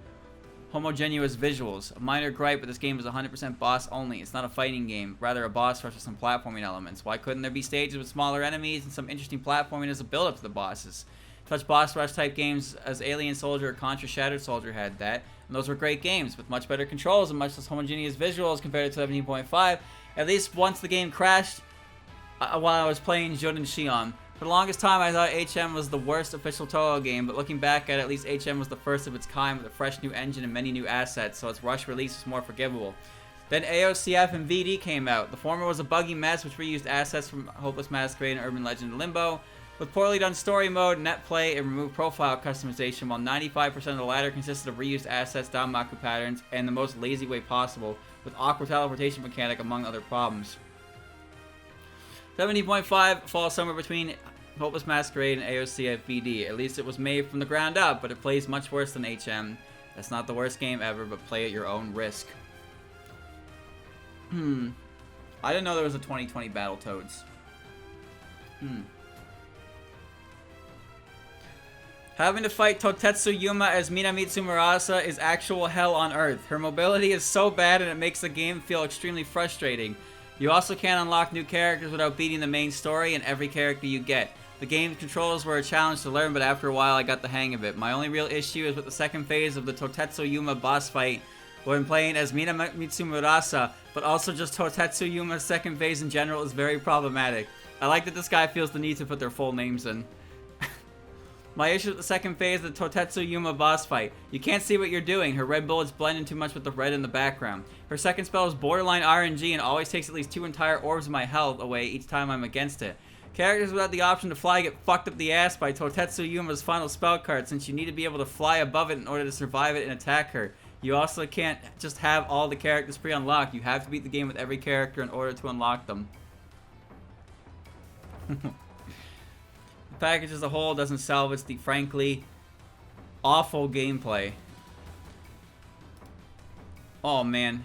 homogeneous visuals. A minor gripe, but this game is 100% boss only. It's not a fighting game, rather a boss rush with some platforming elements. Why couldn't there be stages with smaller enemies and some interesting platforming as a build-up to the bosses? Such boss rush type games as Alien Soldier or Contra Shattered Soldier had that, and those were great games with much better controls and much less homogeneous visuals compared to 17.5. At least once the game crashed while I was playing Joden Shion. For the longest time I thought HM was the worst official Touhou game, but looking back at least HM was the first of its kind with a fresh new engine and many new assets, so its rush release was more forgivable. Then AOCF and VD came out. The former was a buggy mess which reused assets from Hopeless Masquerade and Urban Legend Limbo, with poorly done story mode, net play, and removed profile customization, while 95% of the latter consisted of reused assets, Danmaku patterns, and the most lazy way possible, with awkward teleportation mechanic among other problems. 17.5 falls somewhere between Hopeless Masquerade and AOC FBD. At least it was made from the ground up, but it plays much worse than HM. That's not the worst game ever, but play at your own risk. I didn't know there was a 2020 Battletoads. Having to fight Totetsu Yuma as Minamitsu Murasa is actual hell on earth. Her mobility is so bad and it makes the game feel extremely frustrating. You also can't unlock new characters without beating the main story and every character you get. The game's controls were a challenge to learn, but after a while I got the hang of it. My only real issue is with the second phase of the Totetsu Yuma boss fight when playing as Minamitsu Murasa, but also just Totetsu Yuma's second phase in general is very problematic. I like that this guy feels the need to put their full names in. My issue with the second phase of the Totetsu Yuma boss fight. You can't see what you're doing. Her red bullets blend in too much with the red in the background. Her second spell is borderline RNG and always takes at least 2 entire orbs of my health away each time I'm against it. Characters without the option to fly get fucked up the ass by Totetsu Yuma's final spell card, since you need to be able to fly above it in order to survive it and attack her. You also can't just have all the characters pre-unlocked. You have to beat the game with every character in order to unlock them. The package as a whole doesn't salvage the frankly awful gameplay. Oh man,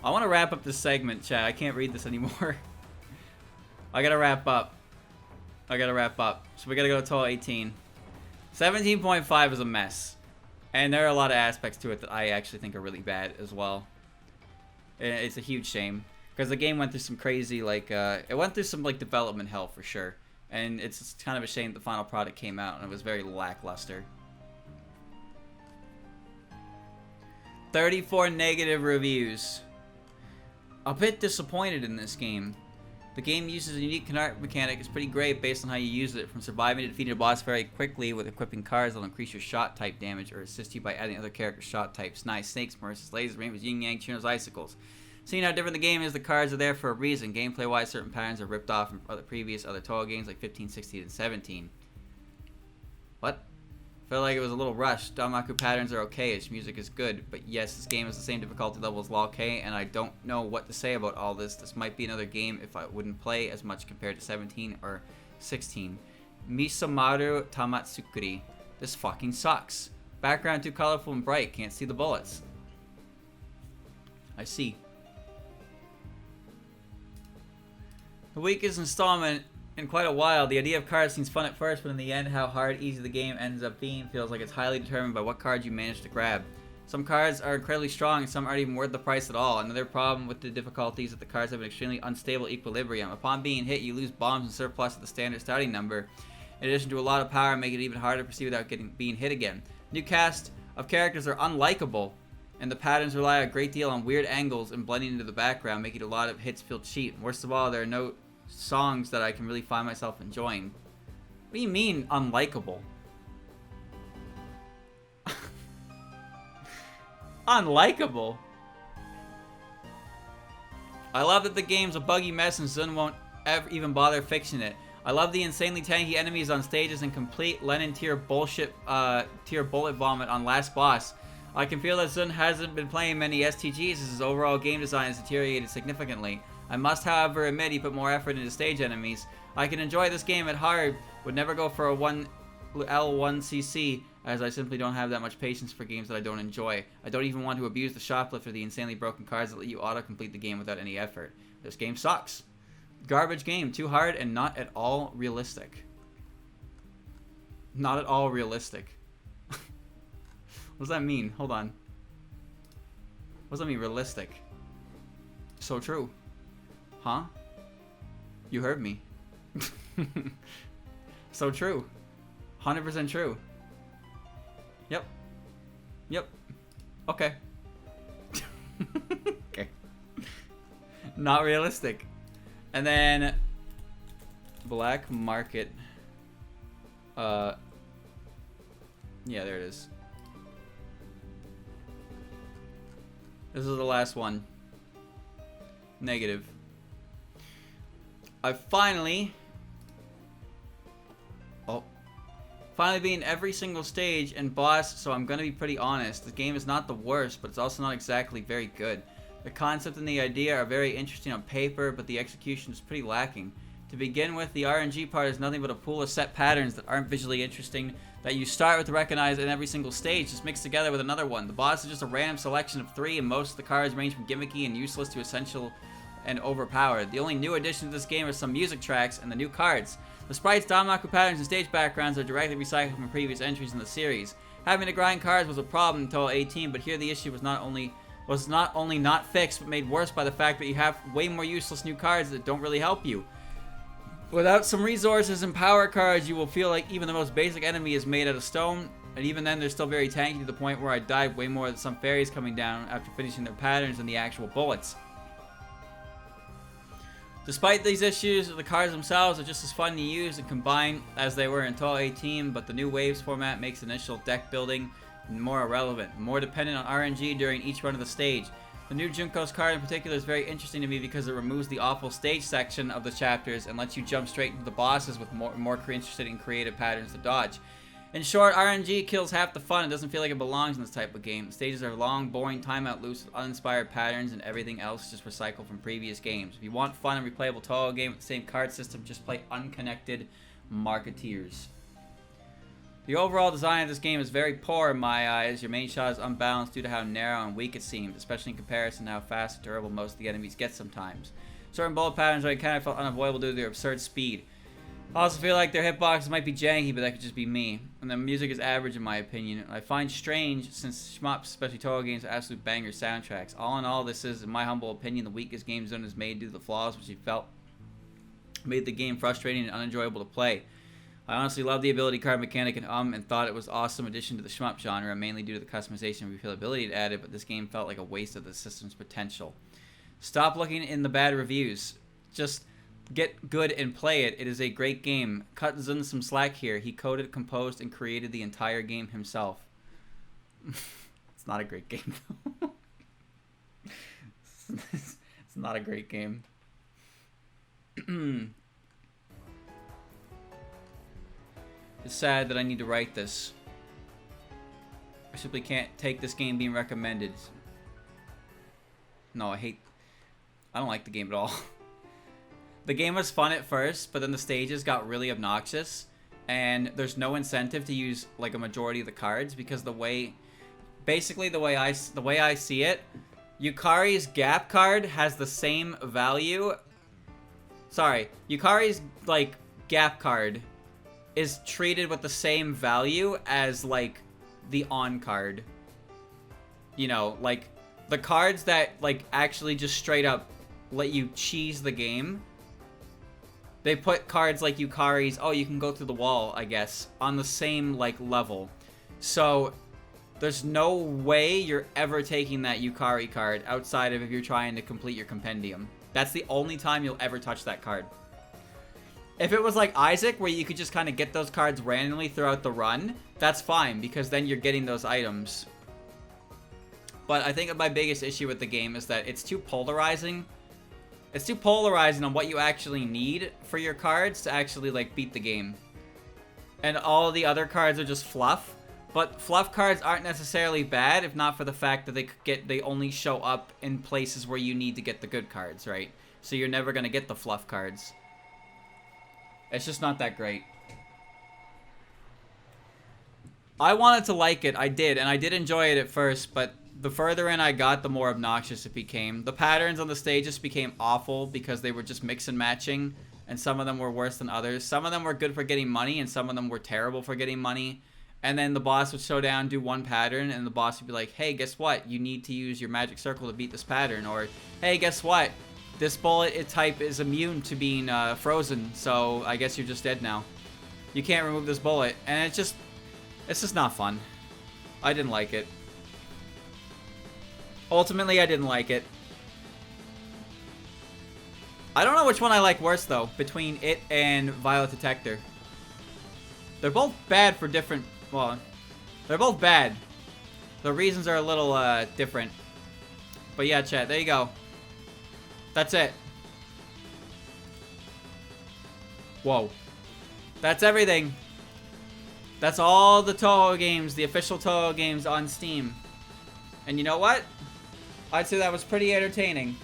I want to wrap up this segment, chat. I can't read this anymore. I gotta wrap up. So we gotta go to total 18. 17.5 is a mess, and there are a lot of aspects to it that I actually think are really bad as well. It's a huge shame because the game went through some crazy it went through some development hell for sure. And it's kind of a shame the final product came out and it was very lackluster. 34 negative reviews. A bit disappointed in this game. The game uses a unique card mechanic. It's pretty great based on how you use it, from surviving to defeating a boss very quickly with equipping cards that will increase your shot type damage or assist you by adding other character shot types. Nice snakes, mercies, lasers, rainbows, yin yang, chinos, icicles. Seeing how different the game is, the cards are there for a reason. Gameplay-wise, certain patterns are ripped off from other Touhou games like 15, 16, and 17. What? Felt like it was a little rushed. Danmaku patterns are okay-ish, music is good, but yes, this game is the same difficulty level as LoL K, and I don't know what to say about all this. This might be another game if I wouldn't play as much compared to 17 or 16. Misamaru Tamatsukuri. This fucking sucks. Background too colorful and bright, can't see the bullets. I see. The weakest installment in quite a while. The idea of cards seems fun at first, but in the end, how hard, easy the game ends up being feels like it's highly determined by what cards you manage to grab. Some cards are incredibly strong and some aren't even worth the price at all. Another problem with the difficulty is that the cards have an extremely unstable equilibrium. Upon being hit, you lose bombs and surplus at the standard starting number, in addition to a lot of power, making it even harder to proceed without being hit again. New cast of characters are unlikable, and the patterns rely a great deal on weird angles and blending into the background, making a lot of hits feel cheap. Worst of all, there are no songs that I can really find myself enjoying. What do you mean, unlikable? Unlikable? I love that the game's a buggy mess and Zun won't ever even bother fixing it. I love the insanely tanky enemies on stages and complete Lenin tier bullshit, tier bullet vomit on last boss. I can feel that Zun hasn't been playing many STGs as his overall game design has deteriorated significantly. I must, however, admit he put more effort into stage enemies. I can enjoy this game at hard, would never go for a 1L1CC, as I simply don't have that much patience for games that I don't enjoy. I don't even want to abuse the shoplifter, the insanely broken cards that let you auto-complete the game without any effort. This game sucks. Garbage game, too hard and not at all realistic. Not at all realistic. What does that mean? Hold on. What does that mean, realistic? So true. Huh? You heard me. So true. 100% true. Yep. Yep. Okay. Okay. Not realistic. And then black market. Yeah, there it is. This is the last one. Negative. I finally beaten every single stage and boss, so I'm gonna be pretty honest. The game is not the worst, but it's also not exactly very good. The concept and the idea are very interesting on paper, but the execution is pretty lacking. To begin with, the RNG part is nothing but a pool of set patterns that aren't visually interesting, that you start with to recognize in every single stage, just mixed together with another one. The boss is just a random selection of 3, and most of the cards range from gimmicky and useless to essential and overpowered. The only new addition to this game are some music tracks and the new cards. The sprites, Damaku patterns, and stage backgrounds are directly recycled from previous entries in the series. Having to grind cards was a problem until 18, but here the issue was not only not fixed, but made worse by the fact that you have way more useless new cards that don't really help you. Without some resources and power cards, you will feel like even the most basic enemy is made out of stone, and even then they're still very tanky to the point where I died way more than some fairies coming down after finishing their patterns than the actual bullets. Despite these issues, the cards themselves are just as fun to use and combine as they were in Touhou 18, but the new waves format makes initial deck building more irrelevant, more dependent on RNG during each run of the stage. The new Junko's card in particular is very interesting to me because it removes the awful stage section of the chapters and lets you jump straight into the bosses with more interested in creative patterns to dodge. In short, RNG kills half the fun and doesn't feel like it belongs in this type of game. The stages are long, boring, timeout loops with uninspired patterns, and everything else is just recycled from previous games. If you want fun and replayable Touhou game with the same card system, just play Unconnected Marketeers. The overall design of this game is very poor in my eyes. Your main shot is unbalanced due to how narrow and weak it seems, especially in comparison to how fast and durable most of the enemies get sometimes. Certain bullet patterns I kind of felt unavoidable due to their absurd speed. I also feel like their hitboxes might be janky, but that could just be me. And the music is average in my opinion. I find strange since shmups, especially Touhou games, are absolute banger soundtracks. All in all, this is, in my humble opinion, the weakest game Zone has made due to the flaws which he felt made the game frustrating and unenjoyable to play. I honestly love the ability card mechanic and thought it was an awesome addition to the shmup genre, mainly due to the customization and replayability it added, but this game felt like a waste of the system's potential. Stop looking in the bad reviews. Just get good and play it. It is a great game. Cut Zun some slack here. He coded, composed, and created the entire game himself. It's not a great game, though. It's not a great game. It's sad that I need to write this. I simply can't take this game being recommended. No, I don't like the game at all. The game was fun at first, but then the stages got really obnoxious, and there's no incentive to use like a majority of the cards because basically the way I see it, Yukari's gap card has the same value. Sorry, Yukari's like gap card is treated with the same value as like the on card. You know, like the cards that like actually just straight up let you cheese the game. They put cards like Yukari's, oh, you can go through the wall, I guess, on the same like level. So there's no way you're ever taking that Yukari card outside of if you're trying to complete your compendium. That's the only time you'll ever touch that card. If it was like Isaac, where you could just kind of get those cards randomly throughout the run, that's fine, because then you're getting those items. But I think my biggest issue with the game is that it's too polarizing. It's too polarizing on what you actually need for your cards to actually like beat the game. And all the other cards are just fluff. But fluff cards aren't necessarily bad, if not for the fact that they only show up in places where you need to get the good cards, right? So you're never gonna get the fluff cards. It's just not that great. I wanted to like it, I did, and I did enjoy it at first, but the further in I got, the more obnoxious it became. The patterns on the stages became awful because they were just mix and matching, and some of them were worse than others. Some of them were good for getting money, and some of them were terrible for getting money. And then the boss would show down, do one pattern, and the boss would be like, hey, guess what? You need to use your magic circle to beat this pattern. Or, hey, guess what? This bullet type is immune to being frozen, so I guess you're just dead now. You can't remove this bullet. And it's just not fun. I didn't like it. Ultimately, I didn't like it. I don't know which one I like worse, though, between it and Violet Detector. They're both bad for different... Well, they're both bad. The reasons are a little different. But yeah, chat, there you go. That's it. Whoa. That's everything. That's all the Touhou games, the official Touhou games on Steam. And you know what? I'd say that was pretty entertaining.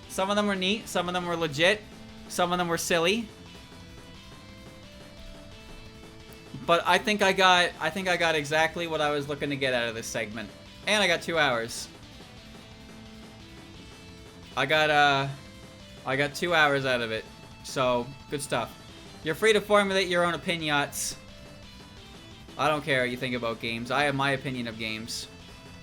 Some of them were neat, some of them were legit, some of them were silly. But I think I got exactly what I was looking to get out of this segment. And I got 2 hours. I got 2 hours out of it. So, good stuff. You're free to formulate your own opinions. I don't care what you think about games. I have my opinion of games.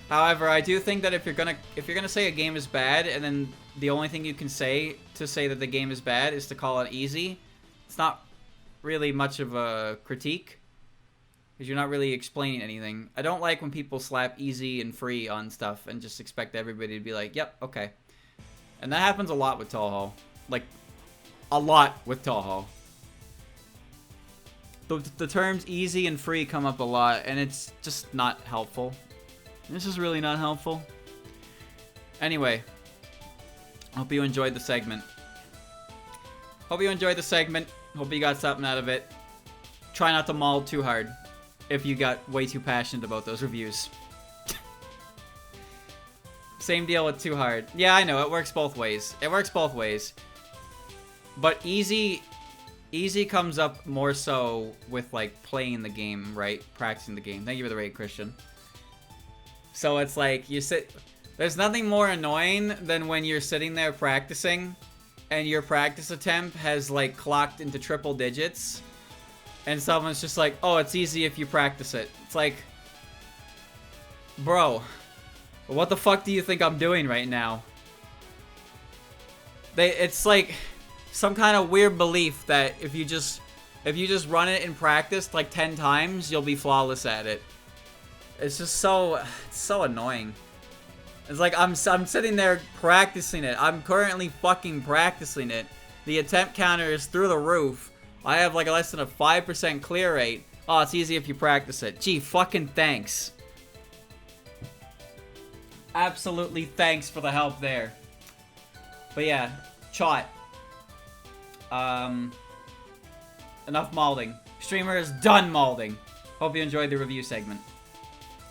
However, I do think that if you're gonna say a game is bad, and then the only thing you can say to say that the game is bad is to call it easy, it's not really much of a critique, because you're not really explaining anything. I don't like when people slap easy and free on stuff and just expect everybody to be like, yep, okay. And that happens a lot with Touhou. Like, a lot with Touhou. The terms easy and free come up a lot, and it's just not helpful. This is really not helpful. Anyway, hope you enjoyed the segment. Hope you enjoyed the segment. Hope you got something out of it. Try not to maul too hard if you got way too passionate about those reviews. Same deal with too hard. Yeah, I know, it works both ways. It works both ways. But easy comes up more so with, like, playing the game, right? Practicing the game. Thank you for the raid, Christian. So it's like, you sit... There's nothing more annoying than when you're sitting there practicing and your practice attempt has, like, clocked into triple digits and someone's just like, oh, it's easy if you practice it. It's like... Bro, what the fuck do you think I'm doing right now? It's like some kind of weird belief that if you just run it in practice like 10 times, you'll be flawless at it. It's just so annoying. It's like I'm sitting there practicing it. I'm currently fucking practicing it. The attempt counter is through the roof. I have like less than a 5% clear rate. Oh, it's easy if you practice it. Gee, fucking thanks. Absolutely thanks for the help there. But yeah, Chot. Enough malding. Streamer is done malding. Hope you enjoyed the review segment.